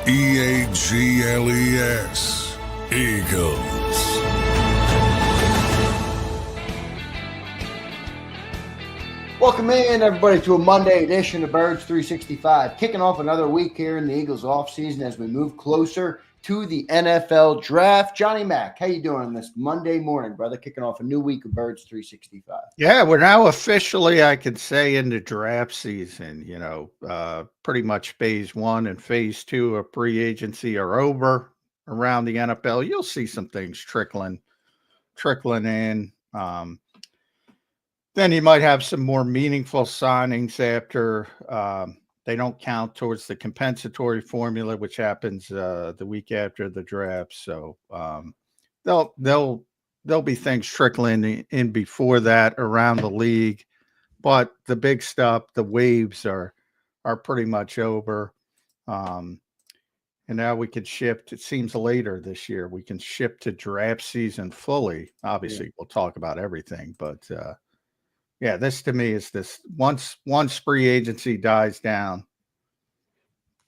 EAGLES, Eagles. Welcome in, everybody, to a Monday edition of Birds 365. Kicking off another week here in the Eagles offseason as we move closer to the NFL draft. Johnny Mac, how you doing this Monday morning, brother? Kicking off a new week of Birds 365. Yeah, we're now officially, I could say, in the draft season. Pretty much phase 1 and phase 2 of free agency are over around the NFL. You'll see some things trickling in. Then you might have some more meaningful signings after they don't count towards the compensatory formula, which happens the week after the draft. So there'll be things trickling in before that around the league, but the big stuff, the waves are pretty much over. And now we can shift. It seems later this year we can shift to draft season fully. Obviously, We'll talk about everything, but yeah, this to me is this once free agency dies down,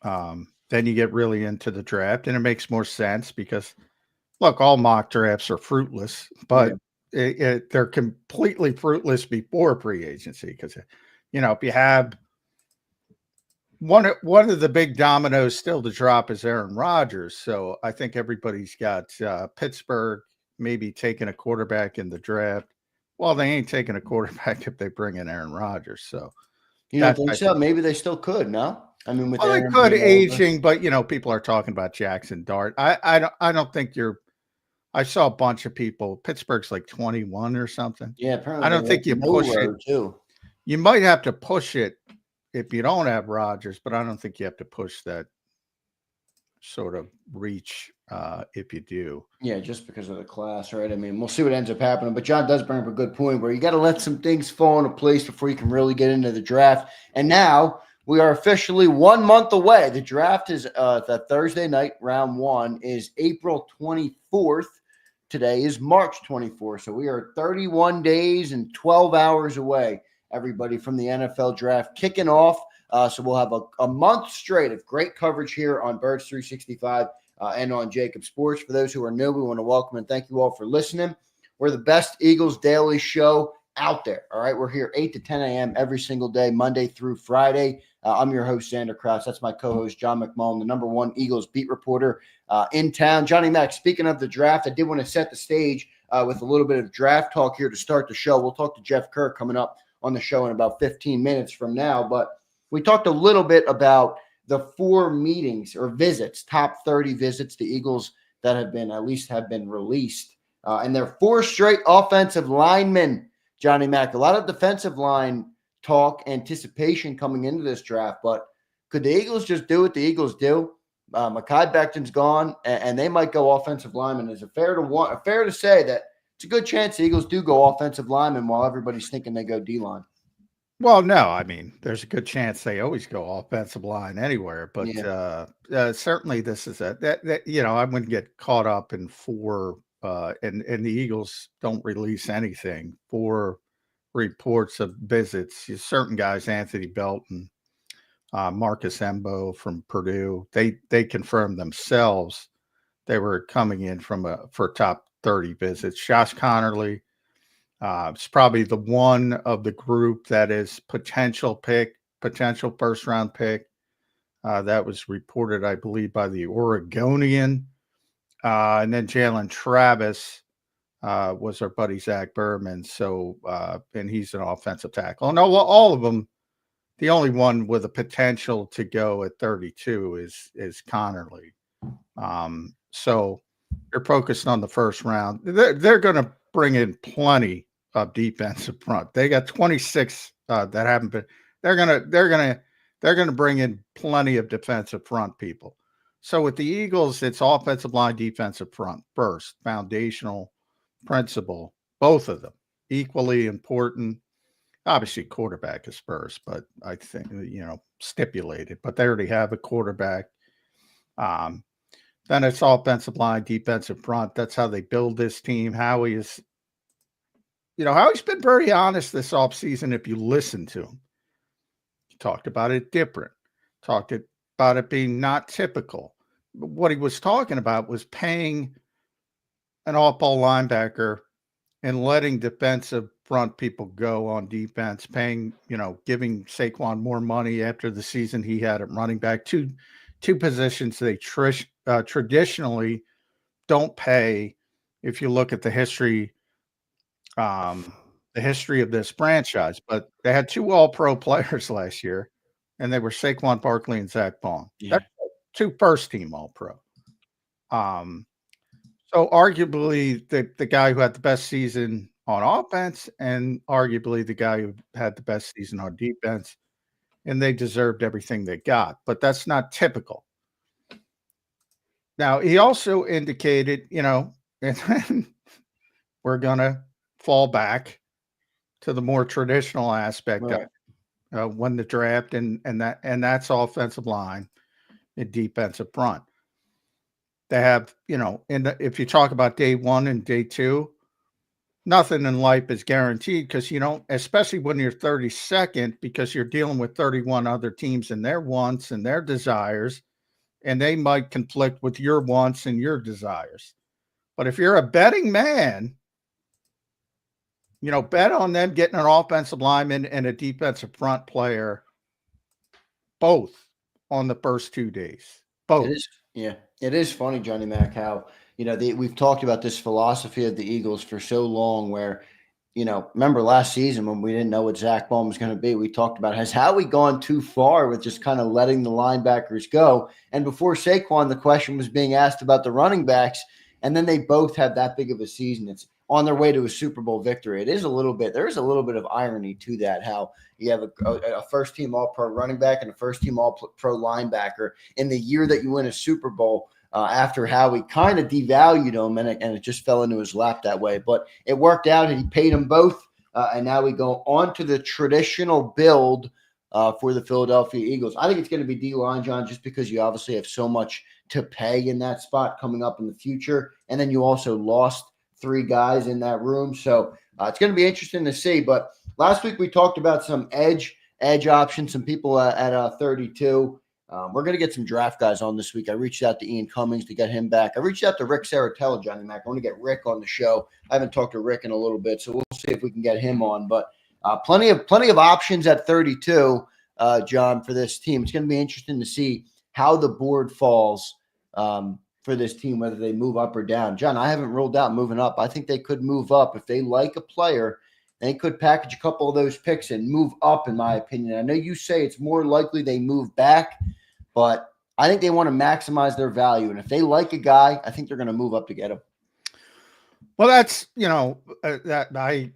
then you get really into the draft, and it makes more sense because, look, all mock drafts are fruitless, but they're completely fruitless before free agency because, if you have one of the big dominoes still to drop is Aaron Rodgers. So I think everybody's got Pittsburgh maybe taking a quarterback in the draft. Well, they ain't taking a quarterback if they bring in Aaron Rodgers. So you don't think so? Maybe they still could. No, I mean, with they could aging, but people are talking about Jackson Dart. I don't think you're. I saw a bunch of people. Pittsburgh's like 21 or something. Yeah, apparently I don't think you push it. Too. You might have to push it if you don't have Rodgers, but I don't think you have to push that sort of reach if you do. Yeah, just because of the class, right? I mean, we'll see what ends up happening. But John does bring up a good point where you got to let some things fall into place before you can really get into the draft. And now we are officially 1 month away. The draft is the Thursday night. Round 1 is April 24th. Today is March 24th. So we are 31 days and 12 hours away, everybody, from the NFL draft kicking off. So we'll have a month straight of great coverage here on Birds 365 and on JAKIB Sports. For those who are new, we want to welcome and thank you all for listening. We're the best Eagles daily show out there. All right, we're here 8 to 10 a.m. every single day, Monday through Friday. I'm your host, Zander Krause. That's my co-host, John McMullen, the number 1 Eagles beat reporter in town. Johnny Mac, speaking of the draft, I did want to set the stage with a little bit of draft talk here to start the show. We'll talk to Jeff Kerr coming up on the show in about 15 minutes from now, but we talked a little bit about the 4 meetings or visits, top 30 visits to Eagles that have been released. And they're 4 straight offensive linemen, Johnny Mac. A lot of defensive line talk, anticipation coming into this draft, but could the Eagles just do what the Eagles do? Mekhi Becton's gone, and they might go offensive lineman. Is it fair to say that it's a good chance the Eagles do go offensive lineman while everybody's thinking they go D-line? Well, no, I mean, there's a good chance they always go offensive line anywhere, but certainly this is that I wouldn't get caught up in 4 and the Eagles don't release anything, 4 reports of visits. Certain guys, Anthony Belton, Marcus Embo from Purdue, they confirmed themselves they were coming in for top 30 visits. Josh Connerly, it's probably the one of the group that is potential first round pick. That was reported, I believe, by the Oregonian. And then Jalen Travis was our buddy Zach Berman. So, and he's an offensive tackle. No, all of them. The only one with a potential to go at 32 is Connerly. So they're focused on the first round. They're going to bring in plenty of defensive front. They got 26 that haven't been. They're gonna bring in plenty of defensive front people. So with the Eagles, it's offensive line, defensive front first, foundational principle. Both of them equally important. Obviously, quarterback is first, but I think stipulated. But they already have a quarterback. Then it's offensive line, defensive front. That's how they build this team. Howie is. Howie's been very honest this offseason if you listen to him. He talked about it different. Talked about it being not typical. what he was talking about was paying an off-ball linebacker and letting defensive front people go on defense, paying, giving Saquon more money after the season he had at running back. Two positions they traditionally don't pay. If you look at the history of this franchise, but they had 2 All-Pro players last year, and they were Saquon Barkley and Zach Baum. Yeah. That's 2 first-team All-Pro. So arguably the guy who had the best season on offense and arguably the guy who had the best season on defense, and they deserved everything they got, but that's not typical. Now, he also indicated, and then we're going to fall back to the more traditional aspect Right. of when the draft and that's offensive line and defensive front. They have, if you talk about day 1 and day 2, nothing in life is guaranteed because you don't, especially when you're 32nd, because you're dealing with 31 other teams and their wants and their desires, and they might conflict with your wants and your desires. But if you're a betting man, bet on them getting an offensive lineman and a defensive front player, both on the first 2 days. Both. It is funny, Johnny Mac, how, we've talked about this philosophy of the Eagles for so long where, remember last season when we didn't know what Zach Baum was going to be, we talked about, has Howie gone too far with just kind of letting the linebackers go? And before Saquon, the question was being asked about the running backs, and then they both have that big of a season. It's on their way to a Super Bowl victory. There is a little bit of irony to that, how you have a first-team All-Pro running back and a first-team All-Pro linebacker in the year that you win a Super Bowl after Howie kind of devalued him, and it just fell into his lap that way. But it worked out, and he paid them both, and now we go on to the traditional build for the Philadelphia Eagles. I think it's going to be D-line, John, just because you obviously have so much to pay in that spot coming up in the future, and then you also lost 3 guys in that room. So it's going to be interesting to see. But last week we talked about some edge options, some people at 32. We're going to get some draft guys on this week. I reached out to Ian Cummings to get him back. I reached out to Rick Saratella, Johnny Mac. I want to get Rick on the show. I haven't talked to Rick in a little bit, so we'll see if we can get him on. But plenty of options at 32, John, for this team. It's going to be interesting to see how the board falls for this team, whether they move up or down. John, I haven't ruled out moving up. I think they could move up. If they like a player, they could package a couple of those picks and move up, in my opinion. I know you say it's more likely they move back, but I think they want to maximize their value. And if they like a guy, I think they're going to move up to get him. Well, that's, that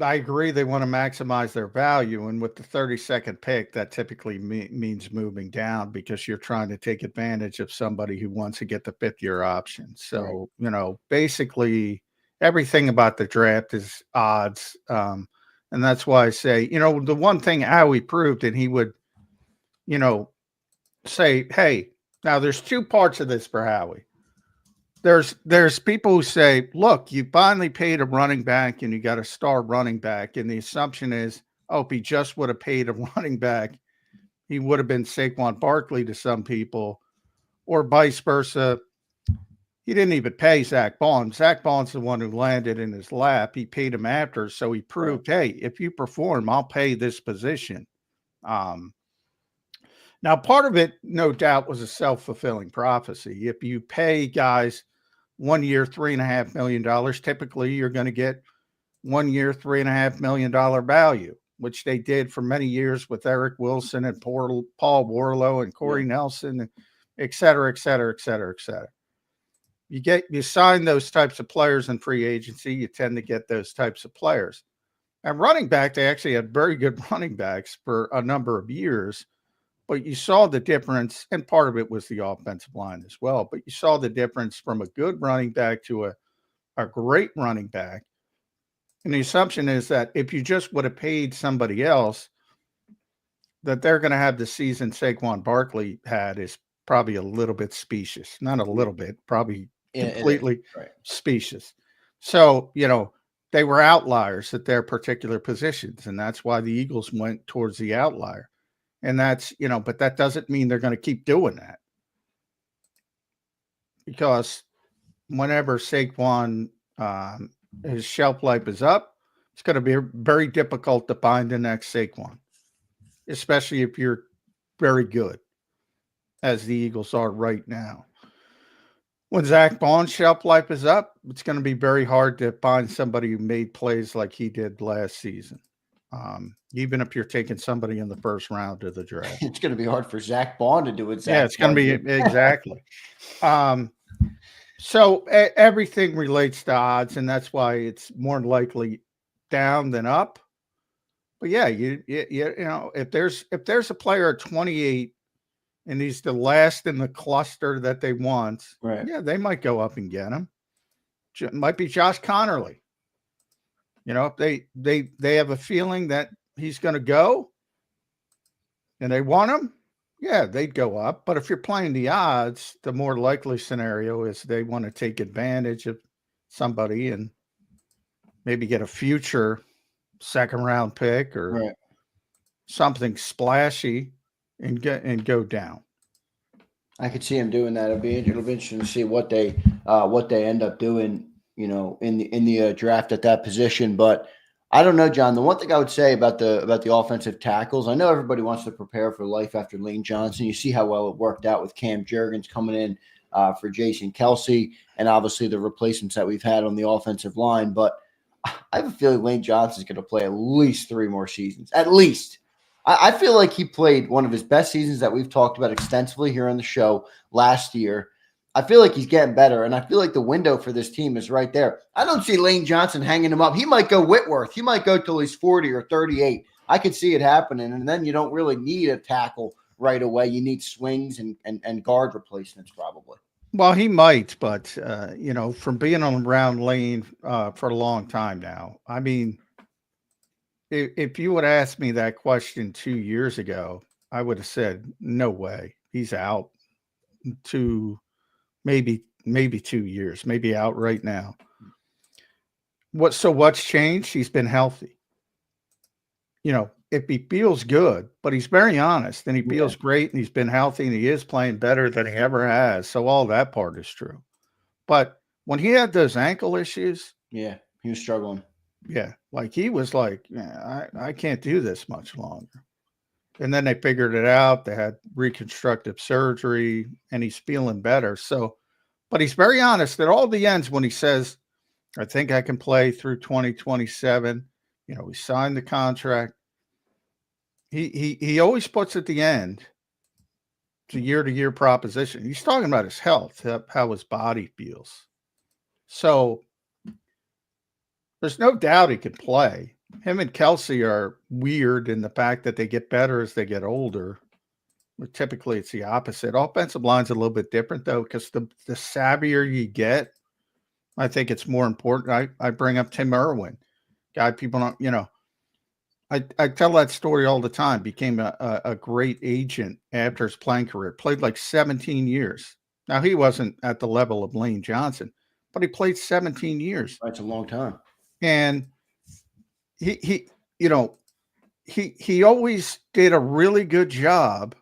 I agree they want to maximize their value. And with the 32nd pick, that typically means moving down because you're trying to take advantage of somebody who wants to get the 5th-year option. So, right. Basically everything about the draft is odds. And that's why I say, the one thing Howie proved, and he would, say, hey, now there's 2 parts of this for Howie. There's people who say, look, you finally paid a running back and you got a star running back. And the assumption is, if he just would have paid a running back, he would have been Saquon Barkley to some people, or vice versa. He didn't even pay Zach Baum. Zach Baum's the one who landed in his lap. He paid him after. So he proved, hey, if you perform, I'll pay this position. Now, part of it, no doubt, was a self-fulfilling prophecy. If you pay guys 1 year, $3.5 million, typically you're going to get 1 year, $3.5 million value, which they did for many years with Eric Wilson and Paul Warlow and Corey Nelson, et cetera, et cetera, et cetera, et cetera. You sign those types of players in free agency, you tend to get those types of players. And running back, they actually had very good running backs for a number of years. But you saw the difference, and part of it was the offensive line as well. But you saw the difference from a good running back to a great running back. And the assumption is that if you just would have paid somebody else, that they're going to have the season Saquon Barkley had is probably a little bit specious. Not a little bit, probably completely specious. So, they were outliers at their particular positions, and that's why the Eagles went towards the outlier. And that's, but that doesn't mean they're going to keep doing that. because whenever Saquon, his shelf life is up, it's going to be very difficult to find the next Saquon, especially if you're very good, as the Eagles are right now. When Zach Bond's shelf life is up, it's going to be very hard to find somebody who made plays like he did last season. Even if you're taking somebody in the first round of the draft. It's going to be hard for Zach Bond to do it. Yeah, it's going to be exactly. So everything relates to odds, and that's why it's more likely down than up. But yeah, you know, if there's a player at 28 and he's the last in the cluster that they want, right? Yeah, they might go up and get him. It might be Josh Connerly. You know, if they have a feeling that he's going to go and they want him, yeah, they'd go up. But if you're playing the odds, the more likely scenario is they want to take advantage of somebody and maybe get a future second round pick or something splashy and go down. I could see him doing that. It'll be interesting to see what they end up doing, you know, in the draft at that position. But I don't know, John. The one thing I would say about the offensive tackles, I know everybody wants to prepare for life after Lane Johnson. You see how well it worked out with Cam Jurgens coming in for Jason Kelsey, and obviously the replacements that we've had on the offensive line. But I have a feeling Lane Johnson is going to play at least 3 more seasons. At least. I feel like he played one of his best seasons that we've talked about extensively here on the show last year. I feel like he's getting better, and I feel like the window for this team is right there. I don't see Lane Johnson hanging him up. He might go Whitworth. He might go till he's 40 or 38. I could see it happening, and then you don't really need a tackle right away. You need swings and guard replacements probably. Well, he might, but, you know, from being around Lane for a long time now, I mean, if you would ask me that question 2 years ago, I would have said, no way. He's out to maybe 2 years, maybe out right now. What's changed? He's been healthy. You know, if he feels good, but he's very honest and he feels great and he's been healthy and he is playing better than he ever has. So all that part is true. But when he had those ankle issues. Yeah, he was struggling. Yeah, like he was like, yeah, I can't do this much longer. And then they figured it out. They had reconstructive surgery and he's feeling better. So, but he's very honest at all the ends when he says, I think I can play through 2027. You know, we signed the contract. He always puts at the end, it's a year-to-year proposition. He's talking about his health, how his body feels. So there's no doubt he can play. Him and Kelsey are weird in the fact that they get better as they get older. But typically, it's the opposite. Offensive line's a little bit different, though, because the savvier you get, I think it's more important. I bring up Tim Irwin. Guy people don't, you know, I tell that story all the time. Became a great agent after his playing career. Played like 17 years. Now, he wasn't at the level of Lane Johnson, but he played 17 years. That's a long time. And he always did a really good job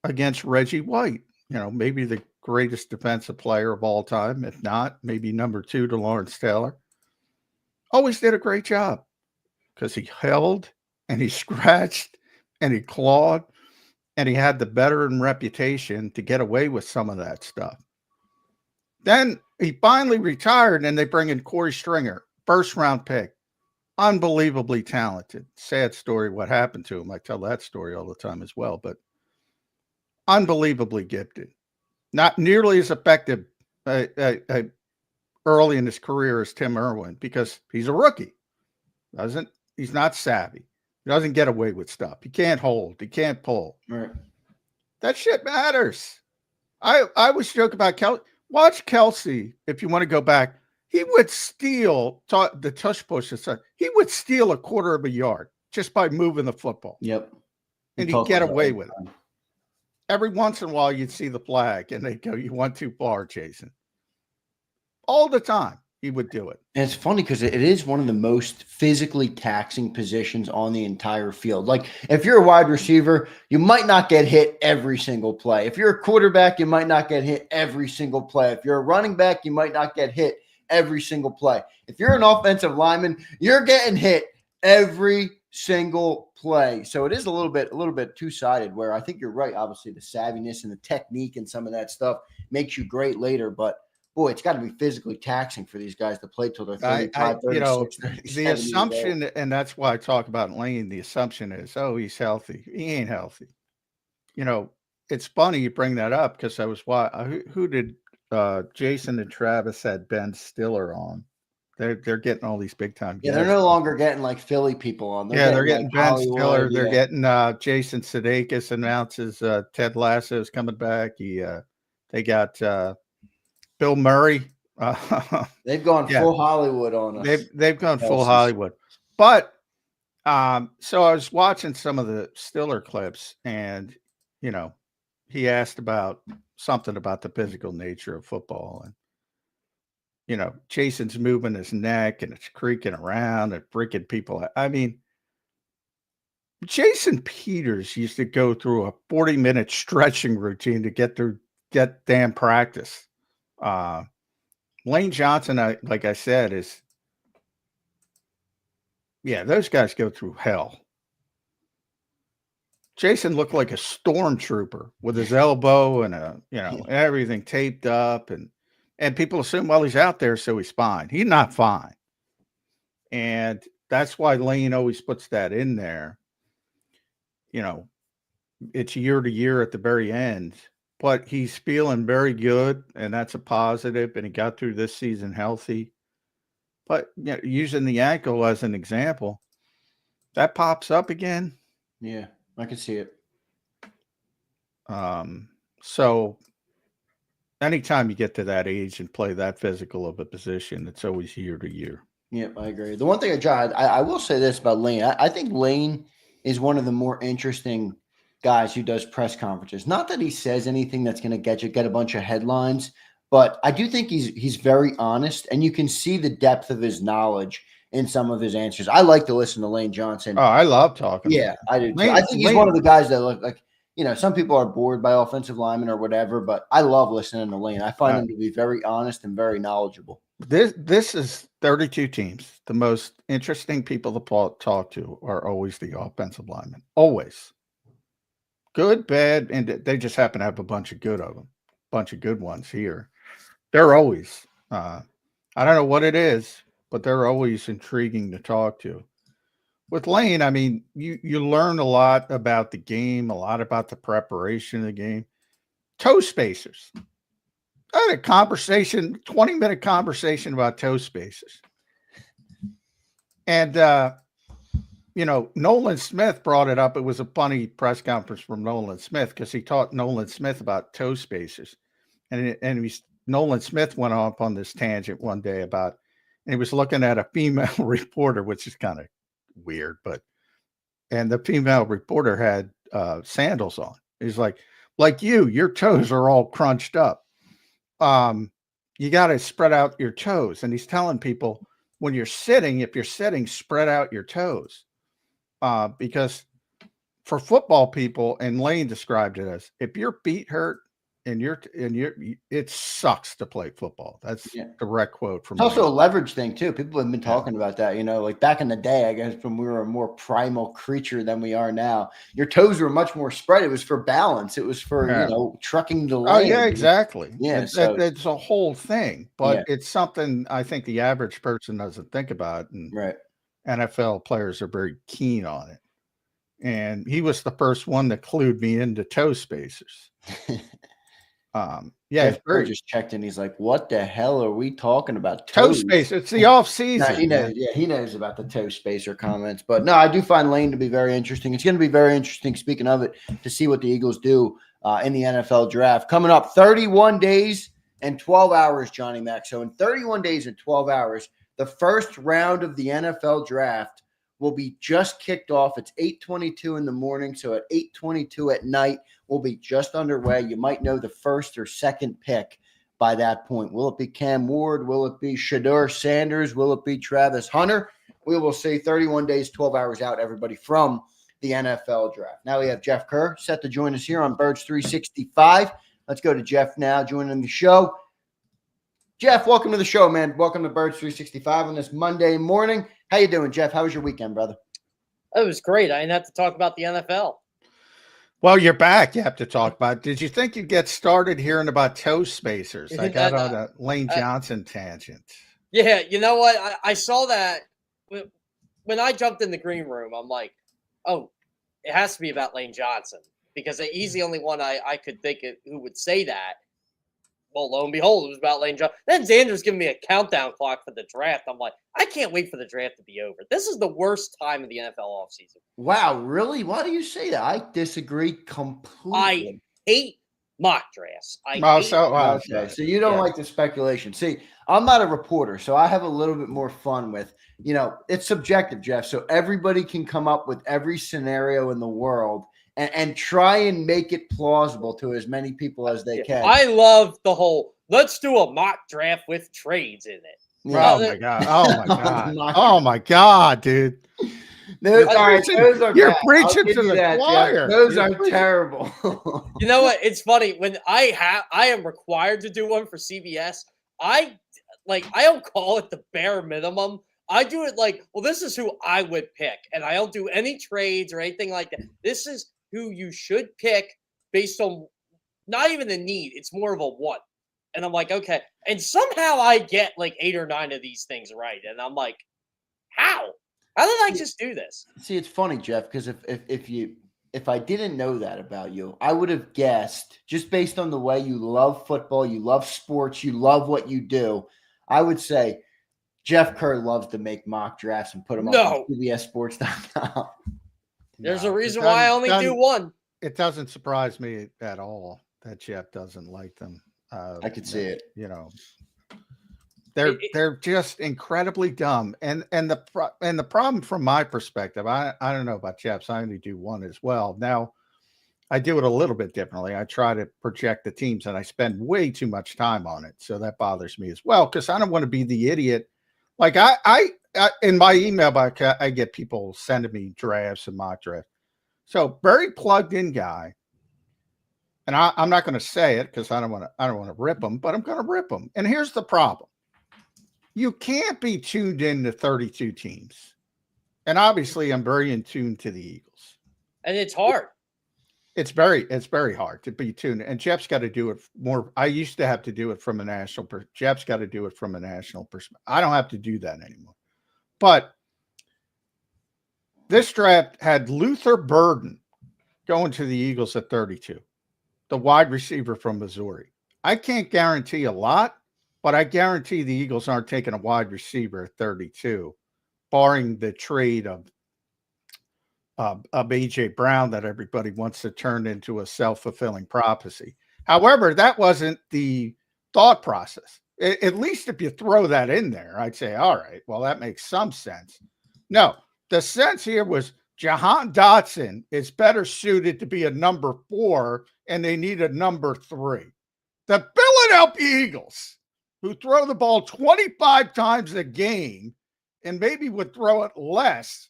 against Reggie White, you know, maybe the greatest defensive player of all time. If not, maybe number 2 to Lawrence Taylor. Always did a great job because he held and he scratched and he clawed and he had the veteran reputation to get away with some of that stuff. Then he finally retired and they bring in Corey Stringer, first round pick. Unbelievably talented. Sad story what happened to him. I tell that story all the time as well, but unbelievably gifted. Not nearly as effective early in his career as Tim Irwin because he's a rookie. He's not savvy. He doesn't get away with stuff. He can't hold. He can't pull. Right. That shit matters. I always joke about Kelsey. Watch Kelsey if you want to go back. He would steal the tush push aside. He would steal a quarter of a yard just by moving the football. Yep. And he'd get away with it. Every once in a while, you'd see the flag and they'd go, you went too far, Jason. All the time. he would do it. And it's funny because it is one of the most physically taxing positions on the entire field. Like if you're a wide receiver, you might not get hit every single play. If you're a quarterback, you might not get hit every single play. If you're a running back, you might not get hit every single play. If you're an offensive lineman, you're getting hit every single play. So it is a little bit two-sided where I think you're right. Obviously, the savviness and the technique and some of that stuff makes you great later, but boy, it's got to be physically taxing for these guys to play till they're 35, 36, 37 the assumption, and that's why I talk about Lane, the assumption is, oh, he's healthy. He ain't healthy. It's funny you bring that up because I was who did Jason and Travis had Ben Stiller on. They're getting all these big time. Yeah, they're no longer getting like Philly people on. They're getting Ben Stiller. They're getting Jason Sudeikis announces Ted Lasso's coming back. They got Bill Murray. They've gone full Hollywood on us. They've gone full Hollywood. But so I was watching some of the Stiller clips, and he asked about something about the physical nature of football, and Jason's moving his neck and it's creaking around and freaking people. I mean, Jason Peters used to go through a 40-minute stretching routine to get damn practice. Lane Johnson, like I said, those guys go through hell. Jason looked like a stormtrooper with his elbow and everything taped up, and people assume, well, he's out there, so he's fine. He's not fine. And that's why Lane always puts that in there. It's year to year at the very end, but he's feeling very good, and that's a positive, and he got through this season healthy. But using the ankle as an example, that pops up again. Yeah, I can see it. So anytime you get to that age and play that physical of a position, it's always year to year. Yep, I agree. The one thing I will say this about Lane. I think Lane is one of the more interesting guys who does press conferences. Not that he says anything that's going to get a bunch of headlines, but I do think he's very honest, and you can see the depth of his knowledge in some of his answers. I like to listen to Lane Johnson. Oh, I love talking. Yeah, I do too. I think he's one of the guys that look like, some people are bored by offensive linemen or whatever, but I love listening to Lane. I find him to be very honest and very knowledgeable. This is 32 teams. The most interesting people to talk to are always the offensive linemen. Always. Good, bad, and they just happen to have a bunch of good of them. Bunch of good ones here. They're always, I don't know what it is, but they're always intriguing to talk to. With Lane, I mean, you learn a lot about the game, a lot about the preparation of the game. Toe spacers. I had a 20-minute conversation about toe spacers. And, Nolan Smith brought it up. It was a funny press conference from Nolan Smith because he taught Nolan Smith about toe spacers. And Nolan Smith went off on this tangent one day and he was looking at a female reporter, which is kind of weird, and the female reporter had sandals on. He's like your toes are all crunched up. You got to spread out your toes. And he's telling people when you're sitting, if you're sitting, spread out your toes. Because for football people, and Lane described it as, if your feet hurt and it sucks to play football. That's a direct quote from. It's also a leverage thing too. People have been talking about that. Like back in the day, I guess when we were a more primal creature than we are now, your toes were much more spread. It was for balance. It was for trucking the land. Oh yeah, exactly. Yeah, it's a whole thing, but it's something I think the average person doesn't think about. And NFL players are very keen on it. And he was the first one that clued me into toe spacers. Bird just checked in. He's like, "What the hell are we talking about? Toe spacer? It's the off season." He knows. Yeah, he knows about the toe spacer comments. But no, I do find Lane to be very interesting. It's going to be very interesting. Speaking of it, to see what the Eagles do in the NFL draft coming up. 31 days and 12 hours, Johnny Mac. So in 31 days and 12 hours, the first round of the NFL draft will be just kicked off. It's 8:22 in the morning. So at 8:22 at night, we'll be just underway. You might know the first or second pick by that point. Will it be Cam Ward? Will it be Shedeur Sanders? Will it be Travis Hunter? We will see. 31 days, 12 hours out, everybody, from the NFL draft. Now we have Jeff Kerr set to join us here on Birds 365. Let's go to Jeff now, joining the show. Jeff, welcome to the show, man. Welcome to Birds 365 on this Monday morning. How you doing, Jeff? How was your weekend, brother? It was great. I didn't have to talk about the NFL. Well, you're back. You have to talk about. Did you think you'd get started hearing about toe spacers? I got on a Lane Johnson tangent. Yeah, you know what? I saw that when I jumped in the green room. I'm like, oh, it has to be about Lane Johnson because he's the only one I could think of who would say that. Well, lo and behold, it was about Lane Johnson. Then Xander's giving me a countdown clock for the draft. I'm like, I can't wait for the draft to be over. This is the worst time of the NFL offseason. Wow, really? Why do you say that? I disagree completely. I hate mock drafts. So you don't like the speculation. See, I'm not a reporter, so I have a little bit more fun with, it's subjective, Jeff. So everybody can come up with every scenario in the world and try and make it plausible to as many people as they can. I love the whole, let's do a mock draft with trades in it. Yeah. Oh, my God. Oh, my God. Oh, my God, dude. You're preaching to the choir. Those are terrible. You know what? It's funny. When I am required to do one for CBS, I don't call it the bare minimum. I do it like, well, this is who I would pick. And I don't do any trades or anything like that. This is who you should pick based on not even the need. It's more of a what. And I'm like, okay. And somehow I get like 8 or 9 of these things right. And I'm like, how? How did I just do this? See, it's funny, Jeff, because if I didn't know that about you, I would have guessed, just based on the way you love football, you love sports, you love what you do, I would say Jeff Kerr loves to make mock drafts and put them up on CBSSports.com. There's a reason why I only do one. It doesn't surprise me at all that Jeff doesn't like them. I could see it. They're just incredibly dumb. And the problem from my perspective, I don't know about Jeff's. I only do one as well. Now, I do it a little bit differently. I try to project the teams, and I spend way too much time on it. So that bothers me as well because I don't want to be the idiot. Like I in my email box, I get people sending me drafts and mock drafts. So very plugged in guy. And I'm not going to say it because I don't want to rip them, but I'm going to rip them. And here's the problem. You can't be tuned in to 32 teams. And obviously I'm very in tune to the Eagles. And it's hard. It's very hard to be tuned. And Jeff's got to do it more. I used to have to do it from a national Jeff's got to do it from a national perspective. I don't have to do that anymore. But this draft had Luther Burden going to the Eagles at 32, the wide receiver from Missouri. I can't guarantee a lot, but I guarantee the Eagles aren't taking a wide receiver at 32, barring the trade of A.J. Brown that everybody wants to turn into a self-fulfilling prophecy. However, that wasn't the thought process. At least if you throw that in there, I'd say, all right, well, that makes some sense. No, the sense here was Jahan Dotson is better suited to be a number 4, and they need a number 3. The Philadelphia Eagles, who throw the ball 25 times a game and maybe would throw it less,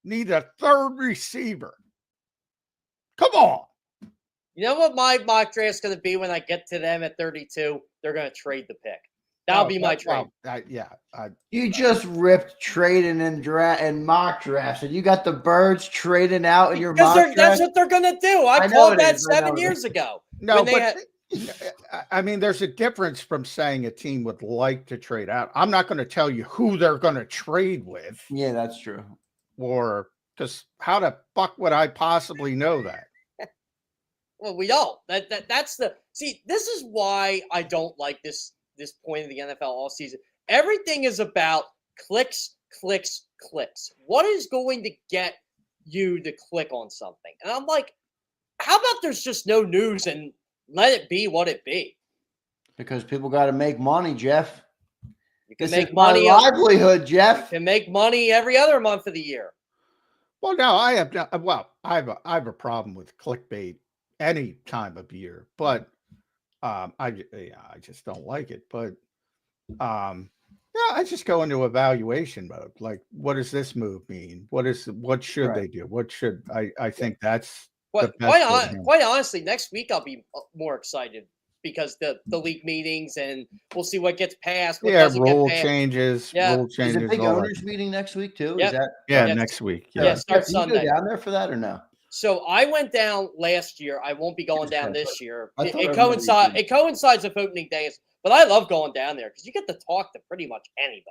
need a third receiver. Come on. You know what my mock draft is going to be when I get to them at 32? They're going to trade the pick. That'll be my trade. You just ripped trading and mock drafts, and you got the Birds trading out in your mock draft. That's what they're going to do. I called that 7 years ago. No, but I mean, there's a difference from saying a team would like to trade out. I'm not going to tell you who they're going to trade with. Yeah, that's true. Or because how the fuck would I possibly know that? Well, we don't. That's the see. This is why I don't like this point of the NFL all season. Everything is about clicks, clicks, clicks. What is going to get you to click on something? And I'm like, how about there's just no news and let it be what it be? Because people got to make money, Jeff. You can this make is money. My livelihood, Jeff. You can make money every other month of the year. Well, no, I have no. Well, I have a problem with clickbait any time of year, but I just don't like it. But yeah, I just go into evaluation mode. Like, what does this move mean? What should they do? What should I think that's the best way to handle. Quite honestly, next week I'll be more excited because the league meetings and we'll see what gets passed. What doesn't rule get passed. changes. Yeah. Rule changes. Is it big all owners that. meeting next week too? Yep. Is that Next week? Yeah, start Can you Sunday. go down there for that or no? So I went down last year. I won't be going down this year. I thought It everybody coincides. did. It coincides with opening days, but I love going down there because you get to talk to pretty much anybody.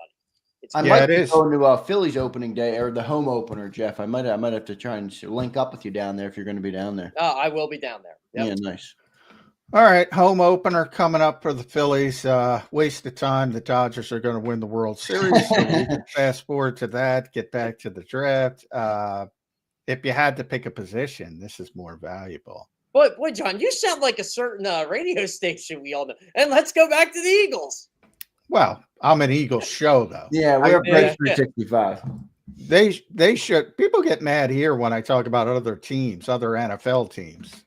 It's I Yeah, might it be is. going to Philly's opening day or the home opener, Jeff. I might have to try and link up with you down there if you're going to be down there. I will be down there. Yep. Yeah, nice. All right, home opener coming up for the Phillies. Waste of time. The Dodgers are going to win the World Series. So we can fast forward to that. Get back to the draft. If you had to pick a position, this is more valuable. Boy, John, you sound like a certain radio station we all know. And let's go back to the Eagles. Well, I'm an Eagles show though. Yeah, we're Yeah. 365. They should. People get mad here when I talk about other teams, other NFL teams.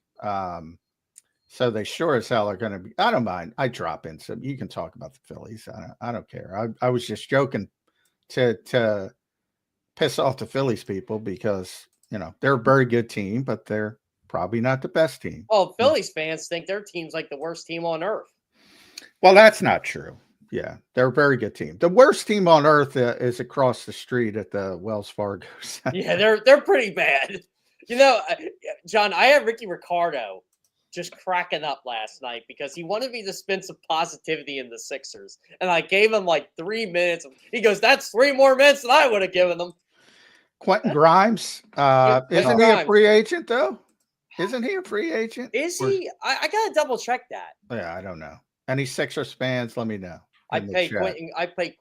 So they sure as hell are going to be. I don't mind. I drop in some. You can talk about the Phillies. I don't care. I was just joking to piss off the Phillies people because they're a very good team, but they're probably not the best team. Well, Phillies fans think their team's like the worst team on earth. Well, that's not true. Yeah, they're a very good team. The worst team on earth is across the street at the Wells Fargo Center. Yeah, they're pretty bad. John, I had Ricky Ricardo just cracking up last night because he wanted me to spin some positivity in the Sixers. And I gave him like 3 minutes. He goes, that's 3 more minutes than I would have given them. Quentin Grimes, isn't he a Grimes. free agent though? Isn't he a free agent? Is he? I gotta double check that. Yeah, I don't know. Any Sixers fans, let me know. I in the pay chat.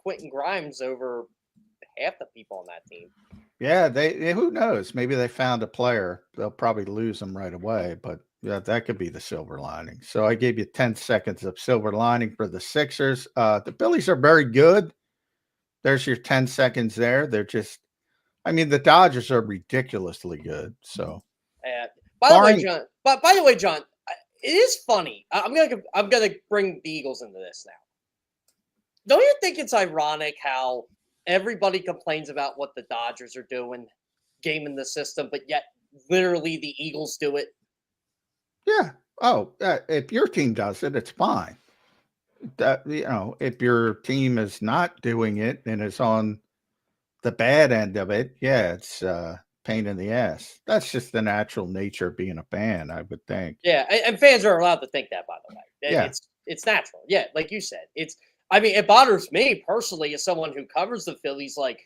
Quentin Grimes over half the people on that team. Yeah, who knows? Maybe they found a player. They'll probably lose him right away, but yeah, that could be the silver lining. So I gave you 10 seconds of silver lining for the Sixers. The Phillies are very good. There's your 10 seconds there. They're just, the Dodgers are ridiculously good. So By the way, John, it is funny. I'm gonna bring the Eagles into this now. Don't you think it's ironic how everybody complains about what the Dodgers are doing, gaming the system, but yet literally the Eagles do it? yeah. Oh, if your team does it, it's fine. That if your team is not doing it and is on the bad end of it, yeah, it's pain in the ass. That's just the natural nature of being a fan, I would think. Yeah, and fans are allowed to think that, by the way. Yeah. It's natural. Yeah, like you said. It bothers me personally as someone who covers the Phillies. Like,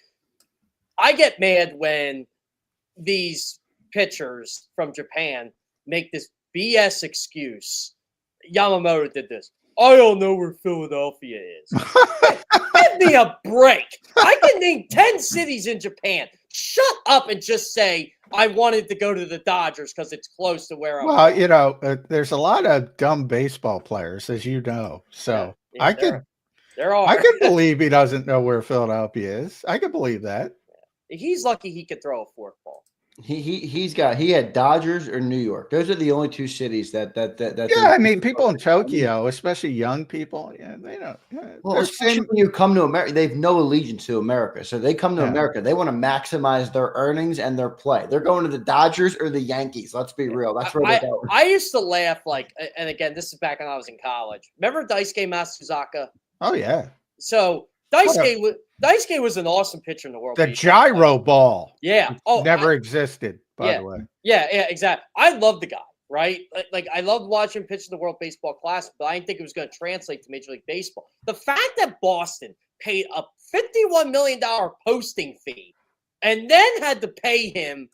I get mad when these pitchers from Japan make this BS excuse. Yamamoto did this. I don't know where Philadelphia is. Give me a break. I can name 10 cities in Japan. Shut up and just say, I wanted to go to the Dodgers because it's close to where I'm Well, there's a lot of dumb baseball players, as you know. So Yeah, I could believe he doesn't know where Philadelphia is. I could believe that. He's lucky he could throw a forkball. He had Dodgers or New York. Those are the only 2 cities that Yeah, people in Tokyo, especially young people, yeah, they don't. Yeah, Well, especially when you come to America, they have no allegiance to America. So they come to Yeah. America, they want to maximize their earnings and their play. They're going to the Dodgers or the Yankees. Let's be real. That's where they're going. I used to laugh and again, this is back when I was in college. Remember Daisuke Matsuzaka? Oh yeah, so Daisuke was an awesome pitcher in the world. the gyro ball. Yeah. Oh, never existed. By the way. Yeah, exactly. I love the guy, right? Like I loved watching him pitch in the World Baseball Classic, but I didn't think it was going to translate to Major League Baseball. The fact that Boston paid a $51 million posting fee and then had to pay him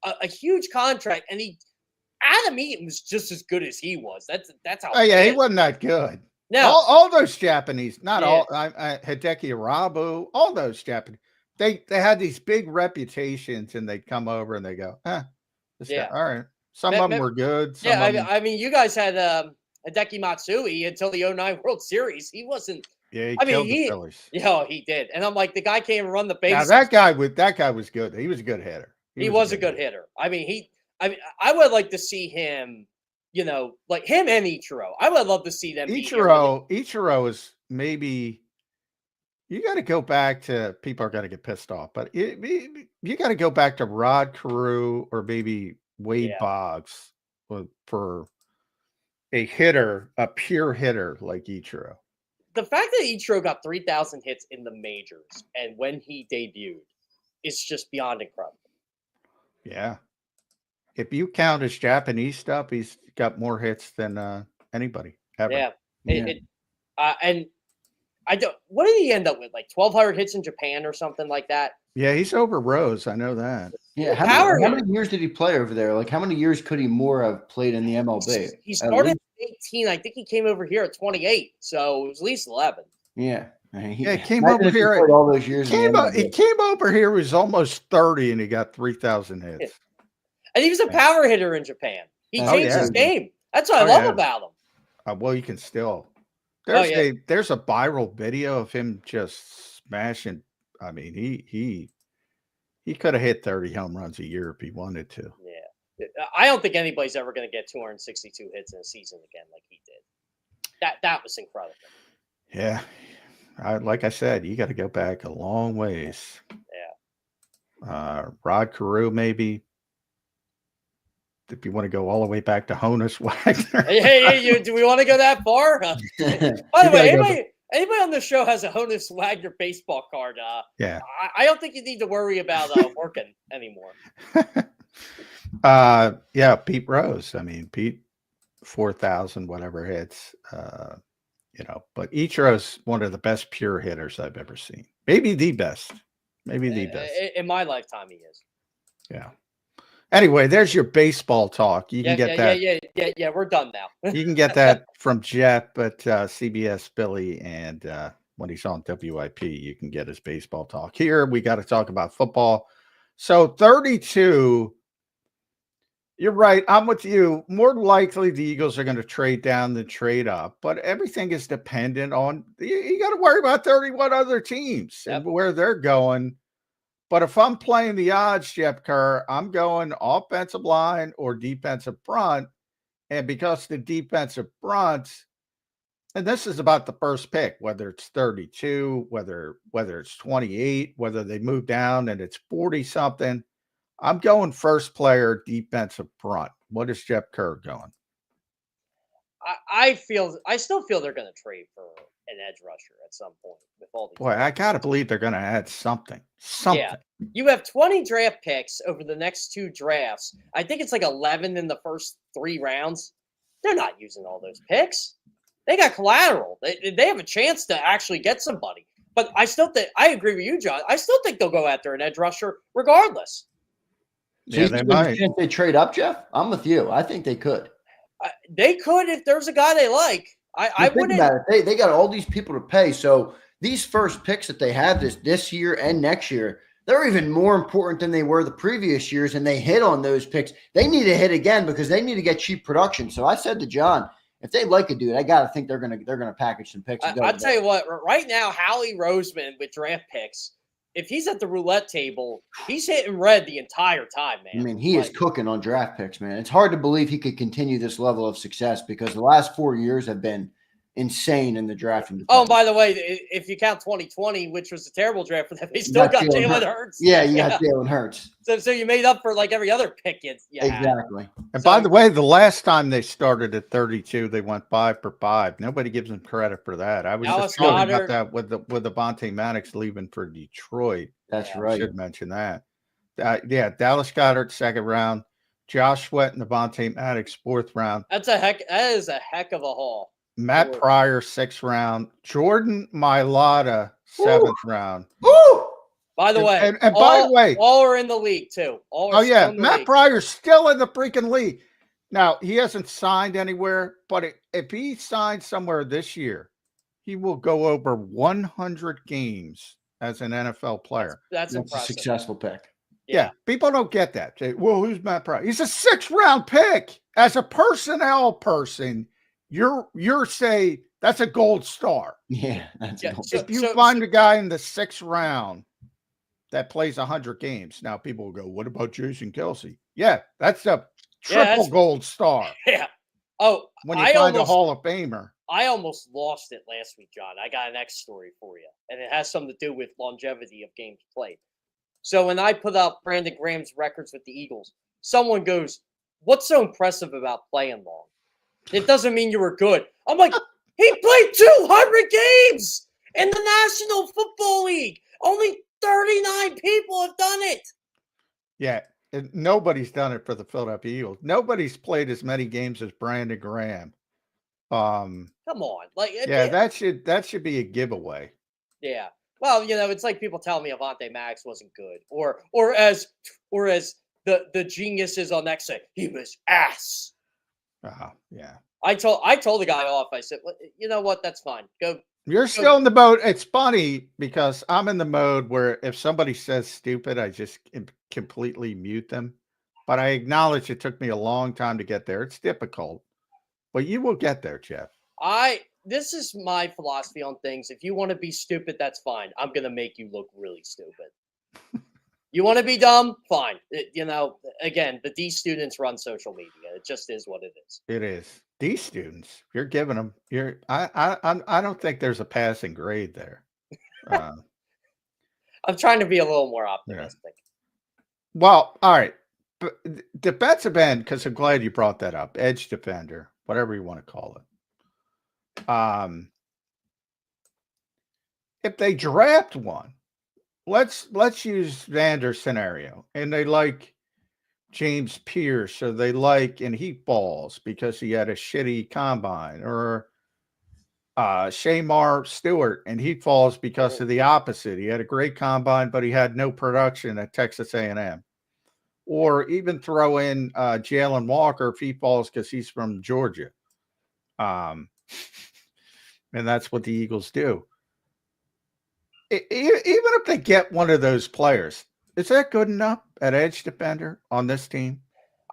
a huge contract, and Adam Eaton was just as good as he was. That's how. Oh yeah, he wasn't that good. No, all those Japanese, not all. Hideki Arabu, all those Japanese. They had these big reputations, and they'd come over and they go, all right. Some of them were good. You guys had Hideki Matsui until the 2009 World Series. He wasn't. Yeah, he killed the Phillies. Yeah, he did. And I'm like, the guy can't even run the bases. Now that guy was good. He was a good hitter. He was a good hitter. I would like to see him like him and Ichiro. I would love to see them. Ichiro is maybe. You got to go back to, people are going to get pissed off, but you got to go back to Rod Carew or maybe Wade Boggs for a hitter, a pure hitter like Ichiro. The fact that Ichiro got 3,000 hits in the majors and when he debuted is just beyond incredible. Yeah. If you count his Japanese stuff, he's got more hits than anybody ever. Yeah. And I don't. What did he end up with? Like 1,200 hits in Japan or something like that? Yeah, he's over Rose. I know that. Yeah. How many years did he play over there? Like, how many years could he more have played in the MLB? He started at 18. I think he came over here at 28. So it was at least 11. Yeah. He came over here. All those years. He came over here. He was almost 30, and he got 3,000 hits. Yeah. And he was a power hitter in Japan. He changed his game. That's what I love about him. Well, you can still. There's a viral video of him just smashing. I mean, he could have hit 30 home runs a year if he wanted to. Yeah. I don't think anybody's ever going to get 262 hits in a season again like he did. That was incredible. Yeah. Like I said, you got to go back a long ways. Yeah. Rod Carew, maybe. If you want to go all the way back to Honus Wagner. Hey, do we want to go that far? By the way, anybody on the show has a Honus Wagner baseball card. Yeah. I don't think you need to worry about working anymore. Yeah, Pete Rose. I mean, Pete, 4,000 whatever hits. But Ichiro's one of the best pure hitters I've ever seen. Maybe the best. In my lifetime, he is. Yeah. Anyway, there's your baseball talk. You can get that. Yeah. We're done now. You can get that from Jeff at CBS Philly, and when he's on WIP, you can get his baseball talk. Here, we got to talk about football. So 32. You're right. I'm with you. More likely, the Eagles are going to trade down than trade up, but everything is dependent on. You got to worry about 31 other teams and where they're going. But if I'm playing the odds, Jeff Kerr, I'm going offensive line or defensive front. And because the defensive front, and this is about the first pick, whether it's 32, whether it's 28, whether they move down and it's 40-something, I'm going first player defensive front. What is Jeff Kerr going? I still feel they're going to trade for an edge rusher at some point with all these. Boy, I got to believe they're going to add something. Yeah. You have 20 draft picks over the next 2 drafts. I think it's like 11 in the first 3 rounds. They're not using all those picks. They got collateral. They have a chance to actually get somebody. But I still think, I agree with you, John. I still think they'll go after an edge rusher regardless. So they might. They trade up, Jeff? I'm with you. I think they could. They could if there's a guy they like. I wouldn't. They got all these people to pay. So these first picks that they have this year and next year, they're even more important than they were the previous years, and they hit on those picks. They need to hit again because they need to get cheap production. So I said to John, if they like a dude, I got to think they're gonna package some picks. I'll tell you what. Right now, Howie Roseman with draft picks, if he's at the roulette table, he's hitting red the entire time, man. I mean, he is cooking on draft picks, man. It's hard to believe he could continue this level of success because the last 4 years have been insane in the drafting. Oh, by the way, if you count 2020, which was a terrible draft for them, they still got Jalen Hurts. Yeah, you got Jalen Hurts. So you made up for like every other pick. Exactly. And by the way, the last time they started at 32, they went 5 for 5. Nobody gives them credit for that. I was just talking about that with Devontae Maddox leaving for Detroit. That's right. I should mention that. Dallas Goedert, 2nd round. Josh Sweat and Devontae Maddox, 4th round. That is a heck of a haul. Matt Pryor, 6th round. Jordan Mailata, 7th round. Woo! By the way, and by the way, all are in the league too. Matt Pryor's still in the freaking league. Now, he hasn't signed anywhere, but if he signs somewhere this year, he will go over 100 games as an NFL player. That's a successful pick. Yeah, people don't get that. Well, who's Matt Pryor? He's a 6th round pick. As a personnel person, you're say that's a gold star. Yeah, that's a gold star. If you find a guy in the 6th round that plays 100 games, now people will go, what about Jason Kelsey? Yeah, that's a triple gold star. Yeah. Oh, when you I find a almost Hall of Famer. I almost lost it last week, John. I got an X story for you, and it has something to do with longevity of games played. So when I put up Brandon Graham's records with the Eagles, someone goes, "What's so impressive about playing long? It doesn't mean you were good." I'm like, he played 200 games in the National Football League. Only 39 people have done it. Yeah, and nobody's done it for the Philadelphia Eagles. Nobody's played as many games as Brandon Graham. Come on, like Yeah, that should be a giveaway. yeah. Well, it's like people tell me Avante Maddox wasn't good, or as the geniuses on X say he was ass. Yeah. I told the guy off. I said, well, you know what? That's fine. Go. You're still in the mode. It's funny because I'm in the mode where if somebody says stupid, I just completely mute them. But I acknowledge it took me a long time to get there. It's difficult, but you will get there, Jeff. This is my philosophy on things. If you want to be stupid, that's fine. I'm gonna make you look really stupid. You want to be dumb? Fine. Again, the D students run social media. It just is what it is. It is. These students, you're giving them. I don't think there's a passing grade there. I'm trying to be a little more optimistic. Yeah. Well, all right. Defensive end, because I'm glad you brought that up. Edge defender, whatever you want to call it. If they draft one, let's use Zander's scenario, and they like James Pierce, or they like, and he falls because he had a shitty combine, or Shamar Stewart, and he falls because of the opposite. He had a great combine, but he had no production at Texas A&M. Or even throw in Jalen Walker if he falls because he's from Georgia. And that's what the Eagles do. Even if they get one of those players, is that good enough at edge defender on this team?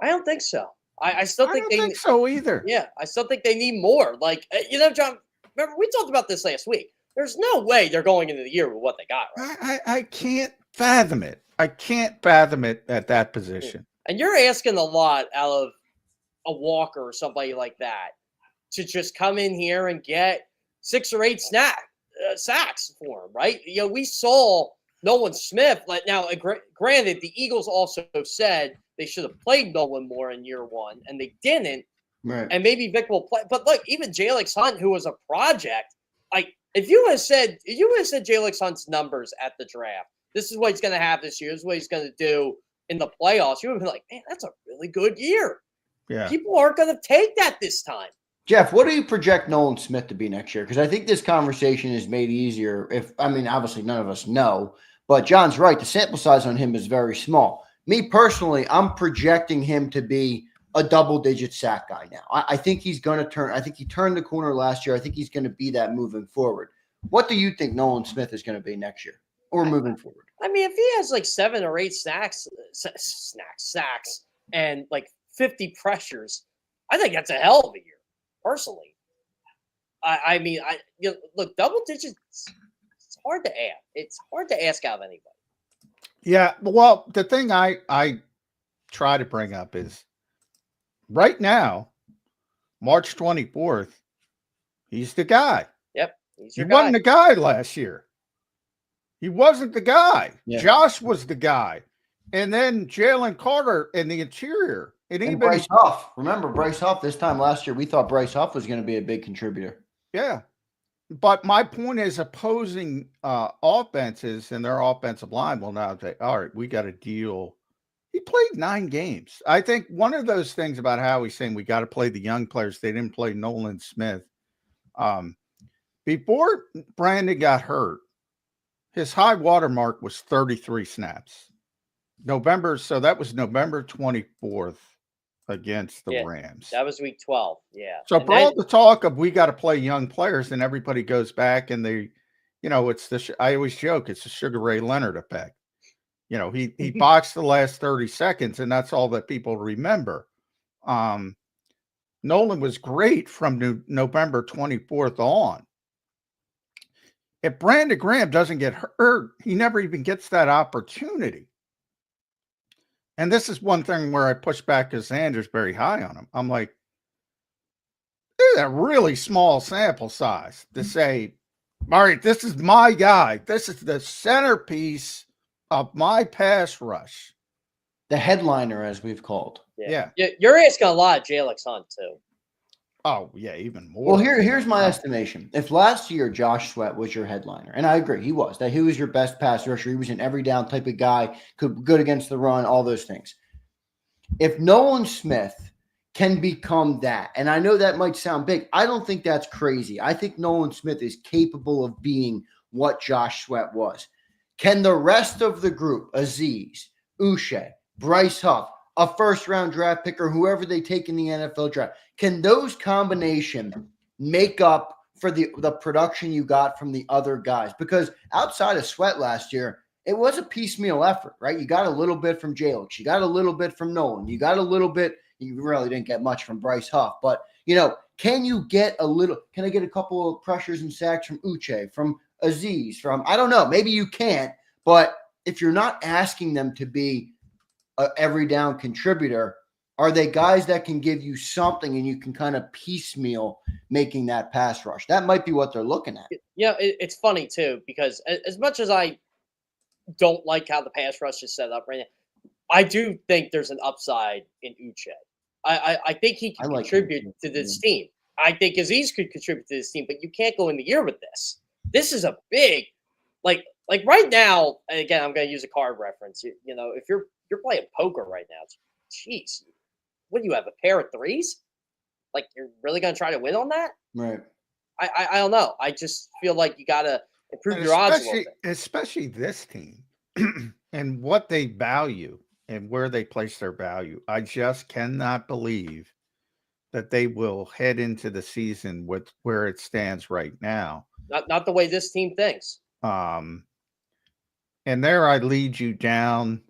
I don't think so. I still think I don't think so either. Yeah, I still think they need more. Like, John, remember we talked about this last week. There's no way they're going into the year with what they got. Right? I can't fathom it. I can't fathom it at that position. And you're asking a lot out of a Walker or somebody like that to just come in here and get 6 or 8 sacks for him, right? We saw Nolan Smith. Now, granted, the Eagles also said they should have played Nolan more in year 1, and they didn't. Right. And maybe Vic will play. But look, even Jalen Hunt, who was a project, if you would have said Jalen Hunt's numbers at the draft, this is what he's going to have this year, this is what he's going to do in the playoffs, you would have been like, man, that's a really good year. Yeah. People aren't going to take that this time. Jeff, what do you project Nolan Smith to be next year? Because I think this conversation is made easier obviously none of us know, but John's right. The sample size on him is very small. Me personally, I'm projecting him to be a double-digit sack guy now. I think he's going to turn. I think he turned the corner last year. I think he's going to be that moving forward. What do you think Nolan Smith is going to be next year or moving forward? I mean, if he has like 7 or 8 sacks and like 50 pressures, I think that's a hell of a year, personally. Look, double digits, it's hard to ask. It's hard to ask out of anybody. Yeah, well, the thing I try to bring up is right now, March 24th, he's the guy. Yep. He wasn't the guy last year. He wasn't the guy. Yeah. Josh was the guy. And then Jalen Carter in the interior. And even Bryce Huff. Remember Bryce Huff this time last year, we thought Bryce Huff was going to be a big contributor. Yeah. But my point is opposing offenses and their offensive line will now say, all right, we got to deal. He played 9 games. I think one of those things about Howie saying we got to play the young players, they didn't play Nolan Smith. Before Brandon got hurt, his high water mark was 33 snaps. So that was November 24th against the Rams. That was week 12. Yeah. So for all the talk of we got to play young players, and everybody goes back and they, it's I always joke, it's the Sugar Ray Leonard effect. He boxed the last 30 seconds, and that's all that people remember. Nolan was great from November 24th on. If Brandon Graham doesn't get hurt, he never even gets that opportunity. And this is one thing where I push back because Zander's very high on him. I'm like, is a really small sample size to say, all right, this is my guy. This is the centerpiece of my pass rush. The headliner, as we've called. Yeah. You're asking a lot of Jalen Hunt, too. Oh, yeah, even more. Well, here's my estimation. If last year Josh Sweat was your headliner, and I agree, he was your best pass rusher. He was an every down type of guy, good against the run, all those things. If Nolan Smith can become that, and I know that might sound big, I don't think that's crazy. I think Nolan Smith is capable of being what Josh Sweat was. Can the rest of the group, Azeez, Uche, Bryce Huff, a first-round draft pick, or whoever they take in the NFL draft, can those combination make up for the production you got from the other guys? Because outside of Sweat last year, it was a piecemeal effort, right? You got a little bit from Jalen. You got a little bit from Nolan. You got a little bit. You really didn't get much from Bryce Huff. But, can you get a little – can I get a couple of pressures and sacks from Uche, from Azeez, from – I don't know. Maybe you can't. But if you're not asking them to be a every down contributor, are they guys that can give you something and you can kind of piecemeal making that pass rush? That might be what they're looking at. Yeah, it's funny, too, because as much as I don't like how the pass rush is set up right now, I do think there's an upside in Uche. I think he can contribute to this team. I think Azeez could contribute to this team, but you can't go in the year with this. This is a big, like right now, and again, I'm going to use a card reference. If you're playing poker right now, jeez, what do you have, a pair of threes? Like, you're really going to try to win on that? Right. I don't know. I just feel like you got to improve your odds a little bit. Especially this team and what they value and where they place their value. I just cannot believe that they will head into the season with where it stands right now. Not the way this team thinks. And there I lead you down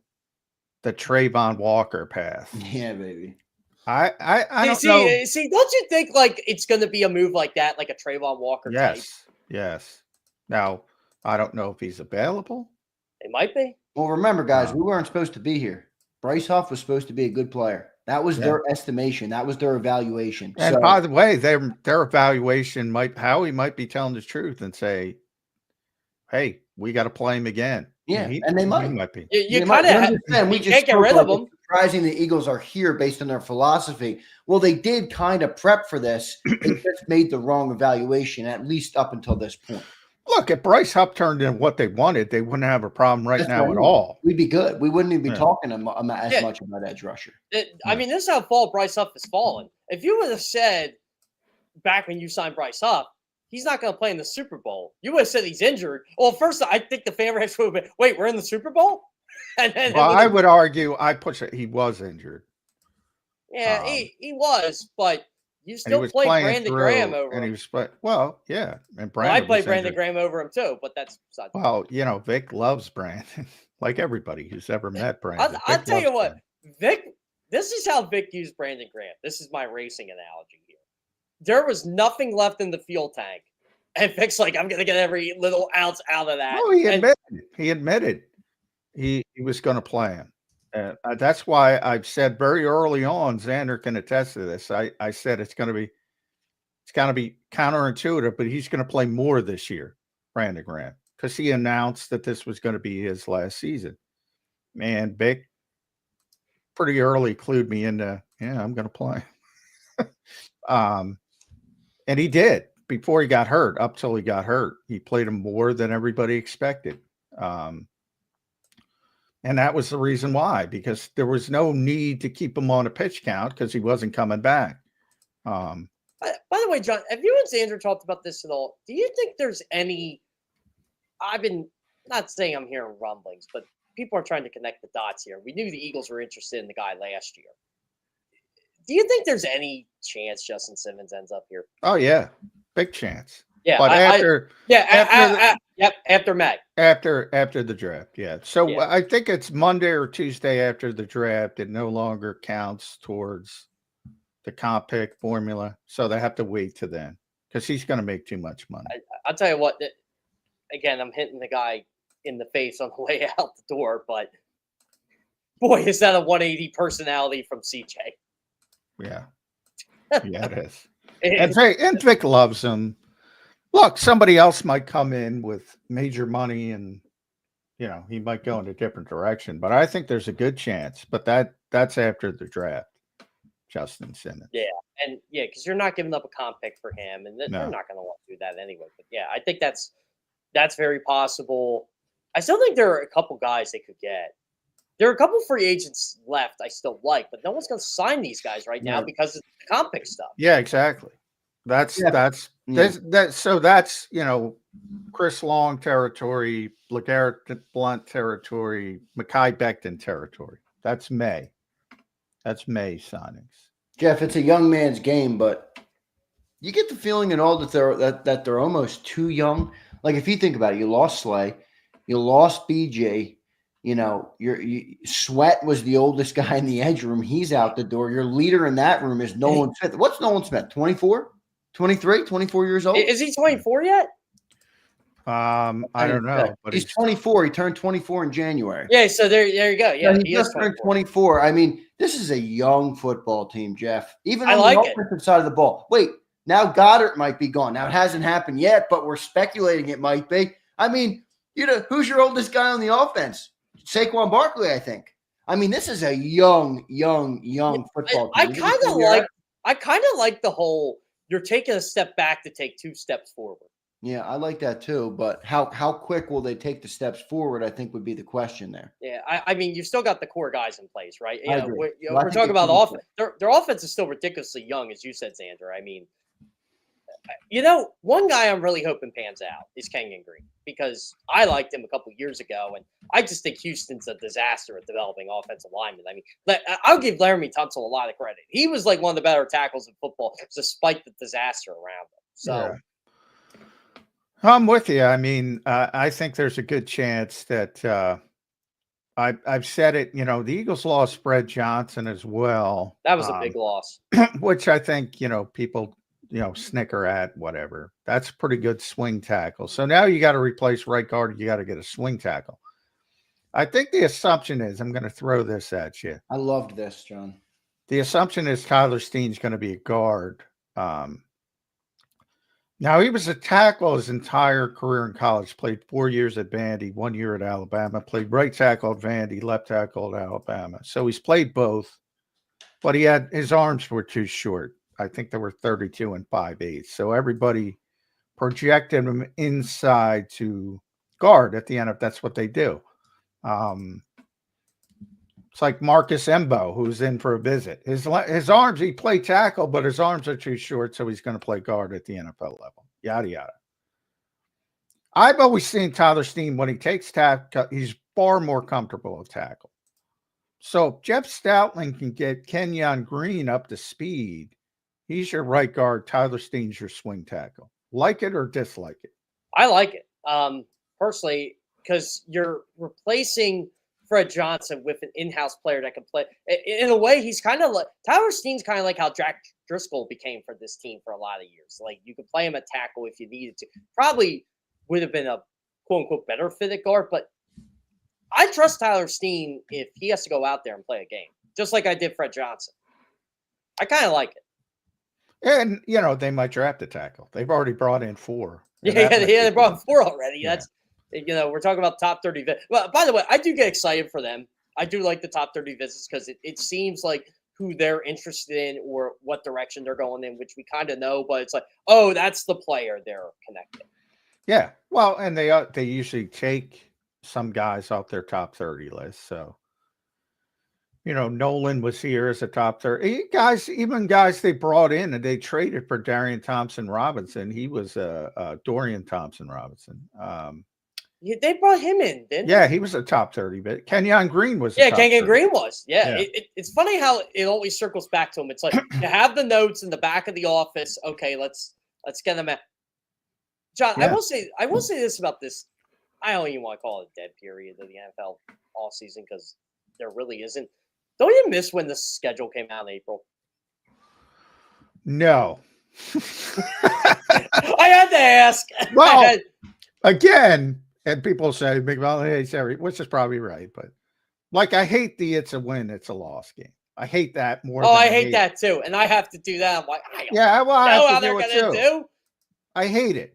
the Trayvon Walker path. Yeah, baby. I don't know. See, don't you think like it's going to be a move like that, like a Trayvon Walker type? Yes. Now, I don't know if he's available. It might be. Well, remember, guys, we weren't supposed to be here. Bryce Huff was supposed to be a good player. That was their estimation. That was their evaluation. And by the way, their evaluation Howie might be telling the truth and say, hey, we got to play him again. Yeah, and they might. be. You kind of we can't get rid of them. Surprising the Eagles are here based on their philosophy. Well, they did kind of prep for this. They just made the wrong evaluation, at least up until this point. Look, if Bryce Huff turned in what they wanted, they wouldn't have a problem at all. We'd be good. We wouldn't even be talking as much about edge rusher. I mean, this is how far Bryce Huff has fallen. If you would have said back when you signed Bryce Huff, he's not going to play in the Super Bowl, you would have said he's injured. Well, first, I think the fan reaction would have been, wait, we're in the Super Bowl? I would argue he was injured. Yeah, he was, but you still play Brandon Graham over him. And he was and Brandon. I play Brandon Graham over him too, but that's Vic loves Brandon, like everybody who's ever met Brandon. I'll tell you what, Vic. This is how Vic used Brandon Graham. This is my racing analogy here. There was nothing left in the fuel tank, and Vic's like, "I'm going to get every little ounce out of that." Oh, he admitted he was going to play him. That's why I've said very early on, Zander can attest to this. I said it's going to be counterintuitive, but he's going to play more this year, Brandon Graham, because he announced that this was going to be his last season. Man, Vic pretty early clued me into, I'm going to play. And he did before he got hurt. Up till he got hurt, he played him more than everybody expected. And that was the reason why, because there was no need to keep him on a pitch count because he wasn't coming back. By the way, John, have you and Zander talked about this at all? Do you think there's any – I've been not saying I'm hearing rumblings, but people are trying to connect the dots here. We knew the Eagles were interested in the guy last year. Do you think there's any chance Justin Simmons ends up here? Oh, yeah. Big chance. Yeah, but after May. After the draft, yeah. So I think it's Monday or Tuesday after the draft. It no longer counts towards the comp pick formula, so they have to wait to then because he's going to make too much money. I'll tell you what. Again, I'm hitting the guy in the face on the way out the door, but boy, is that a 180 personality from CJ? Yeah, it is. And Vic loves him. Look, somebody else might come in with major money and, he might go in a different direction. But I think there's a good chance. But that's after the draft, Justin Simmons. Yeah, and because you're not giving up a comp pick for him, and they're not going to want to do that anyway. But yeah, I think that's very possible. I still think there are a couple guys they could get. There are a couple free agents left I still like, but no one's going to sign these guys right now because of the comp pick stuff. Yeah, exactly. That's Chris Long territory, LeGarrette Blount territory, Mekhi Becton territory. That's May signings. Jeff, it's a young man's game, but you get the feeling at all that they're almost too young. Like if you think about it, you lost Slay, you lost BJ. Sweat was the oldest guy in the edge room. He's out the door. Your leader in that room is Nolan Smith. What's Nolan Smith? 24, 23, 24 years old? Is he 24 yet? I don't know. But he's 24. He turned 24 in January. Yeah, so there you go. Yeah, he just turned 24. I mean, this is a young football team, Jeff. Even on the offensive side of the ball. Wait, now Goddard might be gone. Now, it hasn't happened yet, but we're speculating it might be. I mean, who's your oldest guy on the offense? Saquon Barkley, I think. I mean, this is a young football team. I kind of like the whole you're taking a step back to take 2 steps forward. Yeah, I like that too. But how quick will they take the steps forward, I think would be the question there. Yeah, I mean, you've still got the core guys in place, right? We're talking about offense. Their offense is still ridiculously young, as you said, Zander. I mean, one guy I'm really hoping pans out is Kenyon Green because I liked him a couple years ago, and I just think Houston's a disaster at developing offensive linemen. I mean, I'll give Laramie Tunsil a lot of credit. He was like one of the better tackles in football, despite the disaster around him. So. Yeah. I'm with you. I mean, I think there's a good chance that I've said it. The Eagles lost Fred Johnson as well. That was a big loss, which I think people snicker at. Whatever. That's a pretty good swing tackle. So now you got to replace right guard. You got to get a swing tackle. I think the assumption is I'm going to throw this at you. I loved this, John. The assumption is Tyler Steen's going to be a guard. Now, he was a tackle his entire career in college, played 4 years at Vandy, 1 year at Alabama, played right tackle at Vandy, left tackle at Alabama. So he's played both, but his arms were too short. I think they were 32 and 5/8. So everybody projected him inside to guard at the end if that's what they do. It's like Marcus Embo, who's in for a visit. His arms, he played tackle, but his arms are too short, so he's going to play guard at the NFL level. Yada, yada. I've always seen Tyler Steen, when he takes tackle, he's far more comfortable at tackle. So if Jeff Stoutland can get Kenyon Green up to speed, he's your right guard. Tyler Steen's your swing tackle. Like it or dislike it? I like it, personally, because you're replacing Fred Johnson with an in-house player that can play. In a way, he's kind of like Tyler Steen's kind of like how Jack Driscoll became for this team for a lot of years. Like you could play him at tackle if you needed to. Probably would have been a quote-unquote better fit at guard, but I trust Tyler Steen if he has to go out there and play a game, just like I did Fred Johnson. I kind of like it. And, they might draft a tackle. They've already brought in 4. They brought in 4 already. Yeah. That's we're talking about top 30 visits. Well, by the way, I do get excited for them. I do like the top 30 visits because it seems like who they're interested in or what direction they're going in, which we kind of know, but it's like, oh, that's the player they're connecting. Yeah. Well, and they usually take some guys off their top 30 list. So, Nolan was here as a top 30. Even guys they brought in and they traded for Darian Thompson-Robinson. He was Dorian Thompson-Robinson. They brought him in, didn't they? Yeah, he was a top 30, but Kenyon Green was. Kenyon Green was. Yeah. It's funny how it always circles back to him. It's like you have the notes in the back of the office. Okay, let's get them out. John, yeah. I will say this about this. I don't even want to call it a dead period of the NFL all season because there really isn't. Don't you miss when the schedule came out in April? No. I had to ask. Well, again. And people say McMullen, which is probably right, but I hate the it's a win, it's a loss game. I hate that more. Oh, than I hate that too, and I have to do that. I'm like, I don't Yeah, well, I know have how to do they're it gonna too. do. I hate it.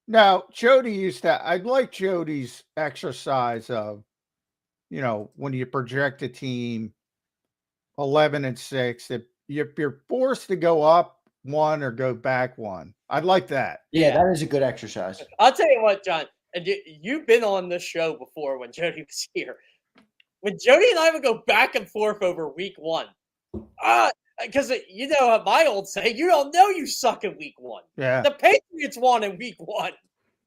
Now, Jody used to. I like Jody's exercise of, when you project a team 11-6, if you're forced to go up one or go back one, I'd like that. Yeah, that is a good exercise. I'll tell you what, John, and you've been on this show before when Jody was here. When Jody and I would go back and forth over week one, because my old saying, you don't know you suck in week one. Yeah, The Patriots won in week one.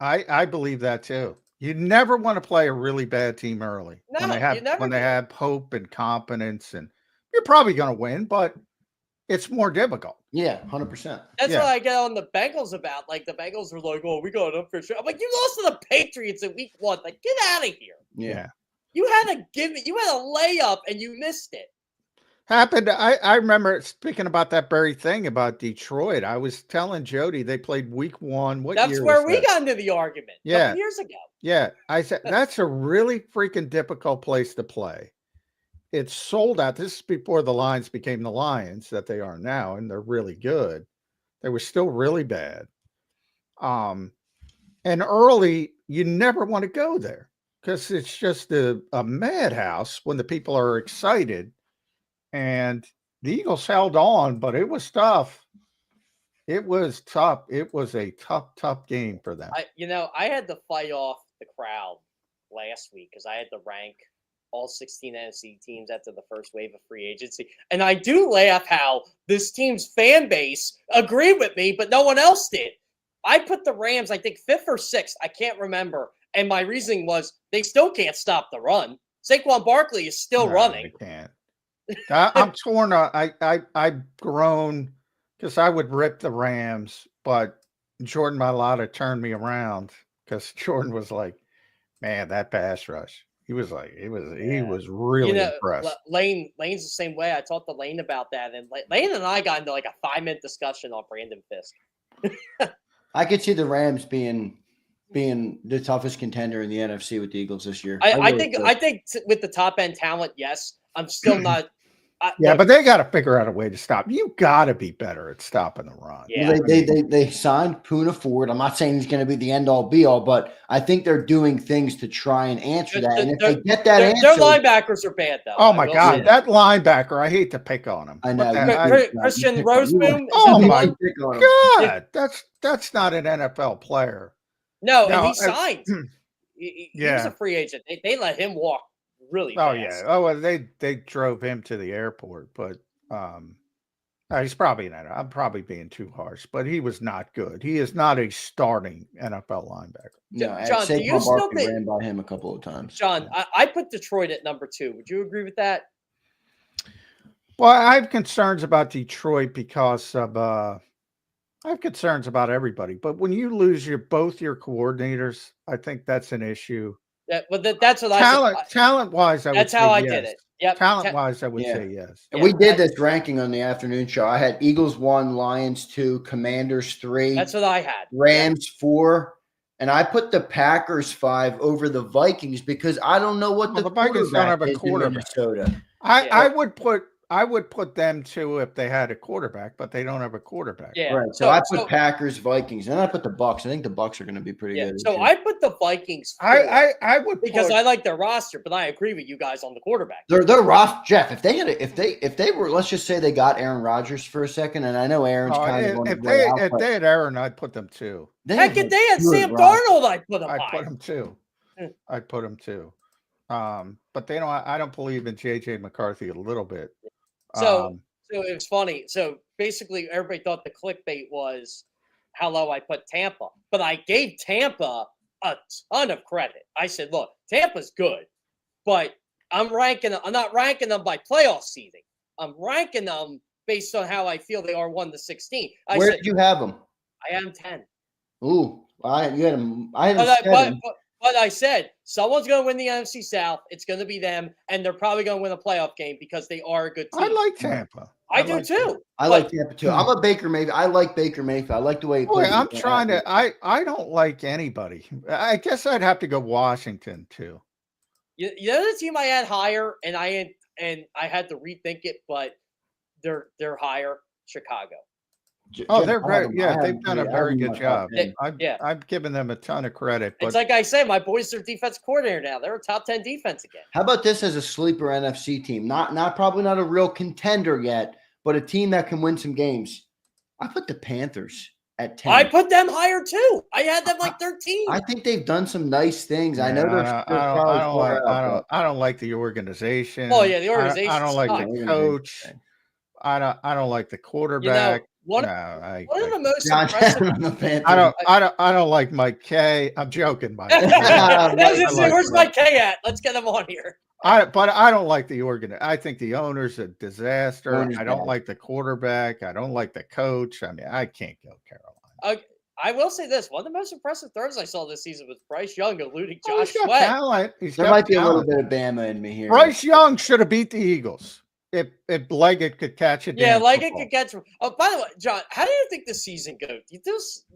I believe that too. You never want to play a really bad team early No, when they you never do. have hope and confidence, and you're probably going to win, but it's more difficult. Yeah, 100%. That's what I get on the Bengals about. Like, the Bengals were like, "Oh, we got up for sure." I'm like, "You lost to the Patriots in week one. Like, get out of here." Yeah. You had a layup and you missed it. Happened. I remember speaking about that very thing about Detroit. I was telling Jody they played week one. That's where we got into the argument. A couple years ago. Yeah. I said that's a really freaking difficult place to play. It's sold out. This is before the Lions became the Lions that they are now, and they're really good. They were still really bad. And early, you never want to go there because it's just a madhouse when the people are excited. And the Eagles held on, but it was tough. It was tough. It was a tough game for them. I had to fight off the crowd last week because I had to rank all 16 NFC teams after the first wave of free agency. And I do laugh how this team's fan base agreed with me, but no one else did. I put the Rams, I think, 5th or 6th. I can't remember. And my reasoning was they still can't stop the run. Saquon Barkley is still running. They can't. I'm torn. I've grown because I would rip the Rams, but Jordan Mailata turned me around because Jordan was like, man, that pass rush. He was really impressed. Lane's the same way. I talked to Lane about that, and Lane and I got into like a 5-minute discussion on Brandon Fisk. I could see the Rams being the toughest contender in the NFC with the Eagles this year. I think with the top end talent, yes. I'm still not. But they got to figure out a way to stop. You got to be better at stopping the run. Yeah, they signed Poona Ford. I'm not saying he's going to be the end all be all, but I think they're doing things to try and answer that. And if they get that answer, their linebackers are bad though. Oh my God, that linebacker! I hate to pick on him. I know. Christian Roseman. Oh my God, that's not an NFL player. No, and he signed. He was a free agent. They let him walk. Really fast. Yeah. Oh, well, they drove him to the airport, but he's probably not. I'm probably being too harsh, but he was not good. He is not a starting NFL linebacker. No, John, do you still think ran by him a couple of times? John, I put Detroit at number 2. Would you agree with that? Well, I have concerns about Detroit because of I have concerns about everybody. But when you lose both your coordinators, I think that's an issue. That's what I said. Talent-wise, that's how I did it. Yep. Talent-wise, I would say yes. And we did this ranking on the afternoon show. I had Eagles 1, Lions 2, Commanders 3. That's what I had. Rams 4. And I put the Packers 5 over the Vikings because I don't know what the Vikings don't have a quarterback. I would put them 2 if they had a quarterback, but they don't have a quarterback. Yeah. Right. So I put Packers, Vikings, and I put the Bucks. I think the Bucks are going to be pretty good. So I put the Vikings. I would because I like their roster, but I agree with you guys on the quarterback. Their roster, Jeff. If they were, let's just say they got Aaron Rodgers for a second, and I know Aaron's kind of on his way out. If they had Aaron, I'd put them 2. Heck, if they had Sam Darnold, I'd put them. I'd put them 2. I'd put them 2. But they don't. I don't believe in JJ McCarthy a little bit. So it was funny. So basically, everybody thought the clickbait was how low I put Tampa, but I gave Tampa a ton of credit. I said, "Look, Tampa's good, but I'm not ranking them by playoff seeding. I'm ranking them based on how I feel they are 1 to 16." Where did you have them? I am 10. Ooh, you had them. I had them 7. But I said, someone's going to win the NFC South. It's going to be them, and they're probably going to win a playoff game because they are a good team. I like Tampa. I do too. I like Tampa too. I'm a Baker Mayfield. I like Baker Mayfield. I like the way he plays. I'm trying to. I don't like anybody. I guess I'd have to go Washington too. You know the team I had higher, and I had to rethink it, but they're higher. Chicago. Oh, they're great. Yeah, they've done a very good job. Yeah. I've given them a ton of credit. But It's like I say, my boys are defense coordinator now. They're a top 10 defense again. How about this as a sleeper NFC team? Probably not a real contender yet, but a team that can win some games. I put the Panthers at 10. I put them higher too. I had them like 13. I think they've done some nice things. Yeah, I know I don't like the organization. Oh yeah, the organization. I don't like the coach. I don't like the quarterback. One of the most impressive. I don't like Mike K. I'm joking, Mike. Where's Mike K at? Let's get him on here. But I don't like the I think the owner's a disaster. I don't like the quarterback. I don't like the coach. I mean, I can't go Carolina. I will say this: one of the most impressive throws I saw this season was Bryce Young eluding Josh Sweat. Talent. There might be a little bit of Bama in me here. Bryce Young should have beat the Eagles. If Leggett could catch it. Yeah, Leggett could catch. Oh, by the way, John, how do you think the season goes? Do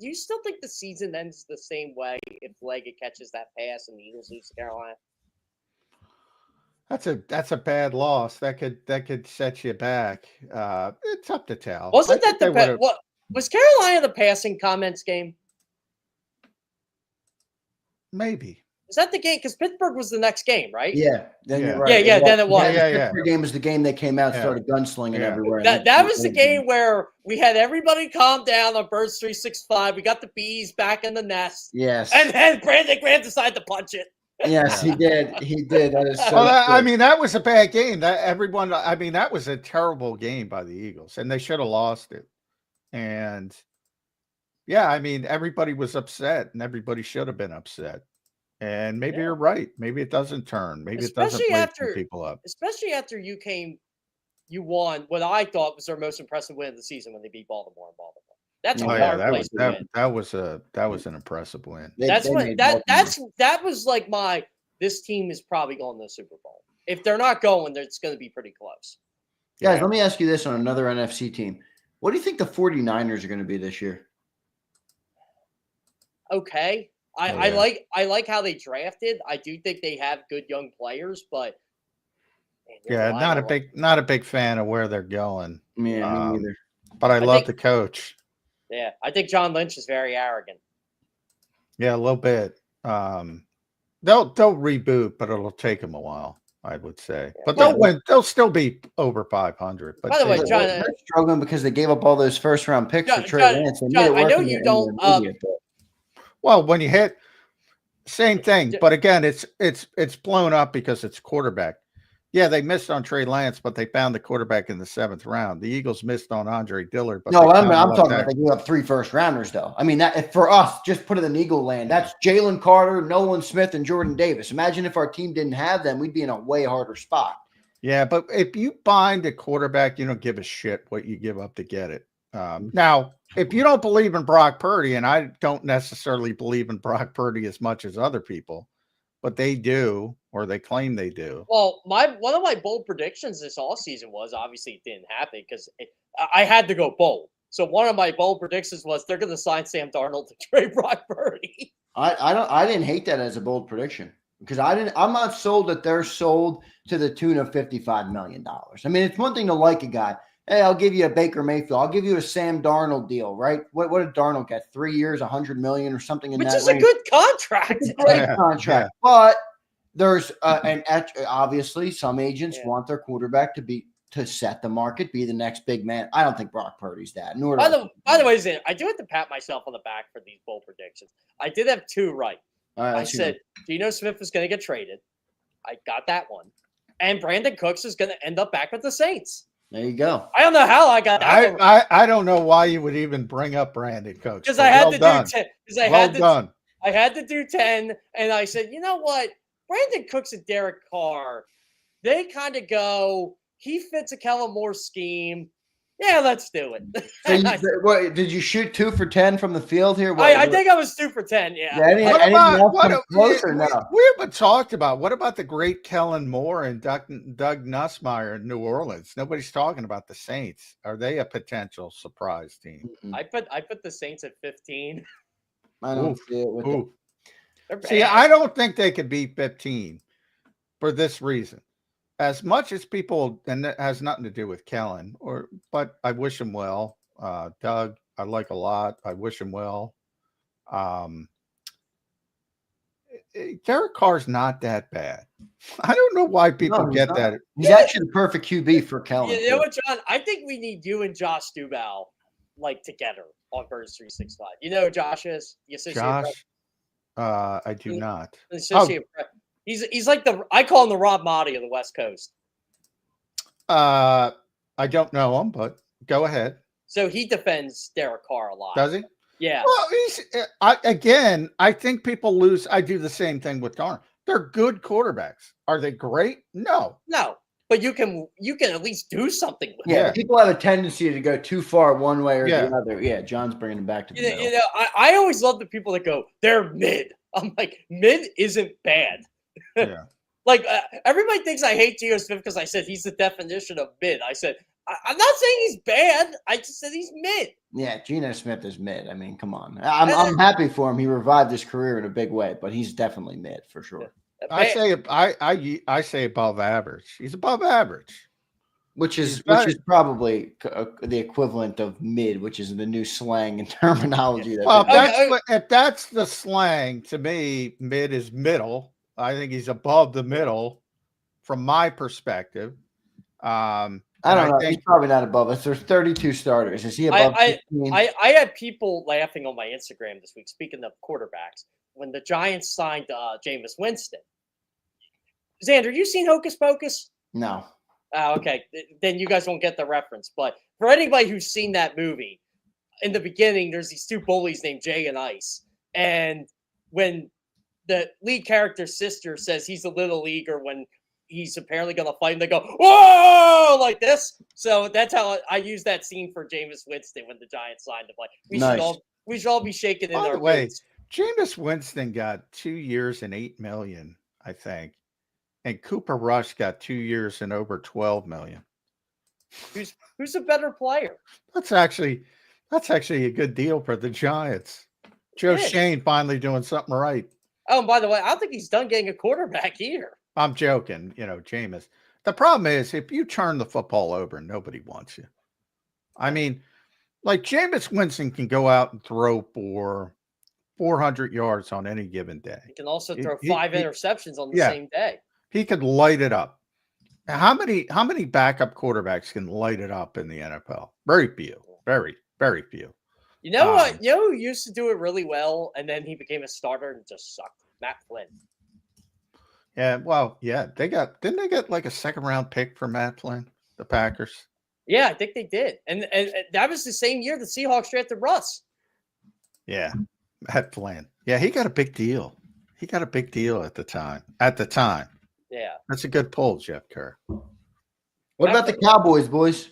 you still think the season ends the same way if Leggett catches that pass and the Eagles lose to Carolina? That's a bad loss. That could set you back. It's up to tell. Wasn't that the what was Carolina the passing comments game? Maybe. Is that the game? Because Pittsburgh was the next game, right? Yeah. Then you're right. Yeah. Then it was. The Pittsburgh game was the game they came out and started gunslinging everywhere. That was the game where we had everybody calm down on Birds 365. We got the bees back in the nest. Yes. And then Brandon Graham decided to punch it. Yes, he did. He did. That is so I mean, that was a bad game. That was a terrible game by the Eagles, and they should have lost it. And yeah, I mean, everybody was upset, and everybody should have been upset. And maybe you're right. Maybe it doesn't turn. Maybe especially it doesn't wake people up. Especially after you won what I thought was their most impressive win of the season when they beat Baltimore in Baltimore. That's a hard place to win. That was an impressive win. That was like this team is probably going to the Super Bowl. If they're not going, it's going to be pretty close. Guys, let me ask you this on another NFC team. What do you think the 49ers are going to be this year? Okay. I like how they drafted. I do think they have good young players, but not a big fan of where they're going. Yeah, me neither. But I love the coach. Yeah, I think John Lynch is very arrogant. Yeah, a little bit. They'll reboot, but it'll take them a while, I would say. Yeah, but they'll win. They'll still be over 500. But by the way, John, they're struggling because they gave up all those first-round picks for Trey Lance. John, I know you don't. Well, when you hit, same thing. But again, it's blown up because it's quarterback. Yeah, they missed on Trey Lance, but they found the quarterback in the 7th round. The Eagles missed on Andre Dillard. But no, I'm talking about they gave up 3 first-rounders, though. I mean, that for us, just put it in Eagle land. That's Jalen Carter, Nolan Smith, and Jordan Davis. Imagine if our team didn't have them, we'd be in a way harder spot. Yeah, but if you bind a quarterback, you don't give a shit what you give up to get it. Now, if you don't believe in Brock Purdy, and I don't necessarily believe in Brock Purdy as much as other people, but they do, or they claim they do. Well, one of my bold predictions this offseason was, obviously it didn't happen because I had to go bold. So one of my bold predictions was they're going to sign Sam Darnold to trade Brock Purdy. I didn't hate that as a bold prediction because I'm not sold that they're sold to the tune of $55 million. I mean, it's one thing to like a guy. Hey, I'll give you a Baker Mayfield. I'll give you a Sam Darnold deal, right? What did Darnold get? 3 years, $100 million or something in that range? Which is a good contract. It's a great contract. Yeah. But there's obviously some agents want their quarterback to set the market, be the next big man. I don't think Brock Purdy's that. By the way, Zan, I do have to pat myself on the back for these bold predictions. I did have 2 right. I said Geno Smith was going to get traded. I got that one. And Brandon Cooks is going to end up back with the Saints. There you go. I don't know how I got that. I don't know why you would even bring up Brandon Cooks. Because I had to do 10. I had to do 10, and I said, you know what? Brandon Cooks and Derek Carr, they kind of go. He fits a Kellen Moore scheme. Yeah, let's do it. So did you shoot 2 for 10 from the field here? I think I was 2 for 10. Yeah. We haven't talked about what about the great Kellen Moore and Doug Nussmeier in New Orleans? Nobody's talking about the Saints. Are they a potential surprise team? I put the Saints at 15. I don't see it with See, I don't think they could beat 15 for this reason. as much as people, and that has nothing to do with Kellen, but I wish him well. Doug, I like a lot. I wish him well. Derek Carr's not that bad. I don't know why people No, he's get not. that. He's actually the perfect QB for Kellen. You know what, John? I think we need you and Josh Dubow together on Birds 365. You know who Josh is? The associate Josh, I do not. The associate he's like I call him the Rob Motti of the West Coast. I don't know him, but go ahead. So he defends Derek Carr a lot. Does he? Yeah. Well, I think people lose. I do the same thing with Darn. They're good quarterbacks. Are they great? No. But you can at least do something with Yeah, it. people have a tendency to go too far one way or Yeah. the other. Yeah, John's bringing them back to the middle. You know, I always love the people that go, they're mid. I'm like, mid isn't bad. Yeah. Everybody thinks I hate Geno Smith because I said he's the definition of mid. I said, I'm not saying he's bad. I just said he's mid. Yeah, Geno Smith is mid. I mean, come on. I'm happy for him. He revived his career in a big way, but he's definitely mid for sure. I say above average. He's above average, Which is probably the equivalent of mid, which is the new slang and terminology. Well, if that's the slang, to me, mid is middle. I think he's above the middle from my perspective. I don't know. He's probably not above us. There's 32 starters. Is he above 15? I had people laughing on my Instagram this week, speaking of quarterbacks, when the Giants signed Jameis Winston. Zander, you seen Hocus Pocus? No. Okay. Then you guys won't get the reference. But for anybody who's seen that movie, in the beginning, there's these two bullies named Jay and Ice. And when the lead character's sister says he's a little leaguer when he's apparently going to fight, and they go, whoa, like this. So that's how I use that scene for Jameis Winston when the Giants signed him. We should all be shaking in our boots. Jameis Winston got 2 years and $8 million, I think. And Cooper Rush got 2 years and over $12 million. Who's a better player? That's actually a good deal for the Giants. Joe Shane finally doing something right. Oh, and by the way, I don't think he's done getting a quarterback either. I'm joking, Jameis. The problem is if you turn the football over, nobody wants you. I mean, like Jameis Winston can go out and throw for 400 yards on any given day. He can also throw five interceptions on the same day. He could light it up. How many backup quarterbacks can light it up in the NFL? Very few. Very, very few. You know what? You know who used to do it really well, and then he became a starter and just sucked? Matt Flynn. Yeah, well, yeah. Didn't they get like a second round pick for Matt Flynn, the Packers? Yeah, I think they did. And that was the same year the Seahawks drafted Russ. Yeah, Matt Flynn. Yeah, he got a big deal. He got a big deal at the time. Yeah. That's a good pull, Jeff Kerr. What about the Cowboys, boys?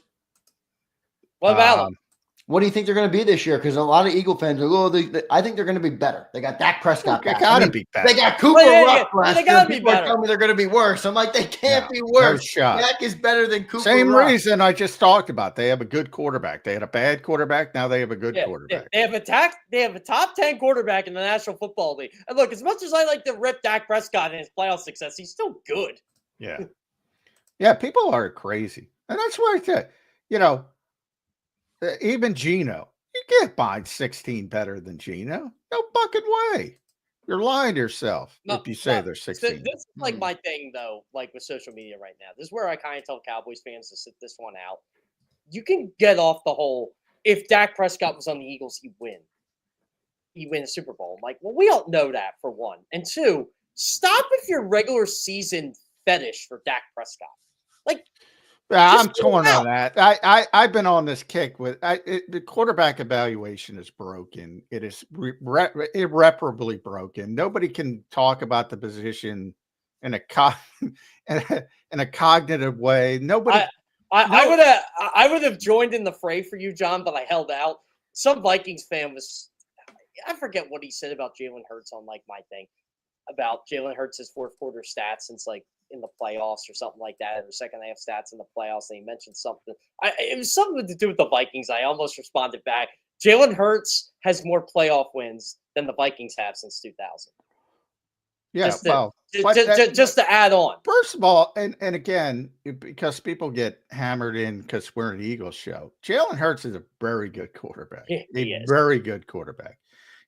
What about them? What do you think they're going to be this year? Because a lot of Eagle fans are, I think they're going to be better. They got Dak Prescott back. They got to be better. They got Cooper Rush last they year. gotta be People are better. telling me they're going to be worse. I'm like, they can't be worse. No shot. Dak is better than Cooper Same Rush. reason I just talked about. They have a good quarterback. They had a bad quarterback. Now they have a good quarterback. They have a top 10 quarterback in the National Football League. And look, as much as I like to rip Dak Prescott and his playoff success, he's still good. Yeah. Yeah, people are crazy. And that's why I said, even Geno, you can't find 16 better than Geno. No fucking way. You're lying to yourself if you say they're 16. This is like my thing, though, like with social media right now. This is where I kind of tell Cowboys fans to sit this one out. You can get off the whole, if Dak Prescott was on the Eagles, he'd win. He'd win a Super Bowl. I'm like, well, we don't know that, for one. And two, stop with your regular season fetish for Dak Prescott. Like, I'm torn on that. I've been on this kick with the quarterback evaluation is broken. It is irreparably broken. Nobody can talk about the position in a cognitive way. Nobody. I would have joined in the fray for you, John, but I held out. Some Vikings fan I forget what he said about Jalen Hurts on like my thing about Jalen Hurts' fourth quarter stats since like in the playoffs or something like that, or second half stats in the playoffs. And he mentioned something. It was something to do with the Vikings. I almost responded back. Jalen Hurts has more playoff wins than the Vikings have since 2000. Yeah, Just to, well, ju- but ju- that- ju- just to add on. first of all, and again, because people get hammered in because we're an Eagles show, Jalen Hurts is a very good quarterback. He A is. very good quarterback.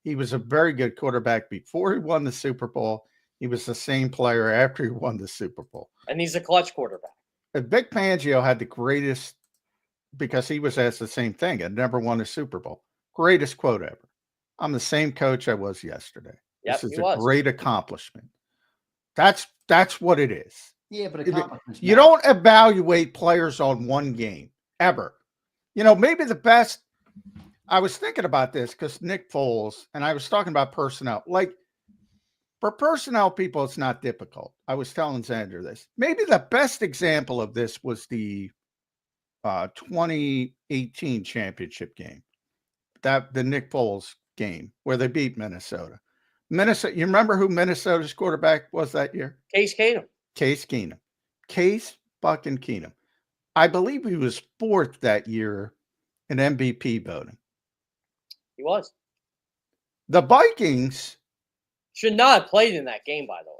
He was a very good quarterback before he won the Super Bowl. He was the same player after he won the Super Bowl. And he's a clutch quarterback. And Vic Fangio had the greatest, because he was asked the same thing and never won a Super Bowl. Greatest quote ever. I'm the same coach I was yesterday. Yep, This is he a was. great accomplishment. That's what it is. Yeah, but You don't evaluate players on one game ever. Maybe the best. I was thinking about this because Nick Foles, and I was talking about personnel. Like, for personnel people, it's not difficult. I was telling Zander this. Maybe the best example of this was the 2018 championship game, the Nick Foles game where they beat Minnesota. You remember who Minnesota's quarterback was that year? Case Keenum. Case Keenum. Case fucking Keenum. I believe he was fourth that year in MVP voting. He was. The Vikings. Should not have played in that game, by the way.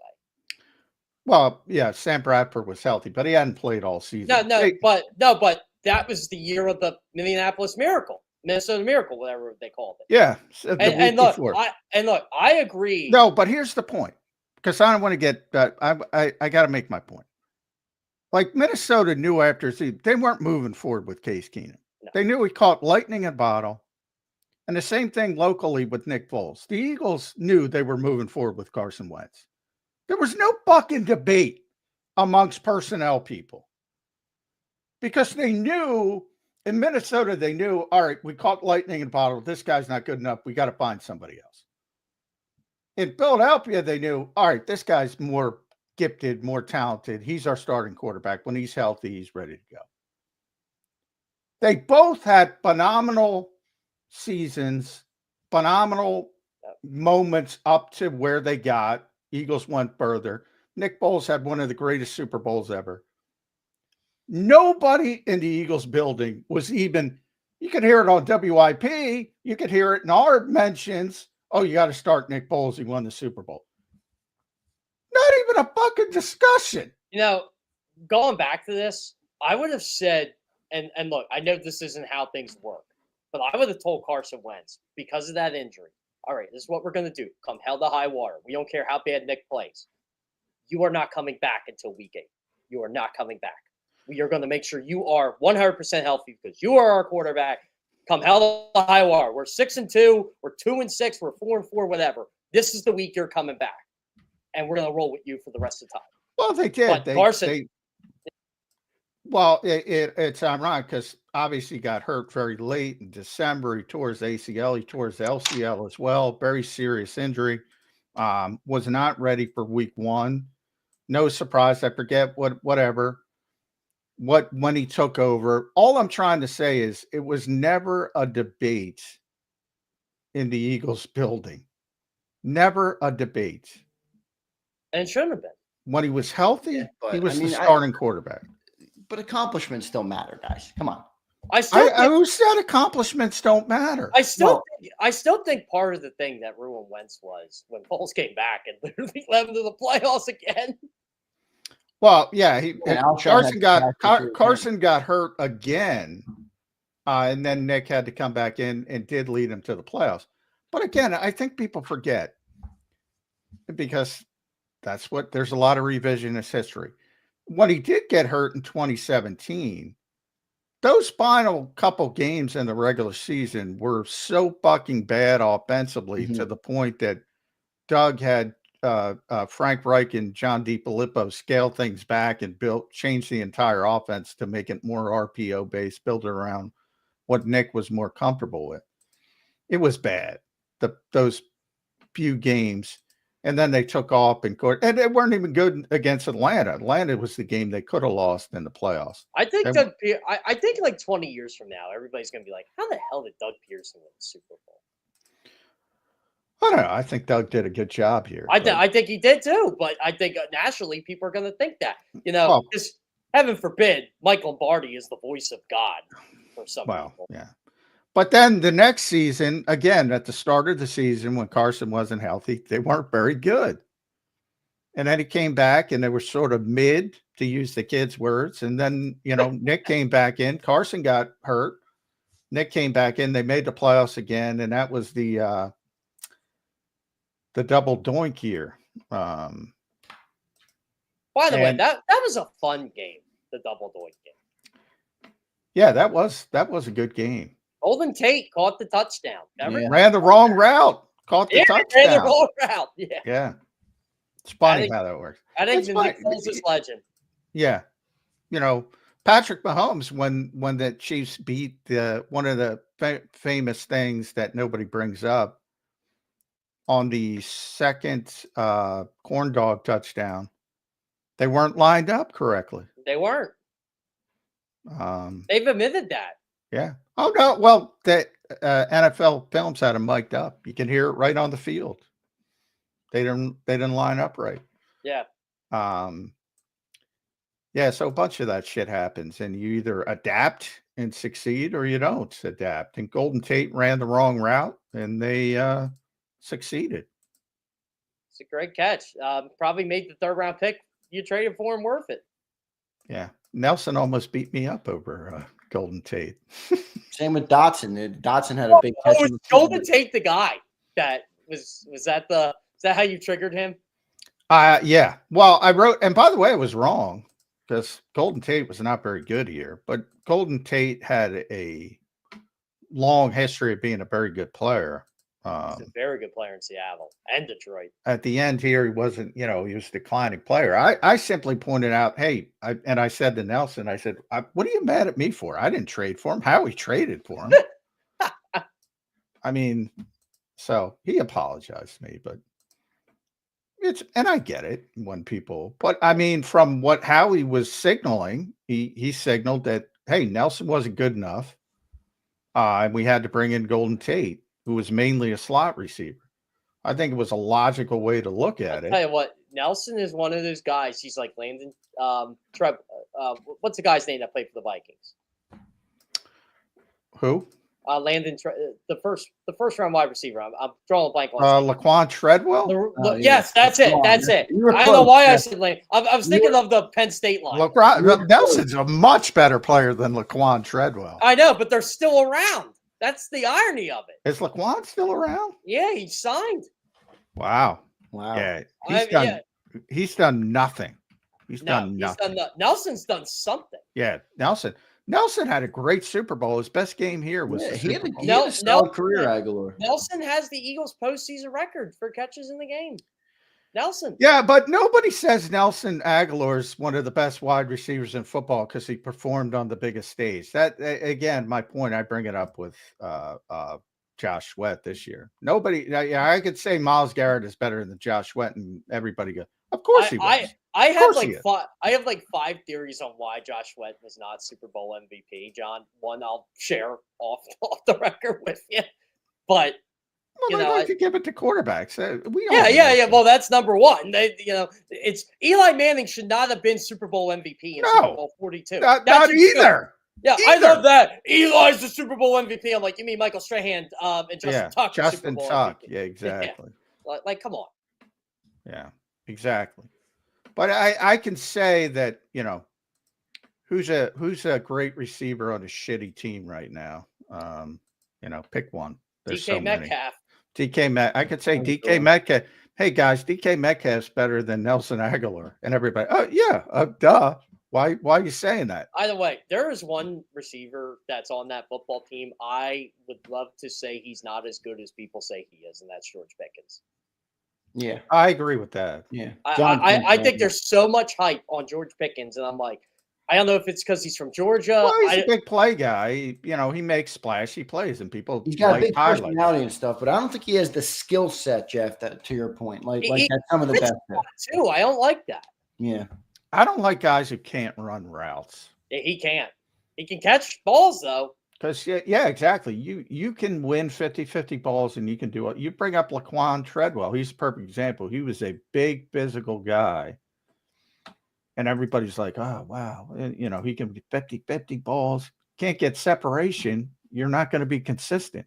Well, yeah, Sam Bradford was healthy, but he hadn't played all season. But that was the year of the Minneapolis Miracle, Minnesota Miracle, whatever they called it. Yeah, And look, I agree. No, but here's the point, because I don't want to get. I got to make my point. Like, Minnesota knew after they weren't moving forward with Case Keenum. No. They knew he caught lightning in a bottle, and the same thing locally with Nick Foles. The Eagles knew they were moving forward with Carson Wentz. There was no fucking debate amongst personnel people, because they knew in Minnesota, they knew, all right, we caught lightning in a bottle. This guy's not good enough. We got to find somebody else. In Philadelphia, they knew, all right, this guy's more gifted, more talented. He's our starting quarterback. When he's healthy, he's ready to go. They both had phenomenal seasons, phenomenal moments up to where they got. Eagles went further. Nick Foles had one of the greatest Super Bowls ever. Nobody in the Eagles building was even, you could hear it on WIP, you could hear it in our mentions. Oh, you got to start Nick Foles. He won the Super Bowl. Not even a fucking discussion. Going back to this, I would have said, and look, I know this isn't how things work, but I would have told Carson Wentz, because of that injury, all right, this is what we're going to do. Come hell to high water. We don't care how bad Nick plays. You are not coming back until week 8. You are not coming back. We are going to make sure you are 100% healthy because you are our quarterback. Come hell to high water. We're 6-2. We're 2-6. We're 4-4. Whatever. This is the week you're coming back, and we're going to roll with you for the rest of the time. Well, they did. But Carson. It's ironic because obviously he got hurt very late in December. He tore his ACL. He tore his LCL as well. Very serious injury. Was not ready for week 1. No surprise. I forget whatever. When he took over. All I'm trying to say is it was never a debate in the Eagles building. Never a debate. And it shouldn't have been. When he was healthy, but, he was the starting quarterback. But accomplishments still matter, guys. Come on. Who said accomplishments don't matter? I still think part of the thing that ruined Wentz was when Foles came back and literally led him to the playoffs again. Well, yeah, Carson got hurt again, and then Nick had to come back in and did lead him to the playoffs. But again, I think people forget, because there's a lot of revisionist history. When he did get hurt in 2017, those final couple games in the regular season were so fucking bad offensively to the point that Doug had Frank Reich and John DiFilippo scale things back and change the entire offense to make it more RPO based, build it around what Nick was more comfortable with. It was bad, those few games. And then they took off and they weren't even good against Atlanta. Atlanta was the game they could have lost in the playoffs. I think like 20 years from now, everybody's going to be like, how the hell did Doug Pearson win the Super Bowl? I don't know. I think Doug did a good job here. I think he did too, but I think naturally people are going to think that. Just heaven forbid, Mike Lombardi is the voice of God for some people. Yeah. But then the next season, again, at the start of the season when Carson wasn't healthy, they weren't very good. And then he came back, and they were sort of mid, to use the kids' words. And then, Nick came back in. Carson got hurt. Nick came back in. They made the playoffs again, and that was the double doink year. By the way, that was a fun game, the double doink game. Yeah, that was a good game. Golden Tate caught the touchdown. Ran the wrong route. Caught the touchdown. Ran the wrong route. Yeah. Yeah. It's funny how that works. I think Nick Foles is legend. Yeah. Patrick Mahomes, when the Chiefs beat one of the famous things that nobody brings up, on the second corn dog touchdown, they weren't lined up correctly. They weren't. They've admitted that. Yeah. Oh no. Well, the NFL films had them mic'd up. You can hear it right on the field. They didn't line up right. Yeah. Yeah. So a bunch of that shit happens, and you either adapt and succeed, or you don't adapt. And Golden Tate ran the wrong route, and they succeeded. It's a great catch. Probably made the third-round pick you traded for him worth it. Yeah. Nelson almost beat me up over Golden Tate. Same with Dotson. Dotson had a big catch. Was Golden Tate the guy that was that how you triggered him? Yeah. Well, I wrote, and by the way, I was wrong, because Golden Tate was not very good here, but Golden Tate had a long history of being a very good player. He's a very good player in Seattle and Detroit. At the end here, he wasn't, he was a declining player. I simply pointed out, hey, I said to Nelson, I said, what are you mad at me for? I didn't trade for him. Howie traded for him. I mean, so he apologized to me, but and I get it when people, but I mean, from what Howie was signaling, he signaled that, hey, Nelson wasn't good enough. And we had to bring in Golden Tate, who was mainly a slot receiver. I think it was a logical way to look at it. Tell you what, Nelson is one of those guys. He's like Landon what's the guy's name that played for the Vikings? Who? Landon, the first round wide receiver. I'm drawing a blank on. Laquan Treadwell. Yes, that's it. That's it. I don't know why I said Landon. I was thinking of the Penn State line. Nelson's a much better player than Laquan Treadwell. I know, but they're still around. That's the irony of it. Is Laquan still around? Yeah, he signed. Wow. Yeah, he's done nothing. He's done nothing. Nelson's done something. Yeah, Nelson had a great Super Bowl. His best game here was the Super Bowl. He had a solid career, Aguilar. Nelson has the Eagles' postseason record for catches in the game. Nelson. Yeah, but nobody says Nelson Aguilar's one of the best wide receivers in football because he performed on the biggest stage. That, again, my point, I bring it up with Josh Sweat this year. Nobody, I could say Myles Garrett is better than Josh Sweat, and everybody goes, of course he was. I have like 5 theories on why Josh Sweat was not Super Bowl MVP, John. One I'll share off the record with you. But well, I'd like to give it to quarterbacks. Well, that's number one. It's Eli Manning should not have been Super Bowl MVP in Super Bowl 42. Not either. Yeah, I love that. Eli's the Super Bowl MVP. I'm like, you mean Michael Strahan and Justin Tuck? Justin Tuck. Yeah, exactly. Yeah. Like, come on. Yeah, exactly. But I can say that, who's a great receiver on a shitty team right now? Pick one. There's DK Metcalf. I could say DK Metcalf. Hey guys, DK Metcalf's better than Nelson Aguilar, and everybody. Oh yeah, duh. Why are you saying that? Either way, there is one receiver that's on that football team. I would love to say he's not as good as people say he is, and that's George Pickens. Yeah, I agree with that. Yeah, I think there's so much hype on George Pickens, and I'm like, I don't know if it's because he's from Georgia. Well, he's a big play guy. He makes splashy plays, and people. He's got a big personality and stuff, but I don't think he has the skill set, Jeff. That, to your point, like that's some of the best. Too, I don't like that. Yeah, I don't like guys who can't run routes. Yeah, he can't. He can catch balls though. Because yeah, exactly. You can win 50-50 balls, and you can do it. You bring up Laquan Treadwell. He's a perfect example. He was a big physical guy. And everybody's like, oh, wow. He can get 50-50 balls. Can't get separation. You're not going to be consistent.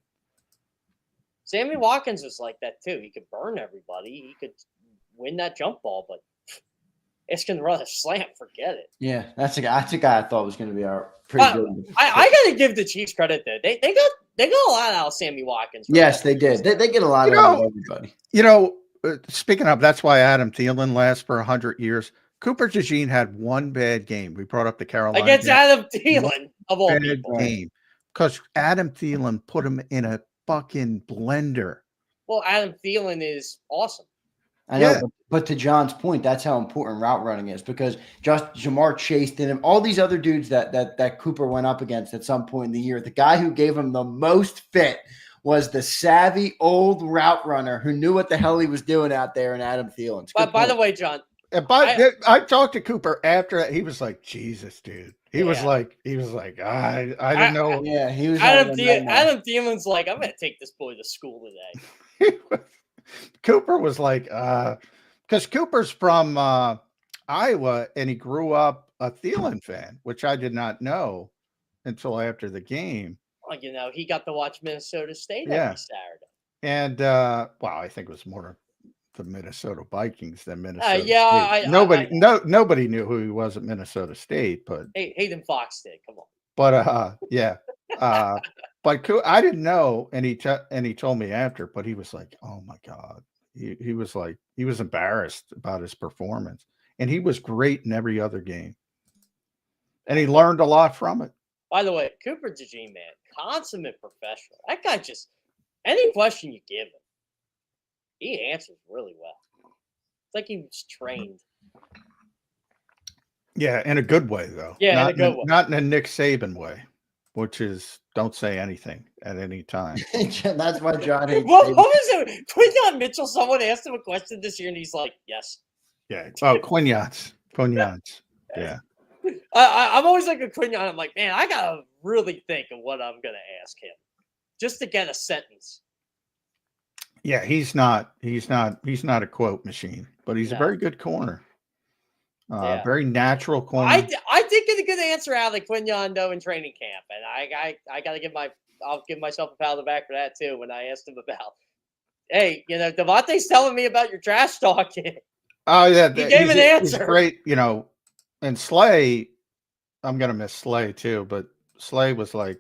Sammy Watkins was like that, too. He could burn everybody. He could win that jump ball, but it's going to run a slant. Forget it. Yeah, that's a guy I thought was going to be our pretty good. I got to give the Chiefs credit though. They got a lot out of Sammy Watkins. Yes, they did. They get a lot out of everybody. Speaking of, that's why Adam Thielen lasts for 100 years. Cooper DeJean had one bad game. We brought up the Carolina against game. Adam Thielen of all people. Game because Adam Thielen put him in a fucking blender. Well, Adam Thielen is awesome. I know, but to John's point, that's how important route running is because just Jamar Chase did him. All these other dudes that Cooper went up against at some point in the year, the guy who gave him the most fit was the savvy old route runner who knew what the hell he was doing out there in Adam Thielen. But by the way, John, I talked to Cooper after that. He was like, Jesus, dude. He was like, I didn't know. Yeah, he was. Adam Thielen's like, I'm going to take this boy to school today. Cooper was like, because Cooper's from Iowa and he grew up a Thielen fan, which I did not know until after the game. Well, he got to watch Minnesota State every Saturday. And, I think it was more the Minnesota Vikings than Minnesota State. Nobody knew who he was at Minnesota State, but Hayden Fox did. Come on. But but I didn't know, and he told me after. But he was like, "Oh my God," he was like, he was embarrassed about his performance, and he was great in every other game, and he learned a lot from it. By the way, Cooper DeJean, man, consummate professional. That guy just any question you give him, he answers really well. It's like he was trained. Yeah, in a good way, though. Yeah, in a good way. Not in a Nick Saban way, which is don't say anything at any time. That's why John hates what was it? Quinyon Mitchell, someone asked him a question this year, and he's like, yes. Yeah. Oh, Quinyons. Yeah. I'm always like a Quinyon. I'm like, man, I got to really think of what I'm going to ask him just to get a sentence. Yeah, he's not a quote machine, but he's a very good corner. Very natural corner. I did get a good answer out of Quinyon though in training camp, and I got to I'll give myself a pat on the back for that too. When I asked him about, hey, Devontae's telling me about your trash talking. Oh yeah, he gave an answer. He's great, and Slay. I'm gonna miss Slay too, but Slay was like,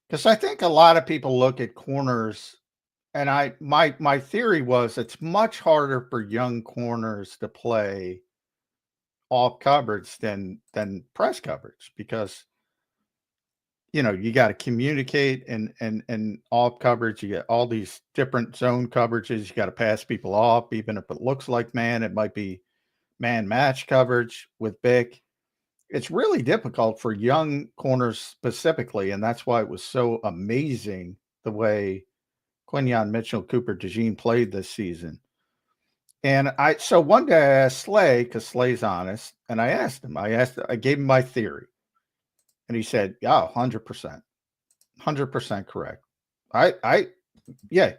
because I think a lot of people look at corners. And my theory was it's much harder for young corners to play off coverage than press coverage because you got to communicate and off coverage. You get all these different zone coverages. You got to pass people off, even if it looks like man. It might be man match coverage with Bick. It's really difficult for young corners specifically, and that's why it was so amazing the way Quinyon Mitchell, Cooper DeJean played this season. And so one day I asked Slay, because Slay's honest, and I gave him my theory. And he said, yeah, 100%. 100% correct. Yeah.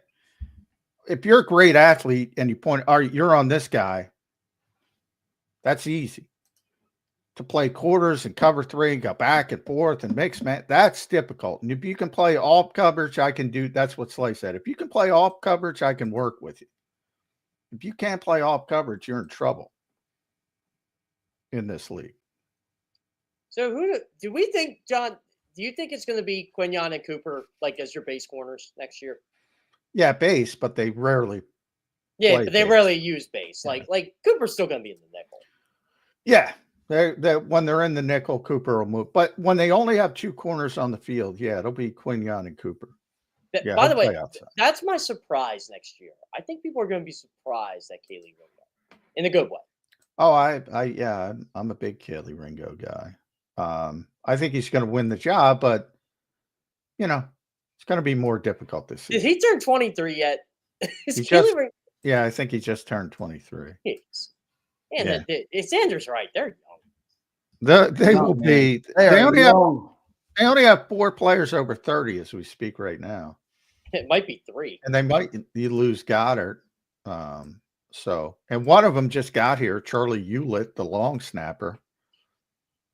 If you're a great athlete and you you're on this guy, that's easy. To play quarters and cover three and go back and forth and mix, man, that's difficult. And if you can play off coverage, I can do. That's what Slay said. If you can play off coverage, I can work with you. If you can't play off coverage, you're in trouble in this league. So who do we think, John? Do you think it's going to be Quinyon and Cooper like as your base corners next year? Yeah, base, but they rarely. Yeah, but they rarely use base. Like Cooper's still going to be in the nickel. Yeah. When they're in the nickel, Cooper will move. But when they only have two corners on the field, it'll be Quinyon and Cooper. By the way, that's my surprise next year. I think people are going to be surprised at Kaylee Ringo in a good way. Oh, I'm a big Kaylee Ringo guy. I think he's going to win the job, but it's going to be more difficult this season. Did he turn 23 yet? Yeah, I think he just turned 23. And Xander's right. They're young. They only have 4 players over 30 as we speak right now. It might be 3. And you lose Goddard. And one of them just got here, Charlie Hewlett, the long snapper.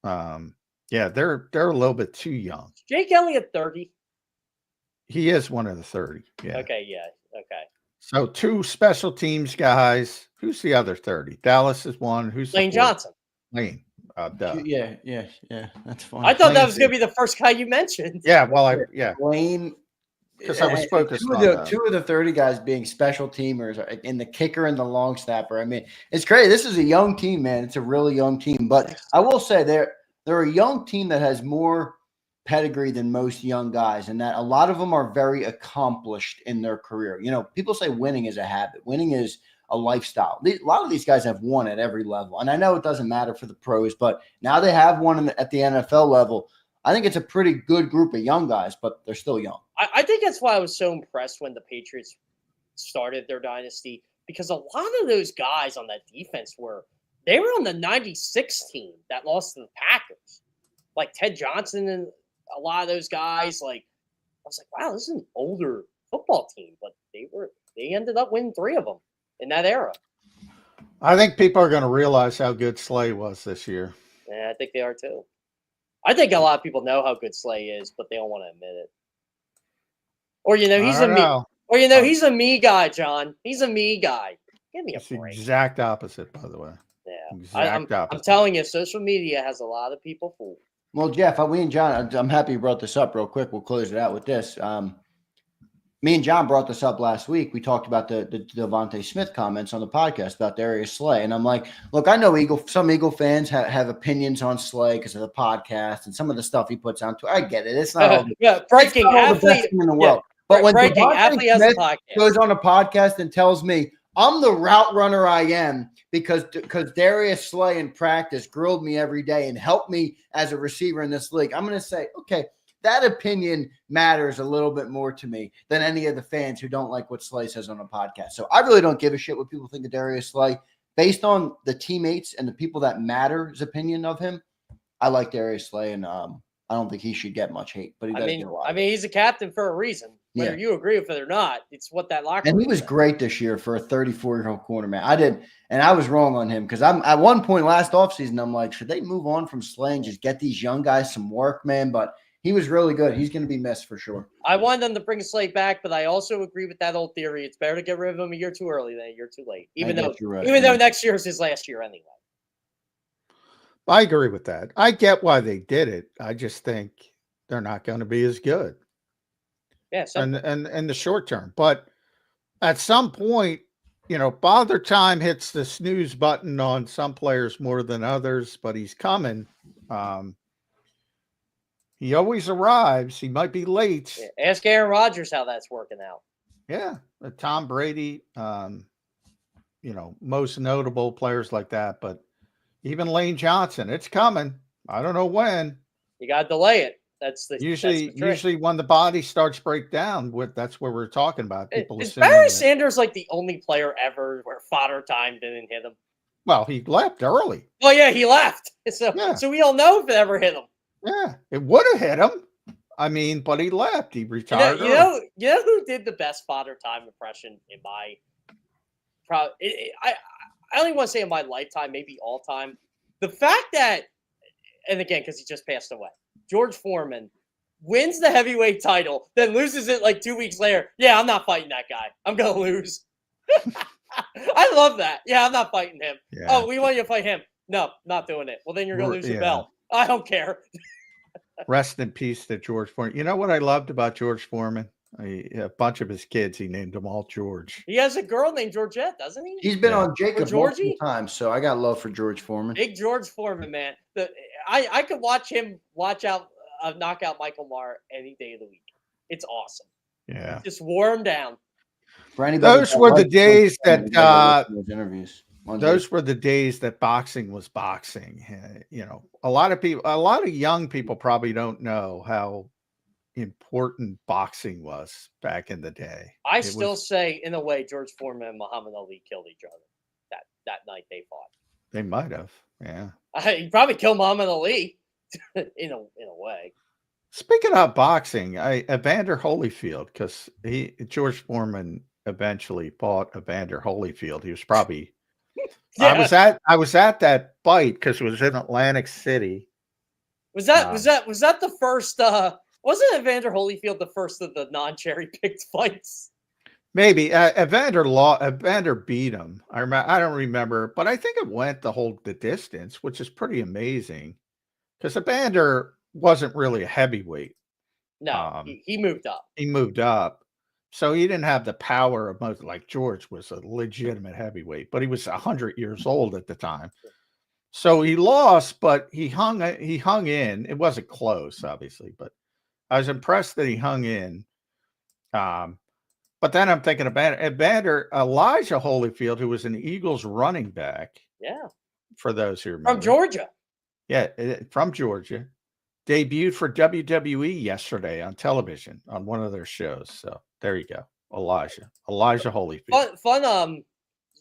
They're a little bit too young. Jake Elliott 30. He is one of the 30. Yeah. Okay. Yeah. Okay. So 2 special teams guys Who's the other 30? Dallas is one. Who's Lane the fourth? Johnson. Lane. Duh. Yeah. That's fine. I thought that Lane's was going to be the first guy you mentioned. Yeah, well, yeah, Lane. because I was focused on two of the 30 guys being special teamers in the kicker and the long snapper. I mean, it's crazy. This is a young team, man. It's a really young team. But I will say they're a young team that has more pedigree than most young guys, and that a lot of them are very accomplished in their career. You know, people say winning is a habit. Winning is a lifestyle. A lot of these guys have won at every level. And I know it doesn't matter for the pros, but now they have won at the NFL level. I think it's a pretty good group of young guys, but they're still young. I think that's why I was so impressed when the Patriots started their dynasty, because a lot of those guys on that defense were on the 96 team that lost to the Packers. Like Ted Johnson and a lot of those guys. Like, I was like, wow, this is an older football team, but they ended up winning 3 of them in that era. I think people are going to realize how good Slay was this year. Yeah, I think they are too. I think a lot of people know how good Slay is, but they don't want to admit it. Or he's a me guy, John. He's a me guy. Give me a break. Exact opposite, by the way. Yeah, I'm telling you, social media has a lot of people fooled. Well, Jeff, we and John, I'm happy you brought this up real quick. We'll close it out with this. Me and John brought this up last week. We talked about the Devontae Smith comments on the podcast about Darius Slay. And I'm like, look, I know some Eagle fans have opinions on Slay because of the podcast and some of the stuff he puts on Twitter. I get it. It's not all breaking athlete in the world. But when Devontae Smith goes on a podcast and tells me I'm the route runner I am because Darius Slay in practice grilled me every day and helped me as a receiver in this league, I'm going to say, okay, that opinion matters a little bit more to me than any of the fans who don't like what Slay says on a podcast. So I really don't give a shit what people think of Darius Slay. Based on the teammates and the people that matter's opinion of him, I like Darius Slay, and I don't think he should get much hate. But he's a captain for a reason. Whether you agree with it or not, it's what that locker room. And he was great this year for a 34-year-old cornerman. I was wrong on him because I'm at one point last offseason, I'm like, should they move on from Slay and just get these young guys some work, man? But he was really good. He's going to be missed for sure. I wanted them to bring Slay back, but I also agree with that old theory. It's better to get rid of him a year too early than a year too late. Even though next year is his last year anyway. I agree with that. I get why they did it. I just think they're not going to be as good. Yeah, and in the short term. But at some point, Father Time hits the snooze button on some players more than others, but he's coming. He always arrives. He might be late. Yeah, ask Aaron Rodgers how that's working out. Yeah, Tom Brady, most notable players like that. But even Lane Johnson, it's coming. I don't know when. You got to delay it. Usually when the body starts break down, that's what we're talking about. Is Barry Sanders like the only player ever where Father Time didn't hit him? Well, he left early. Oh yeah, he left. So we don't know if it ever hit him. Yeah, it would have hit him. I mean, but he left. He retired. You know who did the best Father Time impression in my? I only want to say in my lifetime, maybe all time. The fact that, and again, because he just passed away, George Foreman wins the heavyweight title, then loses it like 2 weeks later. Yeah, I'm not fighting that guy. I'm going to lose. I love that. Yeah, I'm not fighting him. Yeah. Oh, we want you to fight him. No, not doing it. Well, then you're going to lose your belt. I don't care. Rest in peace to George Foreman. You know what I loved about George Foreman? A bunch of his kids, he named them all George. He has a girl named Georgette, doesn't he? He's been on JAKIB multiple times, so I got love for George Foreman. Big George Foreman, man. I could watch him knock out Michael Maher any day of the week. It's awesome. Yeah. Just wore him down. Those were the days that interviews. Those were the days that boxing was boxing. A lot of young people probably don't know how important boxing was back in the day. I still say, in a way, George Foreman and Muhammad Ali killed each other that night they fought. They might have, yeah. He probably killed Muhammad Ali in a way. Speaking of boxing, Evander Holyfield, because George Foreman eventually fought Evander Holyfield. He was probably. Yeah. I was at that fight because it was in Atlantic City. Was that the first? Wasn't Evander Holyfield the first of the non-cherry picked fights? Maybe Evander beat him. I don't remember, but I think it went the distance, which is pretty amazing because Evander wasn't really a heavyweight. No, he moved up. He moved up, so he didn't have the power of most. Like George was a legitimate heavyweight, but he was 100 years old at the time. So he lost, but he hung in. It wasn't close, obviously, but I was impressed that he hung in. But then I'm thinking about Elijah Holyfield, who was an Eagles running back. Yeah. For those who remember. From Georgia. Yeah, from Georgia. Debuted for WWE yesterday on television on one of their shows. So there you go. Elijah Holyfield. Fun.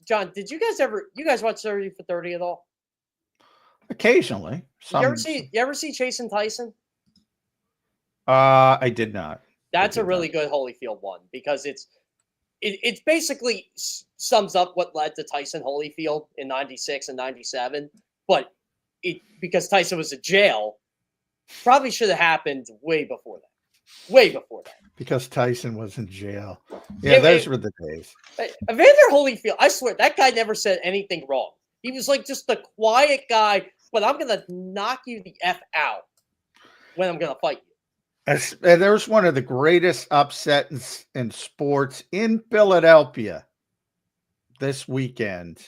John, did you guys watch 30 for 30 at all? Occasionally. You ever see Chasing Tyson? I did not. That's a really good Holyfield one because it basically sums up what led to Tyson Holyfield in 96 and 97. But because Tyson was in jail, probably should have happened way before that. Way before that. Because Tyson was in jail. Yeah, those were the days. Evander Holyfield, I swear, that guy never said anything wrong. He was like just the quiet guy, but I'm going to knock you the F out when I'm going to fight you. There's one of the greatest upsets in sports in Philadelphia this weekend.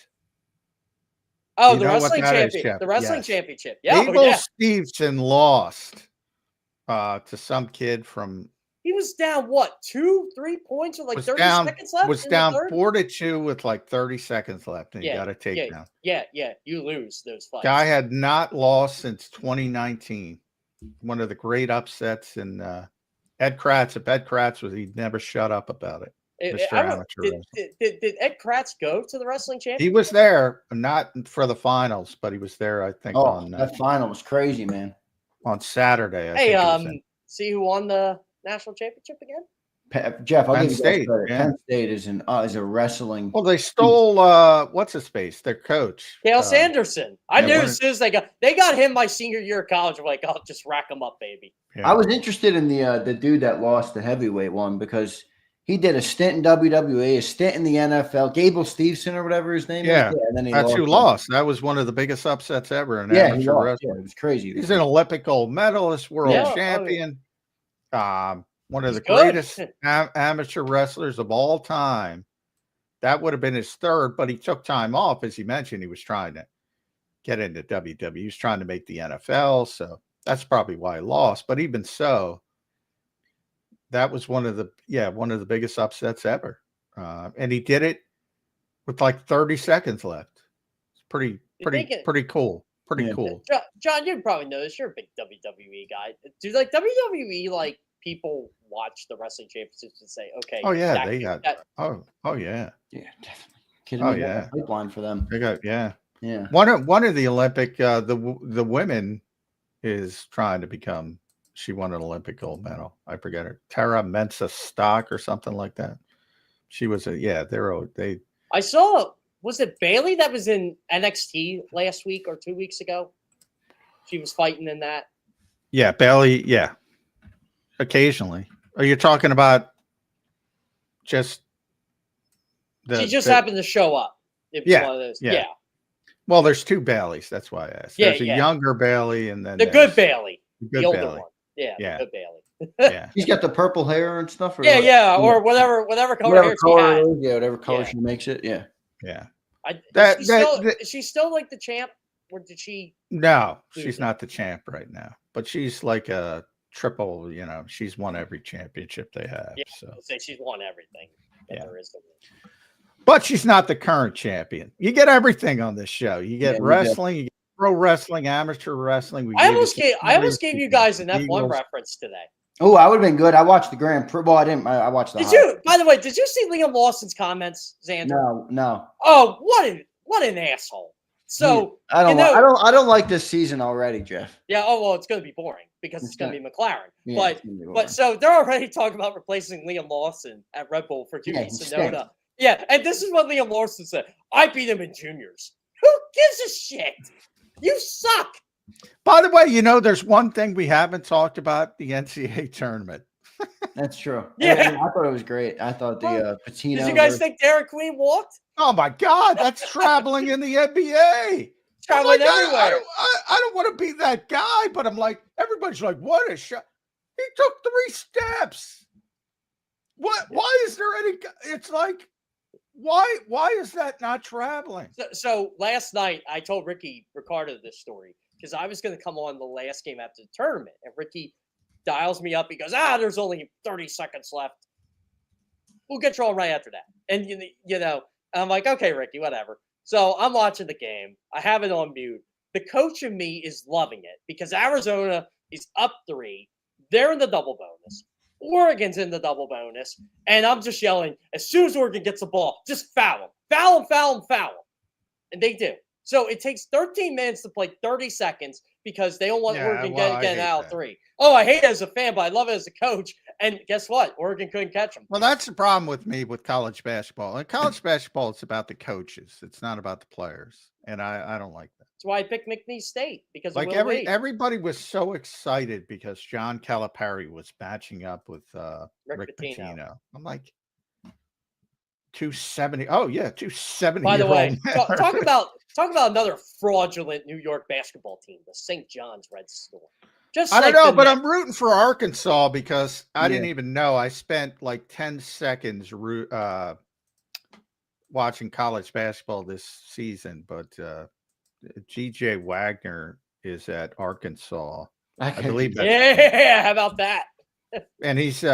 Oh, the wrestling championship. The wrestling championship. Yeah. Abel Stevenson lost to some kid from. He was down, 2-3 points with like 30 seconds left? Was down 4-2 with like 30 seconds left, and he got a takedown. Yeah. You lose those fights. Guy had not lost since 2019. One of the great upsets, and Ed Kratz. If Ed Kratz he'd never shut up about it. Did Ed Kratz go to the wrestling championship? He was there, not for the finals, but he was there. I think. That final was crazy, man. On Saturday. See who won the national championship again? Jeff, I'll Penn give you State. credit. Penn State is a wrestling. Well, they stole what's his face, their coach, Dale Sanderson. I knew as soon as they got him my senior year of college. I'm like, I'll just rack him up, baby. Yeah. I was interested in the dude that lost the heavyweight one because he did a stint in WWE, a stint in the NFL. Gable Steveson or whatever his name is. Yeah, and then that's who lost. That was one of the biggest upsets ever in amateur wrestling. Yeah, it was crazy. He's an Olympic gold medalist, world champion. One of the greatest amateur wrestlers of all time. That would have been his third, but he took time off. As you mentioned, he was trying to get into WWE. He was trying to make the NFL, so that's probably why he lost. But even so, that was one of the biggest upsets ever. And he did it with like 30 seconds left. It's pretty cool. Pretty cool. John, you probably know this. You're a big WWE guy. Do like WWE like people watch the wrestling championships and say, okay, yeah, yeah, yeah, definitely. Kidding me? Yeah, pipeline for them. They got yeah. One of the Olympic the women is trying to become. She won an Olympic gold medal. I forget her. Tara Mensa Stock or something like that. She was they. I saw. Was it Bailey that was in NXT last week or 2 weeks ago? She was fighting in that. Yeah, Bailey. Yeah. Occasionally. Are you talking about just she just happened to show up. It was one of those. Yeah. Well, there's two Baileys. That's why I asked. There's a younger Bailey and then the good Bailey. The older Bailey. one. Yeah. The good Bailey. Yeah. She's got the purple hair and stuff. Or whatever color hair she has. Whatever color she makes it. Yeah. Yeah. Is she still like the champ? Or did she? No, she's not the champ right now. But she's like a triple, she's won every championship they have. Yeah, so she's won everything that there is to win. But she's not the current champion. You get everything on this show. You get wrestling, you get pro wrestling, amateur wrestling. I almost gave you guys an F1 reference today. Oh, I would have been good. I watched the Grand Prix. Well, I didn't. I watched the. By the way, did you see Liam Lawson's comments, Zander? No. Oh, what an asshole. So I don't like this season already, Jeff. Yeah. Oh well, it's going to be boring because it's going to be McLaren. Yeah, but so they're already talking about replacing Liam Lawson at Red Bull for Yuki Tsunoda. Yeah, and this is what Liam Lawson said. I beat him in juniors. Who gives a shit? You suck. By the way, there's one thing we haven't talked about: the NCAA tournament. That's true. Yeah. I thought it was great. I thought the Patino. Did you guys think Derek Queen walked? Oh my God, that's traveling in the NBA. Traveling Like, everywhere. I don't want to be that guy, but I'm like, everybody's like, what a shot. He took 3 steps. Why is there any? It's like, why is that not traveling? So last night I told Ricky Ricardo this story because I was going to come on the last game after the tournament, and Ricky dials me up. He goes, there's only 30 seconds left. We'll get you on right after that. And, you know, I'm like, okay, Ricky, whatever. So I'm watching the game. I have it on mute. The coach in me is loving it because Arizona is up 3. They're in the double bonus. Oregon's in the double bonus. And I'm just yelling, as soon as Oregon gets the ball, just foul them. Foul them, foul them, foul them. And they do. So it takes 13 minutes to play 30 seconds because they don't want Oregon getting out of 3. Oh, I hate it as a fan, but I love it as a coach. And guess what? Oregon couldn't catch them. Well, that's the problem with me with college basketball. In college basketball, it's about the coaches. It's not about the players. And I don't like that. That's why I picked McNeese State because like everybody was so excited because John Calipari was matching up with Rick Pitino. I'm like 270. Oh yeah, 270. By the way, talk about another fraudulent New York basketball team, the St. John's Red Storm. Just I don't know, but I'm rooting for Arkansas because I didn't even know. I spent like 10 seconds watching college basketball this season, but G.J. Wagner is at Arkansas. I believe that. Yeah, how about that? And he's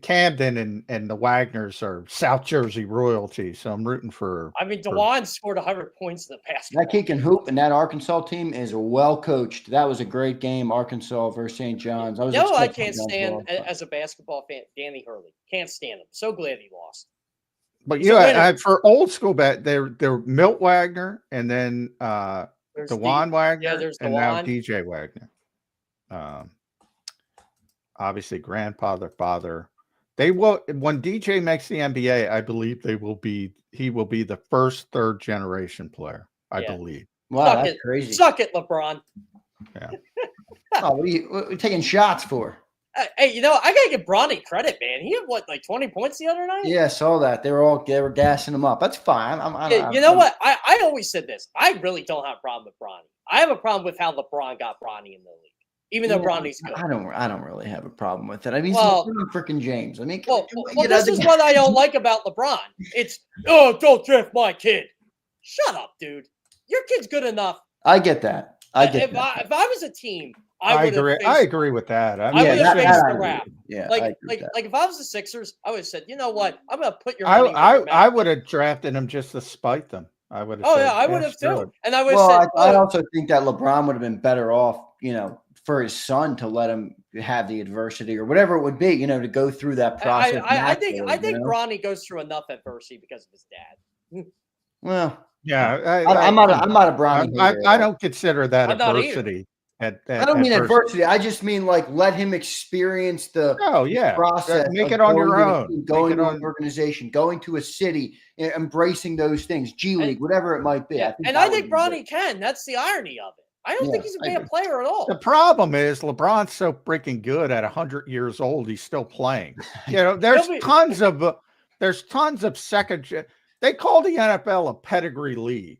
Camden and the Wagners are South Jersey royalty, so I'm rooting for. I mean, DeWan scored 100 points in the past. That kid can hoop, and that Arkansas team is well coached. That was a great game, Arkansas versus St. John's. I can't stand as a basketball fan, Danny Hurley. Can't stand him. So glad he lost. But for old school bet, they're Milt Wagner and then DeWan Wagner and now DJ Wagner. Obviously grandfather, father. They will when DJ makes the NBA, I believe he will be the first 3rd generation player. I believe. Wow, that's crazy. Suck it, LeBron. Yeah. What are you taking shots for? Hey, I gotta give Bronny credit, man. He had like 20 points the other night. Yeah, I saw that. They were gassing him up. That's fine. What? I always said this. I really don't have a problem with Bronny. I have a problem with how LeBron got Bronny in the league. Even though Bronny's good. I don't really have a problem with it. I mean, freaking James. I mean, this is what I don't like about LeBron. It's don't draft my kid. Shut up, dude. Your kid's good enough. I get that. If I was a team, I agree with that. I would have faced the rap. Yeah, like if I was the Sixers, I would have said, you know what, I'm gonna put your money. I would have drafted him just to spite them. I would have. Oh yeah, I would have too. And I would have said. I also think that LeBron would have been better off, for his son to let him have the adversity or whatever it would be, to go through that process. I think Bronny goes through enough adversity because of his dad. Well, yeah, I'm not a Bronny. I don't consider that adversity. I don't mean adversity. I just mean let him experience the process. Make it on your own. Going to an organization, going to a city, embracing those things, G League, whatever it might be. Yeah. I think Bronny can. That's the irony of it. I don't think he's a bad player at all. The problem is LeBron's so freaking good at 100 years old, he's still playing. There's tons of second. They call the NFL a pedigree league.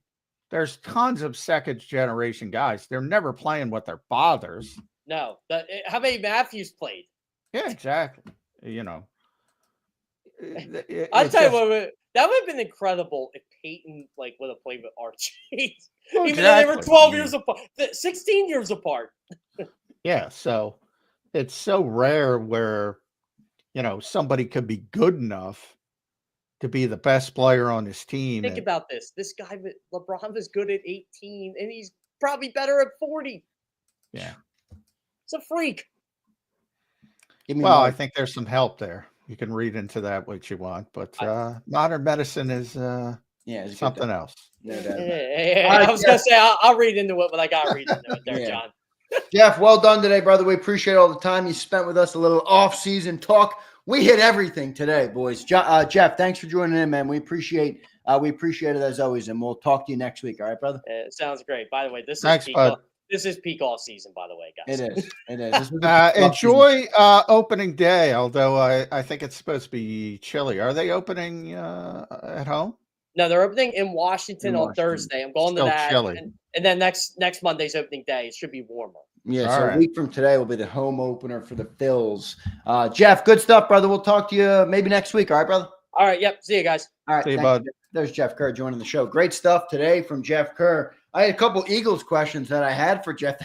There's tons of second generation guys. They're never playing with their fathers. No. How many Matthews played? Yeah, exactly. I'll tell you what, that would have been incredible if Peyton would have played with Archie. Even though they were 12 years apart, 16 years apart. Yeah, so it's so rare where somebody could be good enough to be the best player on his team. Think about this. This guy, LeBron, was good at 18, and he's probably better at 40. Yeah. It's a freak. I think there's some help there. You can read into that what you want, but modern medicine is something else. I was going to say, I'll read into it, but I got to read into it there, John. Jeff, well done today, brother. We appreciate all the time you spent with us, a little off-season talk. We hit everything today, boys. Jeff, thanks for joining in, man. We appreciate it as always, and we'll talk to you next week. All right, brother? Sounds great. By the way, thanks, bud. This is peak all season, by the way, guys. It is. It is. This was a Enjoy opening day, although I think it's supposed to be chilly. Are they opening at home? No, they're opening in Washington on Thursday. I'm going Still to that. chilly. And then next Monday's opening day, it should be warmer. Yeah, All so right. a week from today will be the home opener for the Phils. Jeff, good stuff, brother. We'll talk to you maybe next week. All right, brother? All right. Yep. See you guys. All right. See you, thank bud. you. There's Jeff Kerr joining the show. Great stuff today from Jeff Kerr. I had a couple Eagles questions that I had for Jeff.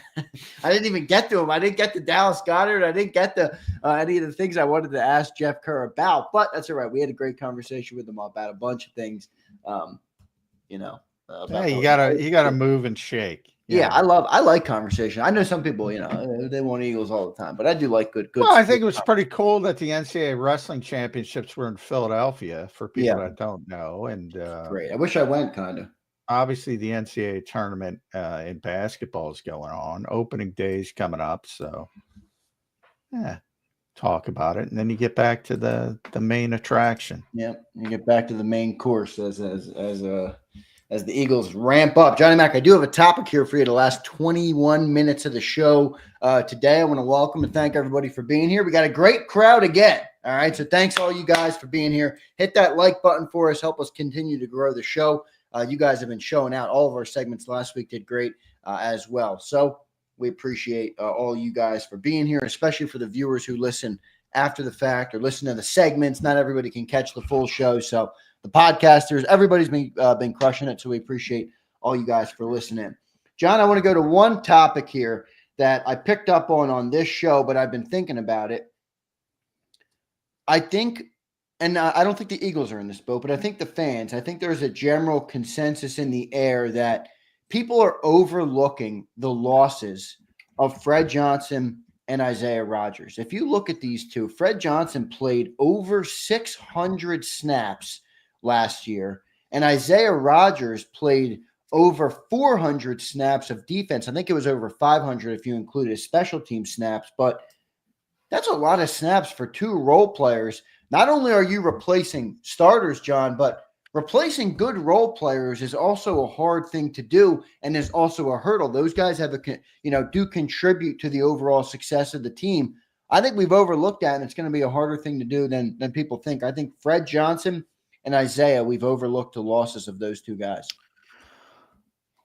I didn't even get to them. I didn't get to Dallas Goedert. I didn't get to any of the things I wanted to ask Jeff Kerr about, but that's all right. We had a great conversation with him about a bunch of things. Yeah, you gotta move and shake. Yeah, I like conversation. I know some people, they want Eagles all the time, but I do like good. Well, I think it was pretty cool that the NCAA wrestling championships were in Philadelphia for people that don't know. And great. I wish I went, kind of. Obviously, the NCAA tournament in basketball is going on. Opening day's coming up, so talk about it, and then you get back to the main attraction. Yeah, you get back to the main course as the Eagles ramp up. Johnny Mac, I do have a topic here for you the last 21 minutes of the show today. I want to welcome and thank everybody for being here. We got a great crowd again. All right, so thanks all you guys for being here. Hit that like button for us. Help us continue to grow the show. You guys have been showing out. All of our segments last week did great as well. So we appreciate all you guys for being here, especially for the viewers who listen after the fact or listen to the segments. Not everybody can catch the full show. So the podcasters, everybody's been crushing it. So we appreciate all you guys for listening. John, I want to go to one topic here that I picked up on this show, but I've been thinking about it. I think, and I don't think the Eagles are in this boat, but I think the fans, I think there's a general consensus in the air that people are overlooking the losses of Fred Johnson and Isaiah Rodgers. If you look at these two, Fred Johnson played over 600 snaps last year, and Isaiah Rodgers played over 400 snaps of defense. I think it was over 500 if you include his special team snaps, but that's a lot of snaps for two role players. Not only are you replacing starters, John, but replacing good role players is also a hard thing to do, and is also a hurdle. Those guys do contribute to the overall success of the team. I think we've overlooked that, and it's going to be a harder thing to do than people think. I think Fred Johnson and Isaiah, we've overlooked the losses of those two guys.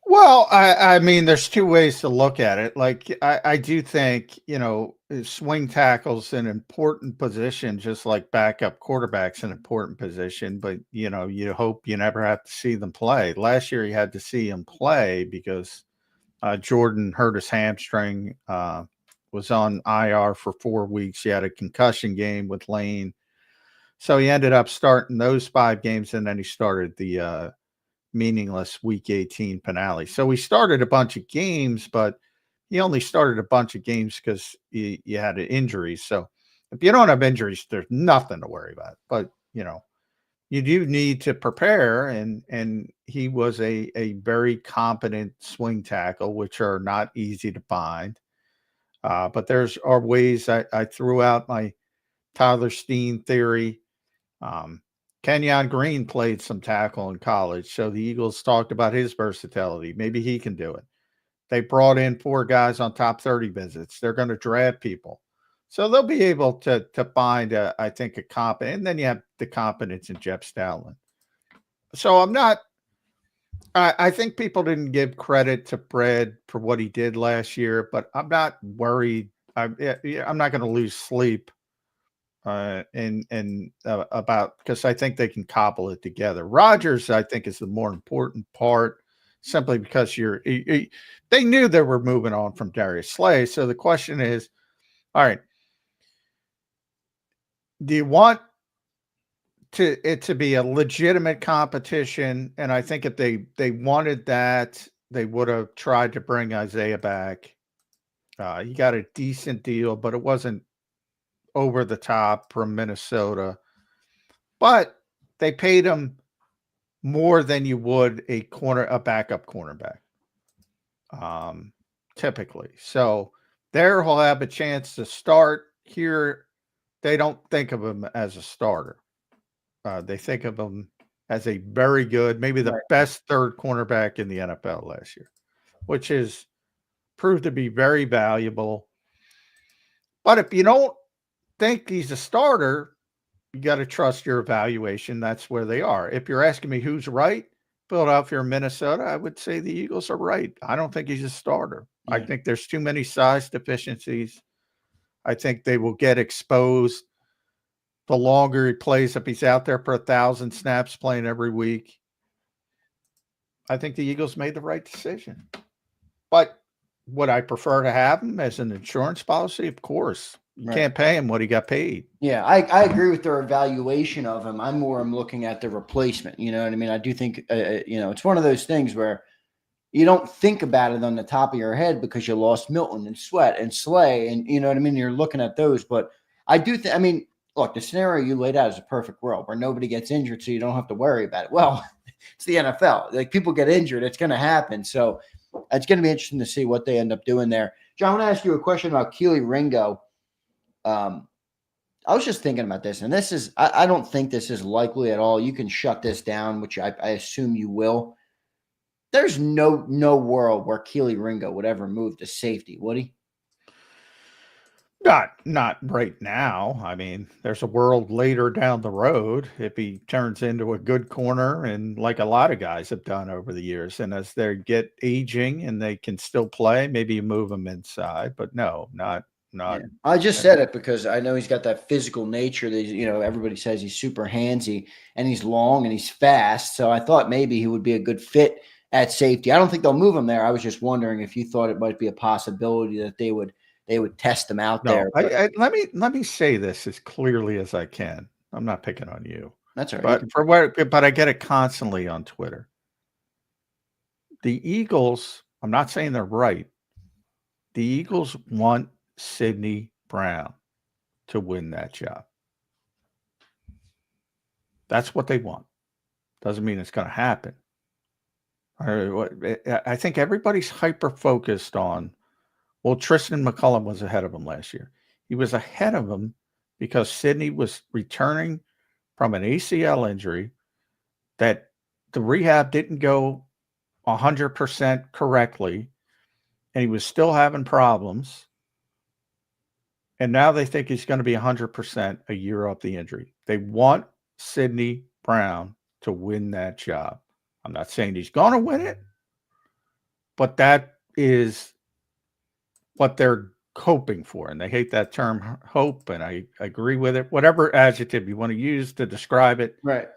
Well, I mean, there's two ways to look at it. Like, I do think, swing tackle's an important position, just like backup quarterback's an important position. But, you hope you never have to see them play. Last year, you had to see him play because Jordan hurt his hamstring, was on IR for 4 weeks. He had a concussion game with Lane. So he ended up starting those 5 games, and then he started the meaningless Week 18 finale. So he started a bunch of games, but he only started a bunch of games because you had an injury. So if you don't have injuries, there's nothing to worry about. But, you do need to prepare, and he was a very competent swing tackle, which are not easy to find. But there's are ways I threw out my Tyler Steen theory. Kenyon Green played some tackle in college, so the Eagles talked about his versatility. Maybe he can do it. They brought in 4 guys on top 30 visits. They're going to draft people. So they'll be able to find, I think, a competent. And then you have the competence in Jeff Stoutland. So I think people didn't give credit to Fred for what he did last year, but I'm not worried. I'm not going to lose sleep about, because I think they can cobble it together. Rodgers, I think, is the more important part, simply because they knew they were moving on from Darius Slay. So the question is, all right, do you want it to be a legitimate competition? And I think if they wanted that, they would have tried to bring Isaiah back. He got a decent deal, but it wasn't over the top from Minnesota. But they paid him more than you would a backup cornerback, typically. So there he'll have a chance to start. Here, they don't think of him as a starter. They think of him as a very good, maybe the best third cornerback in the NFL last year, which is proved to be very valuable. But if you don't think he's a starter, you got to trust your evaluation. That's where they are. If you're asking me who's right, Philadelphia or Minnesota, I would say the Eagles are right. I don't think he's a starter. Yeah. I think there's too many size deficiencies. I think they will get exposed the longer he plays. If he's out there for 1,000 snaps playing every week, I think the Eagles made the right decision. But would I prefer to have him as an insurance policy? Of course. You can't pay him what he got paid. Yeah, I agree with their evaluation of him. I'm looking at the replacement. You know what I mean? I do think, it's one of those things where you don't think about it on the top of your head because you lost Milton and Sweat and Slay, and you know what I mean? You're looking at those. But I do think, look, the scenario you laid out is a perfect world where nobody gets injured, so you don't have to worry about it. Well, it's the NFL. Like, people get injured. It's going to happen. So it's going to be interesting to see what they end up doing there. John, I want to ask you a question about Keely Ringo. I was just thinking about this, and this is, I don't think this is likely at all. You can shut this down, which I assume you will. There's no world where Keely Ringo would ever move to safety, would he? Not right now. I mean, there's a world later down the road if he turns into a good corner, and like a lot of guys have done over the years. And as they get aging and they can still play, maybe you move them inside. But no, not. Yeah. I just said it because I know he's got that physical nature that, everybody says he's super handsy and he's long and he's fast. So I thought maybe he would be a good fit at safety. I don't think they'll move him there. I was just wondering if you thought it might be a possibility that they would test him out there. Let me say this as clearly as I can. I'm not picking on you. That's all right. But I get it constantly on Twitter. The Eagles, I'm not saying they're right. The Eagles want Sidney Brown to win that job. That's what they want. Doesn't mean it's going to happen. I think everybody's hyper-focused on, well, Tristan McMullen was ahead of him last year. He was ahead of him because Sidney was returning from an ACL injury that the rehab didn't go 100% correctly, and he was still having problems. And now they think he's going to be 100% a year off the injury. They want Sidney Brown to win that job. I'm not saying he's going to win it, but that is what they're hoping for. And they hate that term hope, and I agree with it. Whatever adjective you want to use to describe it. Right.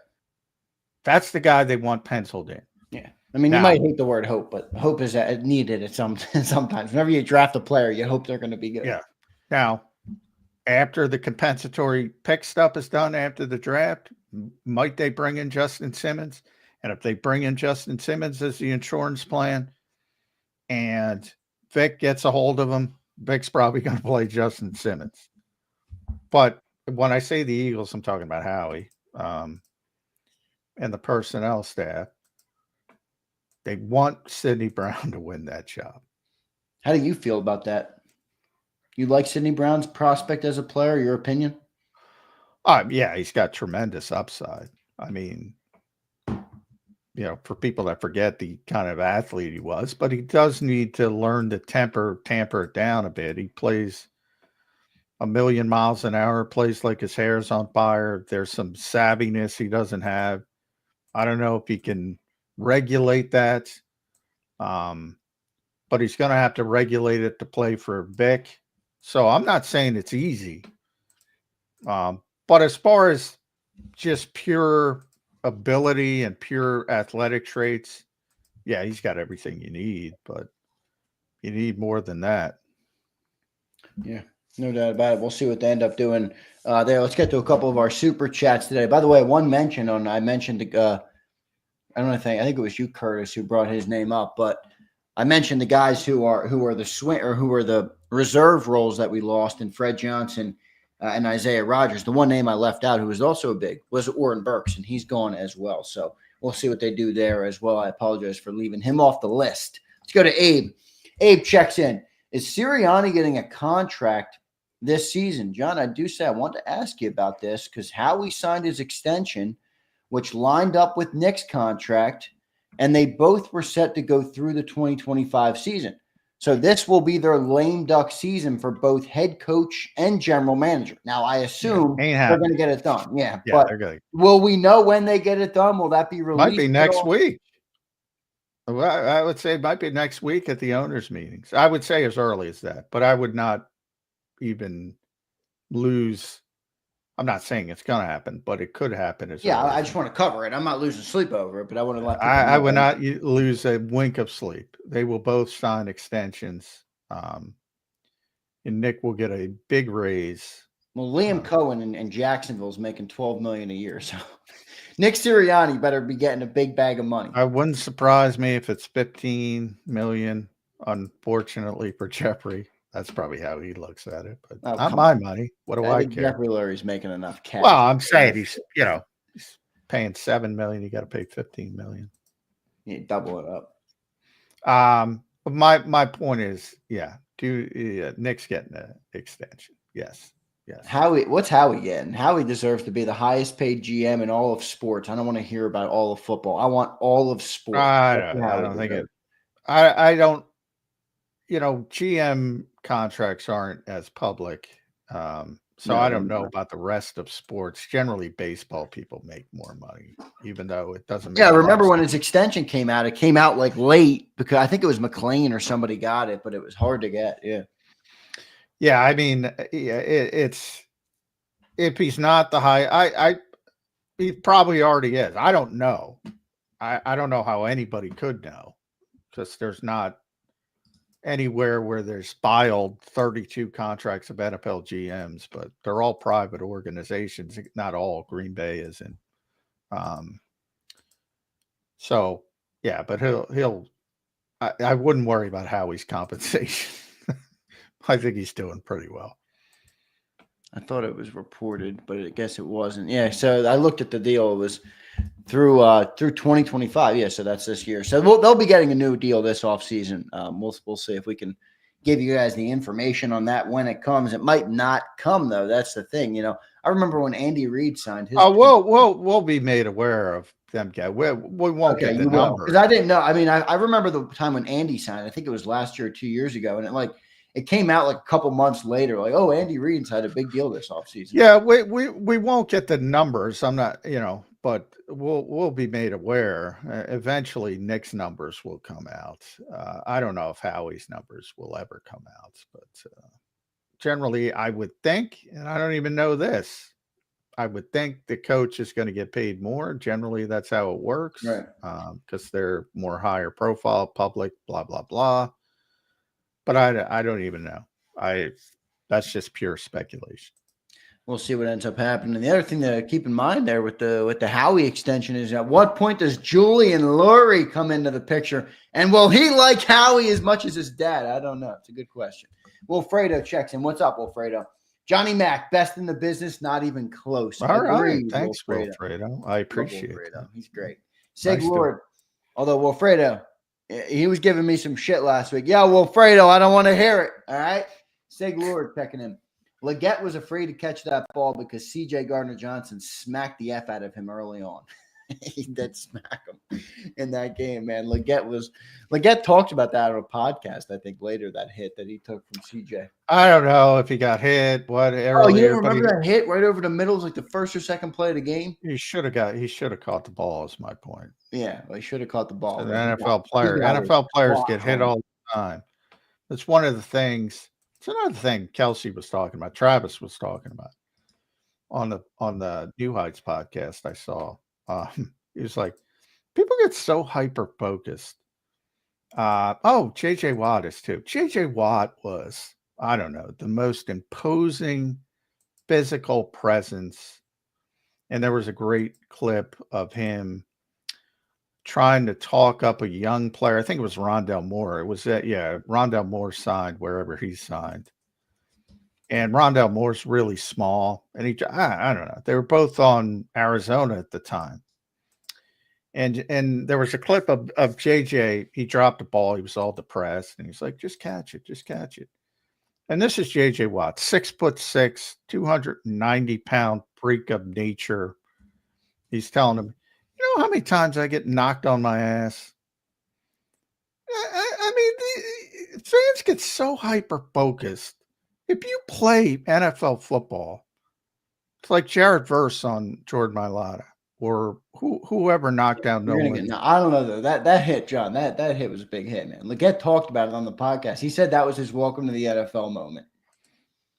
That's the guy they want penciled in. Yeah. You might hate the word hope, but hope is needed at sometimes. Whenever you draft a player, you hope they're going to be good. Yeah. Now, after the compensatory pick stuff is done after the draft, might they bring in Justin Simmons? And if they bring in Justin Simmons as the insurance plan and Vic gets a hold of him, Vic's probably going to play Justin Simmons. But when I say the Eagles, I'm talking about Howie and the personnel staff. They want Sidney Brown to win that job. How do you feel about that? You like Sidney Brown's prospect as a player, your opinion? Yeah, he's got tremendous upside. For people that forget the kind of athlete he was, but he does need to learn to tamper it down a bit. He plays a million miles an hour, plays like his hair's on fire. There's some savviness he doesn't have. I don't know if he can regulate that. But he's going to have to regulate it to play for Vic. So I'm not saying it's easy. But as far as just pure ability and pure athletic traits, yeah, he's got everything you need, but you need more than that. Yeah, no doubt about it. We'll see what they end up doing there. Let's get to a couple of our super chats today. By the way, one mention on, I mentioned, I think it was you, Curtis, who brought his name up, but I mentioned the guys who are the reserve roles that we lost in Fred Johnson and Isaiah Rodgers. The one name I left out who was also big was Oren Burks, and he's gone as well. So we'll see what they do there as well. I apologize for leaving him off the list. Let's go to Abe. Abe checks in. Is Sirianni getting a contract this season? John, I want to ask you about this because Howie signed his extension, which lined up with Nick's contract, and they both were set to go through the 2025 season. So this will be their lame duck season for both head coach and general manager. Now, I assume they're going to get it done. Yeah, but they're good. Will we know when they get it done? Will that be released? Might be next week. Well, I would say it might be next week at the owners' meetings. I would say as early as that, but I would not even lose. I'm not saying it's going to happen, but it could happen. I just want to cover it. I'm not losing sleep over it, but I want to let people I know. would not lose a wink of sleep. They will both sign extensions. And Nick will get a big raise. Well, Liam Cohen in Jacksonville is making $12 million a year, so Nick Sirianni better be getting a big bag of money. I wouldn't surprise me if it's $15 million. Unfortunately for Jeffrey, that's probably how he looks at it. But not my money. What do I care? Jeffrey Lurie's making enough cash. Well, I'm saying he's paying $7 million. You got to pay $15 million. Yeah, double it up. But my point is, Nick's getting an extension. Yes. Howie, what's Howie getting? Howie deserves to be the highest paid GM in all of sports. I don't want to hear about all of football. I want all of sports. I don't think it. I don't. GM contracts aren't as public, so I don't know about the rest of sports. Generally, baseball people make more money, even though it doesn't. I remember when his extension came out. It came out like late because I think it was McLean or somebody got it, but it was hard to get. Yeah, I mean, it's if he's not the high, he probably already is. I don't know. I don't know how anybody could know because there's not anywhere where there's filed 32 contracts of NFL GMs, but they're all private organizations. Not all. Green Bay isn't. So yeah, but he'll. I wouldn't worry about Howie's compensation. I think he's doing pretty well. I thought it was reported, but I guess it wasn't. Yeah, so I looked at the deal. It was through 2025. Yeah, so that's this year. So they'll be getting a new deal this offseason. We'll see if we can give you guys the information on that when it comes. It might not come though. That's the thing. I remember when Andy Reid signed his. We'll be made aware of them. We won't get the number because I didn't know. I mean, I remember the time when Andy signed. I think it was last year or 2 years ago, and it came out like a couple months later, like, oh, Andy Reid's had a big deal this offseason. Yeah, we won't get the numbers. I'm not, but we'll be made aware. Eventually, Nick's numbers will come out. I don't know if Howie's numbers will ever come out, but generally, I would think, and I don't even know this, I would think the coach is going to get paid more. Generally, that's how it works, right? Because they're more higher profile, public, blah blah blah. But I don't even know. That's just pure speculation. We'll see what ends up happening. And the other thing to keep in mind there with the Howie extension is at what point does Julian Lurie come into the picture? And will he like Howie as much as his dad? I don't know. It's a good question. Wilfredo checks in. What's up, Wilfredo? Johnny Mac, best in the business, not even close. All right. Thanks, Wilfredo. I appreciate it. He's great. Sig Lord, although Wilfredo, he was giving me some shit last week. Yeah, Wilfredo, I don't want to hear it. All right. Sig Lord checking in. Leggett was afraid to catch that ball because C.J. Gardner-Johnson smacked the F out of him early on. He did smack him in that game, man. Leggett talked about that on a podcast, I think, later, that hit that he took from C.J. I don't know if he got hit, earlier. Oh, you remember that hit right over the middle? It was like the first or second play of the game? He should have caught the ball, is my point. Yeah, well, he should have caught the ball. An NFL player. NFL players get hit all the time. That's one of the things. It's another thing Kelsey was talking about. Travis was talking about on the New Heights podcast I saw. He was like, people get so hyper focused. JJ Watt is too. JJ Watt was, I don't know, the most imposing physical presence. And there was a great clip of him trying to talk up a young player. I think it was Rondell Moore. It was Rondell Moore signed wherever he signed. And Rondell Moore's really small. And I don't know. They were both on Arizona at the time. And there was a clip of JJ. He dropped the ball. He was all depressed. And he's like, just catch it. Just catch it. And this is JJ Watt, 6'6", 290-pound freak of nature. He's telling him, you know how many times I get knocked on my ass? I mean, fans get so hyper focused. If you play NFL football, it's like Jared Verse on Jordan Mailata or whoever knocked down Nolan. No, I don't know though. That hit, John. That hit was a big hit, man. Leggett talked about it on the podcast. He said that was his welcome to the NFL moment.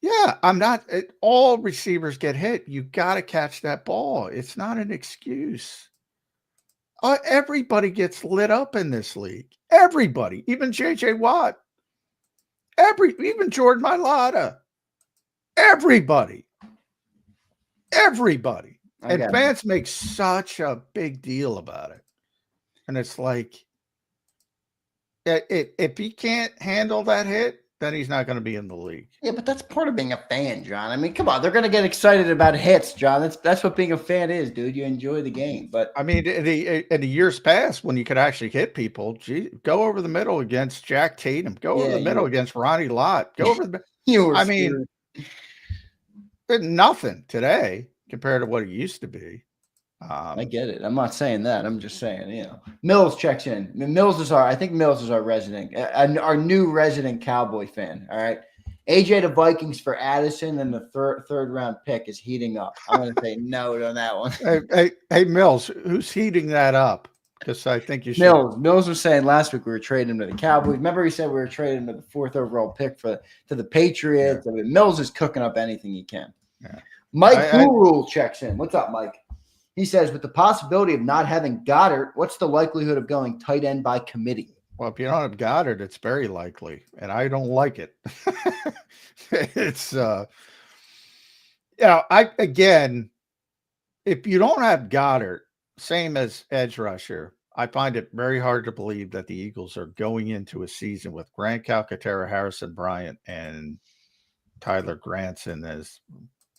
Yeah, I'm not. All receivers get hit. You got to catch that ball. It's not an excuse. Everybody gets lit up in this league. Everybody, even J.J. Watt, even Jordan Mailata, everybody. And fans make such a big deal about it. And it's like, if he can't handle that hit, then he's not going to be in the league. Yeah, but that's part of being a fan, John. I mean, come on, they're going to get excited about hits, John. That's what being a fan is, dude. You enjoy the game. But I mean, in the years past, when you could actually hit people, go over the middle against Jack Tatum. Go over the middle against Ronnie Lott. Go over the. Nothing today compared to what it used to be. I get it. I'm not saying that. I'm just saying, Mills checks in. I think Mills is our resident, our new resident Cowboy fan. All right. AJ to Vikings for Addison, and the third round pick is heating up. I'm going to say no on that one. Hey, Mills, who's heating that up? Because I think you should. Mills was saying last week we were trading him to the Cowboys. Remember he said we were trading him to the 4th overall pick to the Patriots. Yeah. I mean, Mills is cooking up anything he can. Yeah. Mike Rule checks in. What's up, Mike? He says, with the possibility of not having Goddard, what's the likelihood of going tight end by committee? Well, if you don't have Goddard, it's very likely, and I don't like it. It's, if you don't have Goddard, same as edge rusher, I find it very hard to believe that the Eagles are going into a season with Grant Calcaterra, Harrison Bryant, and Tyler Granson as,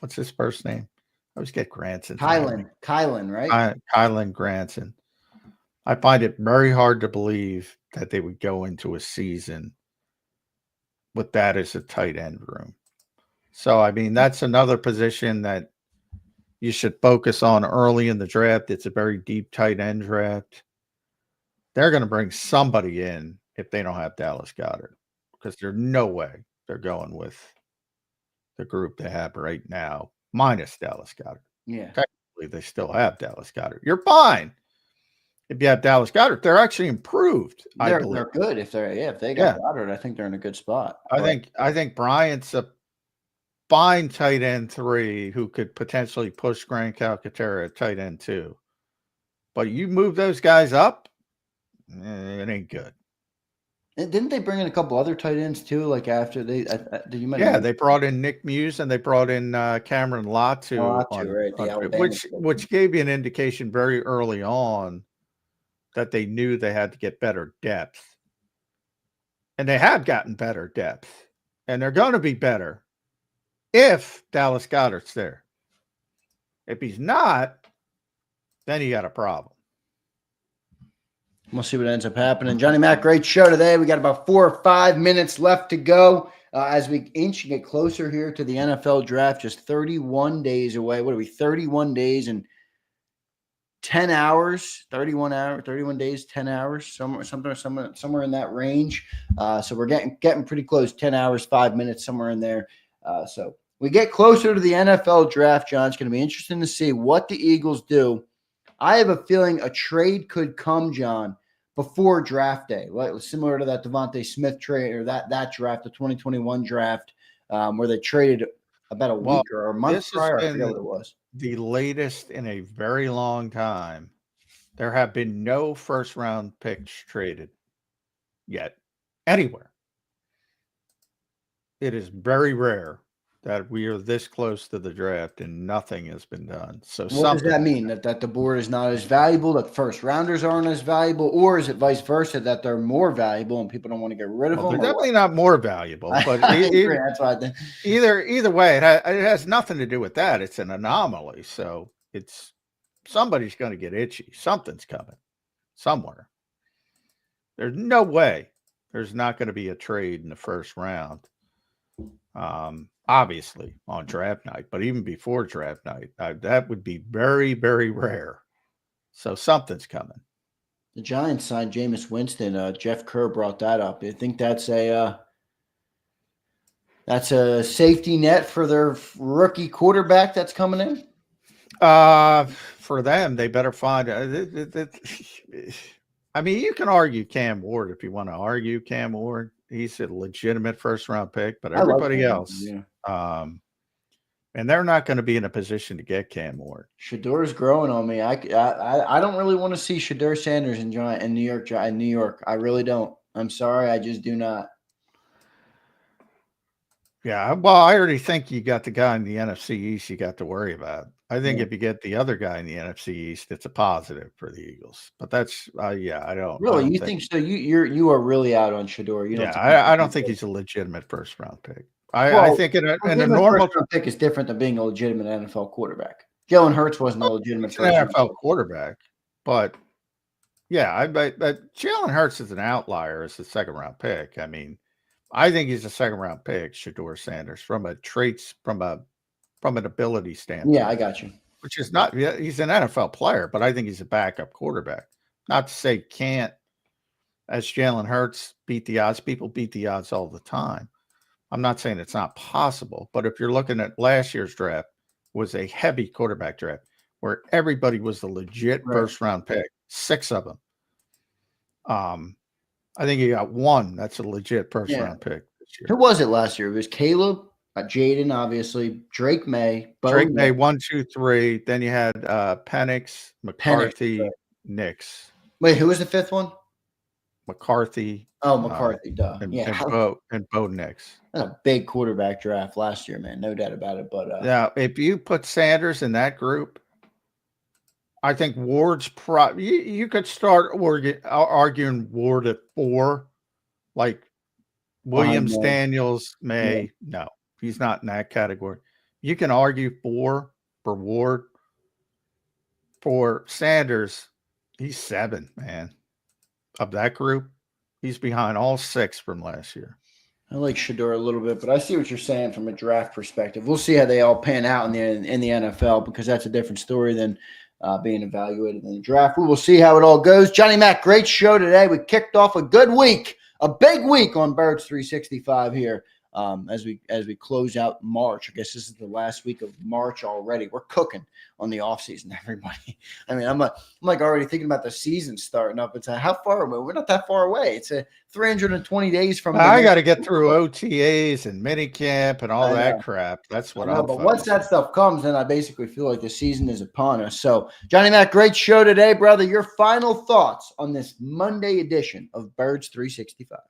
what's his first name? I always get Granson. Kylan, right? Kylan Granson. I find it very hard to believe that they would go into a season with that as a tight end room. So, I mean, that's another position that you should focus on early in the draft. It's a very deep tight end draft. They're going to bring somebody in if they don't have Dallas Goedert, because there's no way they're going with the group they have right now, minus Dallas Goedert. Yeah. Technically, they still have Dallas Goedert. You're fine if you have Dallas Goedert. They're actually improved. They're good if they got Goddard. I think they're in a good spot. I think Bryant's a fine tight end 3 who could potentially push Grant Calcaterra at tight end 2. But you move those guys up, it ain't good. And didn't they bring in a couple other tight ends too? Like after they, they brought in Nick Muse and they brought in Cameron Latu, which gave you an indication very early on that they knew they had to get better depth, and they have gotten better depth, and they're going to be better if Dallas Goedert's there. If he's not, then you got a problem. We'll see what ends up happening. Johnny Mac, great show today. We got about 4 or 5 minutes left to go as we inch and get closer here to the NFL draft. Just 31 days away. What are we? 31 days and 10 hours. 31 days, 10 hours. Somewhere in that range. So we're getting pretty close. 10 hours, 5 minutes, somewhere in there. So we get closer to the NFL draft, John. It's going to be interesting to see what the Eagles do. I have a feeling a trade could come, John, before draft day, like similar to that Devontae Smith trade or that draft, the 2021 draft, where they traded about a week or a month prior. I forget what it was. The latest in a very long time. There have been no first-round picks traded yet anywhere. It is very rare that we are this close to the draft and nothing has been done. So what does that mean? That the board is not as valuable, that first rounders aren't as valuable, or is it vice versa, that they're more valuable and people don't want to get rid of them? They're definitely not more valuable, but that's why either way, it has nothing to do with that. It's an anomaly. So it's somebody's going to get itchy. Something's coming somewhere. There's no way there's not going to be a trade in the first round. Obviously on draft night, but even before draft night, that would be very, very rare. So something's coming. The Giants signed Jameis Winston. Jeff Kerr brought that up. You think that's a That's a safety net for their rookie quarterback that's coming in. For them, they better find. I mean, you can argue Cam Ward if you want to argue Cam Ward. He's a legitimate first-round pick, but everybody else, and they're not going to be in a position to get Cam Ward. Shador's growing on me. I don't really want to see Shador Sanders in New York. I really don't. I'm sorry, I just do not. Yeah, well, I already think you got the guy in the NFC East you got to worry about. I think if you get the other guy in the NFC East, it's a positive for the Eagles. But that's I don't really. You think so? You are really out on Shador. I don't think he's a legitimate first round pick. I think in a normal first round pick is different than being a legitimate NFL quarterback. Jalen Hurts wasn't a legitimate NFL quarterback, but yeah, but Jalen Hurts is an outlier as a second round pick. I mean, I think he's a second round pick, Shador Sanders, from an ability standpoint. Yeah, I got you. Which is not, he's an NFL player, but I think he's a backup quarterback. Not to say can't, as Jalen Hurts, beat the odds. People beat the odds all the time. I'm not saying it's not possible, but if you're looking at last year's draft, was a heavy quarterback draft where everybody was the legit first round pick, 6 of them. I think you got one that's a legit first round pick this year. Who was it last year? It was Caleb, Jaden, obviously, Drake May. Drake May, 1, 2, 3. Then you had Penix, McCarthy, Nix. Wait, who was the 5th one? McCarthy. Oh, McCarthy, duh. And Bo Nix. That's a big quarterback draft last year, man. No doubt about it. But now, if you put Sanders in that group, I think Ward's you could start arguing Ward at 4, like Williams, Daniels, May. Yeah. No, he's not in that category. You can argue 4 for Ward. For Sanders, he's 7, man. Of that group, he's behind all 6 from last year. I like Shador a little bit, but I see what you're saying from a draft perspective. We'll see how they all pan out in the NFL, because that's a different story than being evaluated in the draft. We will see how it all goes. Johnny Mac, great show today. We kicked off a good week, a big week on Birds 365 here as we close out March. I guess this is the last week of March already. We're cooking on the offseason, everybody. I mean, I'm like already thinking about the season starting up. It's how far away? We're not that far away. It's 320 days from. I got to get through OTAs and minicamp and all that crap. That's what I'm. But once that stuff comes, then I basically feel like the season is upon us. So, Johnny Mac, great show today, brother. Your final thoughts on this Monday edition of Birds 365.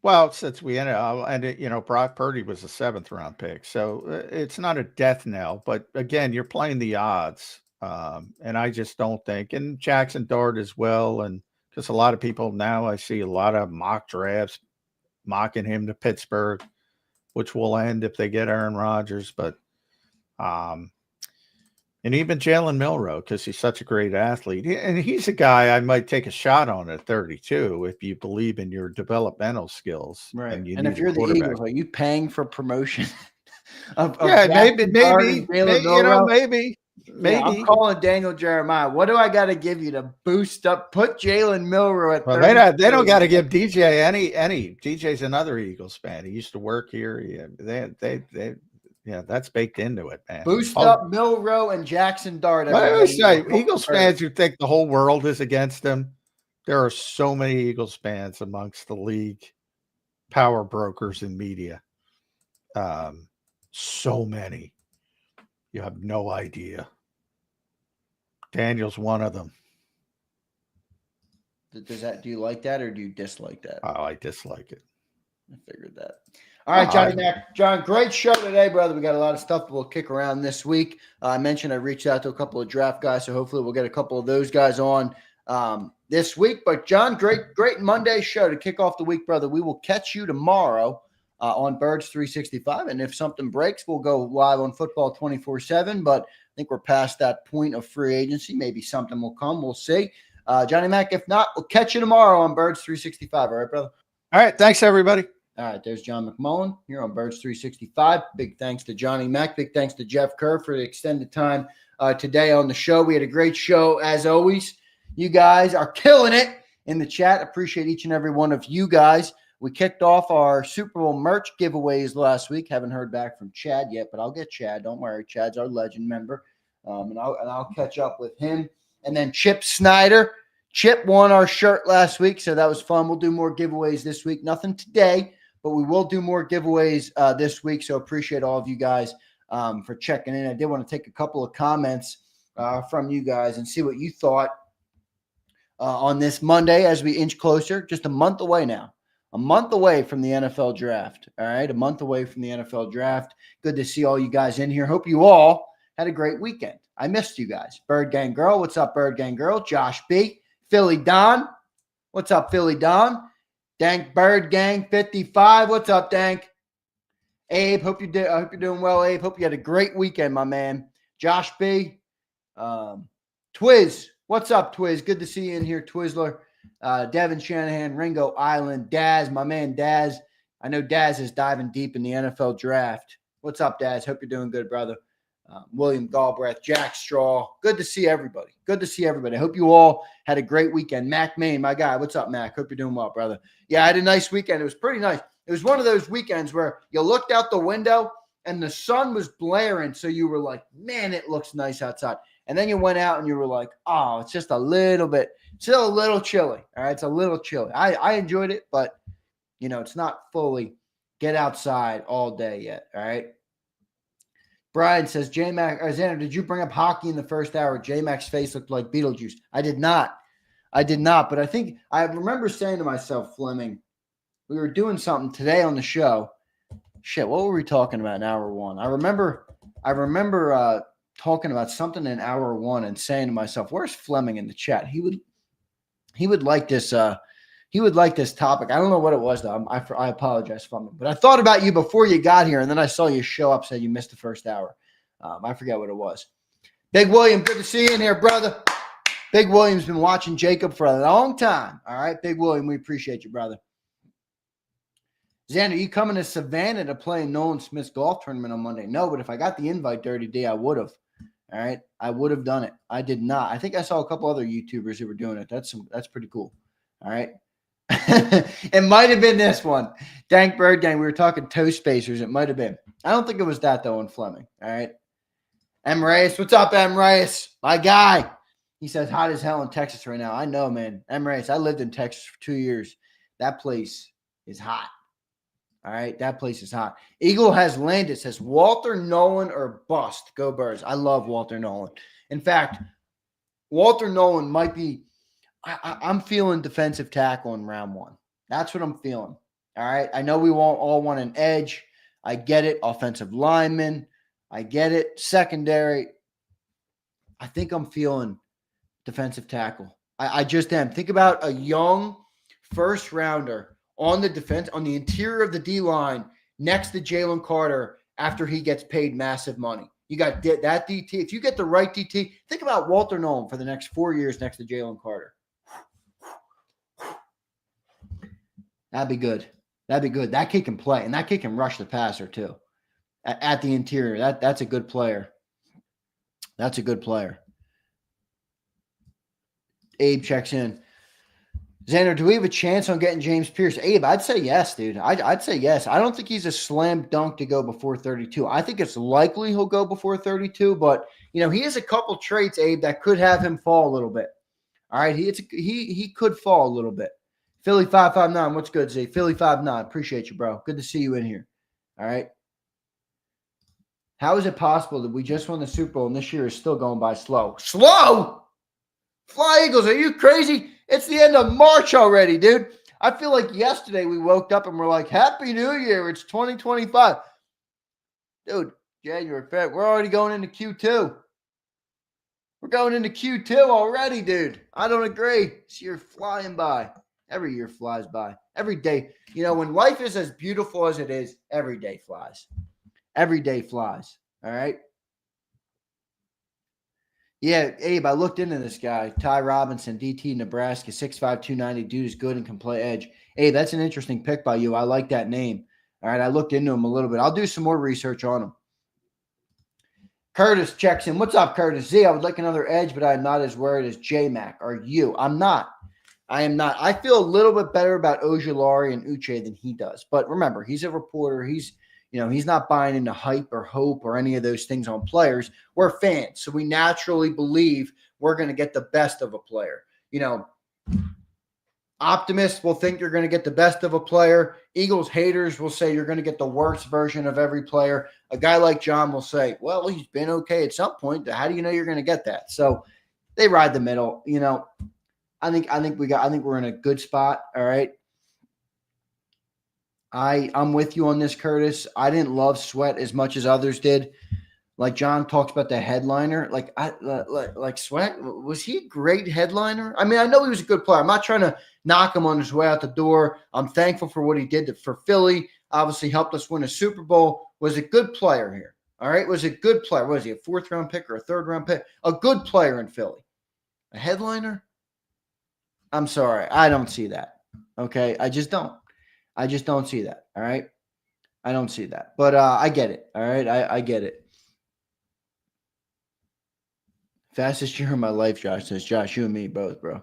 Well, since we ended, Brock Purdy was a 7th round pick, so it's not a death knell. But again, you're playing the odds, and I just don't think. And Jackson Dart as well, and because a lot of people now, I see a lot of mock drafts mocking him to Pittsburgh, which will end if they get Aaron Rodgers. But and even Jalen Milroe, because he's such a great athlete. And he's a guy I might take a shot on at 32 if you believe in your developmental skills. Right. And if you're the Eagles, are you paying for promotion? Maybe. Yeah, I'm calling Daniel Jeremiah. What do I got to give you to boost up? Put Jalen Milroe at 32. Well, they don't got to give DJ any. DJ's another Eagles fan. He used to work here. Yeah, that's baked into it, man. Boost up Milroe and Jackson Dart. I say, Eagles fans who think the whole world is against them, there are so many Eagles fans amongst the league, power brokers and media. So many. You have no idea. Daniel's one of them. Do you like that, or do you dislike that? Oh, I dislike it. I figured that. All right, Johnny Mac. John, great show today, brother. We got a lot of stuff that we'll kick around this week. I mentioned I reached out to a couple of draft guys, so hopefully we'll get a couple of those guys on this week. But, John, great Monday show to kick off the week, brother. We will catch you tomorrow on Birds 365. And if something breaks, we'll go live on Football 24/7. But I think we're past that point of free agency. Maybe something will come. We'll see. Johnny Mac, if not, we'll catch you tomorrow on Birds 365. All right, brother? All right. Thanks, everybody. All right, there's John McMullen here on Birds 365. Big thanks to Johnny Mac. Big thanks to Jeff Kerr for the extended time today on the show. We had a great show, as always. You guys are killing it in the chat. Appreciate each and every one of you guys We kicked off our Super Bowl merch giveaways last week. Haven't heard back from Chad yet, but I'll get Chad. Don't worry. Chad's our legend member. And I'll catch up with him. And then Chip Snyder. Chip won our shirt last week, so that was fun. We'll do more giveaways this week. Nothing today, but we will do more giveaways this week. So appreciate all of you guys for checking in. I did want to take a couple of comments from you guys and see what you thought on this Monday as we inch closer. Just a month away now. A month away from the NFL draft. All right, a month away from the NFL draft. Good to see all you guys in here. Hope you all had a great weekend. I missed you guys. Bird Gang Girl. What's up, Bird Gang Girl? Josh B. Philly Don. What's up, Philly Don? Dank Bird Gang 55. What's up, Dank? Abe, I hope you're doing well, Abe. Hope you had a great weekend, my man. Josh B. Twiz. What's up, Twiz? Good to see you in here, Twizzler. Devin Shanahan, Ringo Island, Daz, my man Daz. I know Daz is diving deep in the NFL draft. What's up, Daz? Hope you're doing good, brother. William Galbraith, Jack Straw. Good to see everybody. Good to see everybody. I hope you all had a great weekend. Mac Main, my guy. What's up, Mac? Hope you're doing well, brother. Yeah, I had a nice weekend. It was pretty nice. It was one of those weekends where you looked out the window and the sun was blaring, so you were like, man, it looks nice outside. And then you went out and you were like, oh, it's just a little bit, still a little chilly. All right, it's a little chilly. I enjoyed it, but, you know, it's not fully get outside all day yet, all right? Brian says, J-Mac, Xander, did you bring up hockey in the first hour? J-Mac's face looked like Beetlejuice. I did not, but I think I remember saying to myself, Fleming, we were doing something today on the show. Shit, what were we talking about in hour one? I remember talking about something in hour one and saying to myself, where's Fleming in the chat? He would like this topic. I don't know what it was though. I apologize, Fleming, but I thought about you before you got here, and then I saw you show up, said you missed the first hour. I forget what it was. Big William, good to see you in here, brother. Big William's been watching JAKIB for a long time. All right, Big William, we appreciate you, brother. Xander, you coming to Savannah to play in Nolan Smith's golf tournament on Monday? No, but if I got the invite Dirty D, I would have. All right, I would have done it. I did not. I think I saw a couple other YouTubers who were doing it. That's pretty cool. All right. It might have been this one. Dank Bird Gang. We were talking toe spacers. It might have been. I don't think it was that though in Fleming. All right. M. Reyes. What's up, M. Reyes? My guy. He says hot as hell in Texas right now. I know, man. M. Reyes. I lived in Texas for 2 years. That place is hot. All right. That place is hot. Eagle has landed. Says Walter Nolan or bust. Go Birds. I love Walter Nolan. In fact, Walter Nolan might be. I'm feeling defensive tackle in round one. That's what I'm feeling. All right. I know we all want an edge. I get it. Offensive lineman. I get it. Secondary. I think I'm feeling defensive tackle. I just am. Think about a young first rounder on the defense, on the interior of the D line next to Jalen Carter after he gets paid massive money. You got that DT. If you get the right DT, think about Walter Nolan for the next 4 years next to Jalen Carter. That'd be good. That'd be good. That kid can play, and that kid can rush the passer too. At the interior, that's a good player. That's a good player. Abe checks in. Xander, do we have a chance on getting James Pierce? Abe, I'd say yes, dude. I'd say yes. I don't think he's a slam dunk to go before 32. I think it's likely he'll go before 32, but you know he has a couple traits, Abe, that could have him fall a little bit. All right, he could fall a little bit. Philly 559, what's good, Z? Philly 59, appreciate you, bro. Good to see you in here. All right. How is it possible that we just won the Super Bowl and this year is still going by slow? Slow? Fly Eagles, are you crazy? It's the end of March already, dude. I feel like yesterday we woke up and we're like, Happy New Year. It's 2025. Dude, January, February, we're already going into Q2. We're going into Q2 already, dude. I don't agree. This year flying by. Every year flies by. Every day. You know, when life is as beautiful as it is, every day flies. Every day flies. All right? Yeah, Abe, I looked into this guy. Ty Robinson, DT, Nebraska, 6'5", 290. Dude is good and can play edge. Abe, that's an interesting pick by you. I like that name. All right, I looked into him a little bit. I'll do some more research on him. Curtis checks in. What's up, Curtis? Z, I would like another edge, but I'm not as worried as J-Mac. Are you? I'm not. I am not. I feel a little bit better about Ojulari and Uche than he does. But remember, he's a reporter. He's not buying into hype or hope or any of those things on players. We're fans, so we naturally believe we're going to get the best of a player. Optimists will think you're going to get the best of a player. Eagles haters will say you're going to get the worst version of every player. A guy like John will say, well, he's been okay at some point. How do you know you're going to get that? So they ride the middle. I think we're in a good spot. All right. I'm with you on this, Curtis. I didn't love Sweat as much as others did. Like John talks about the headliner. Like Sweat, was he a great headliner? I mean, I know he was a good player. I'm not trying to knock him on his way out the door. I'm thankful for what he did for Philly. Obviously helped us win a Super Bowl. Was a good player here. All right. Was a good player. Was he a 4th-round pick or a 3rd-round pick? A good player in Philly. A headliner? I'm sorry. I don't see that. Okay. I just don't see that. All right. I don't see that. But I get it. All right. I get it. Fastest year of my life, Josh says. Josh, you and me both, bro.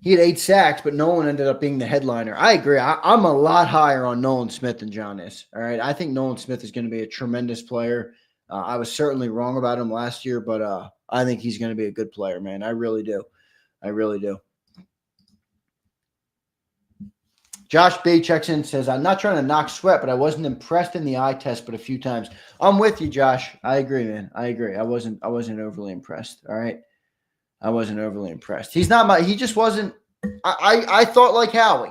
He had 8 sacks, but Nolan ended up being the headliner. I agree. I'm a lot higher on Nolan Smith than John is. All right. I think Nolan Smith is going to be a tremendous player. I was certainly wrong about him last year, but I think he's going to be a good player, man. I really do. I really do. Josh B checks in and says, I'm not trying to knock Sweat, but I wasn't impressed in the eye test but a few times. I'm with you, Josh. I agree, man. I agree. I wasn't overly impressed. All right. I wasn't overly impressed. He just wasn't. I thought like Howie.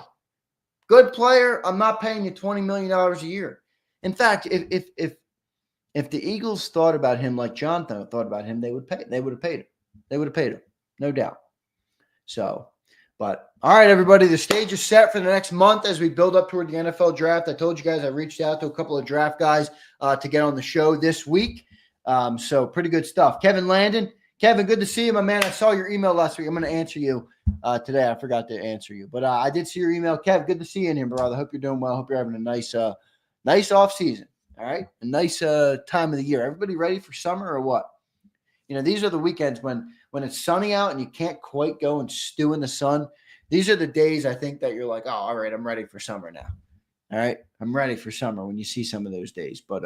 Good player. I'm not paying you $20 million a year. In fact, if the Eagles thought about him like John thought about him, they would have paid him. They would have paid him. No doubt. So, but all right, everybody, the stage is set for the next month as we build up toward the NFL draft. I told you guys I reached out to a couple of draft guys to get on the show this week. So pretty good stuff. Kevin Landon. Kevin, good to see you, my man. I saw your email last week. I'm going to answer you today. I forgot to answer you, but I did see your email. Kev, good to see you in here, brother. I hope you're doing well. I hope you're having a nice off season. All right. A nice time of the year. Everybody ready for summer or what? These are the weekends when it's sunny out and you can't quite go and stew in the sun. These are the days I think that you're like, oh, all right, I'm ready for summer now. All right. I'm ready for summer when you see some of those days. But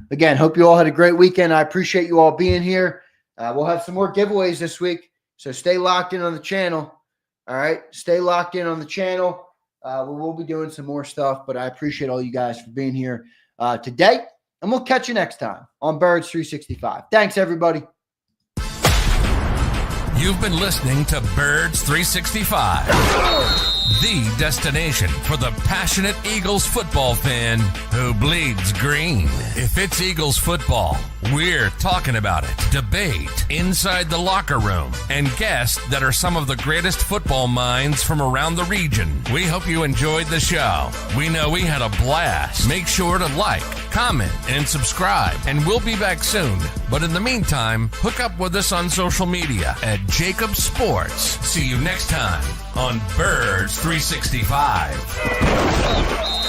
again, hope you all had a great weekend. I appreciate you all being here. We'll have some more giveaways this week. So stay locked in on the channel. All right. Stay locked in on the channel. We will be doing some more stuff, but I appreciate all you guys for being here today. And we'll catch you next time on Birds 365. Thanks, everybody. You've been listening to Birds 365, the destination for the passionate Eagles football fan who bleeds green. If it's Eagles football, we're talking about it. Debate inside the locker room and guests that are some of the greatest football minds from around the region. We hope you enjoyed the show. We know we had a blast. Make sure to like, comment, and subscribe, and we'll be back soon. But in the meantime, hook up with us on social media at JAKIB Sports. See you next time on Birds 365.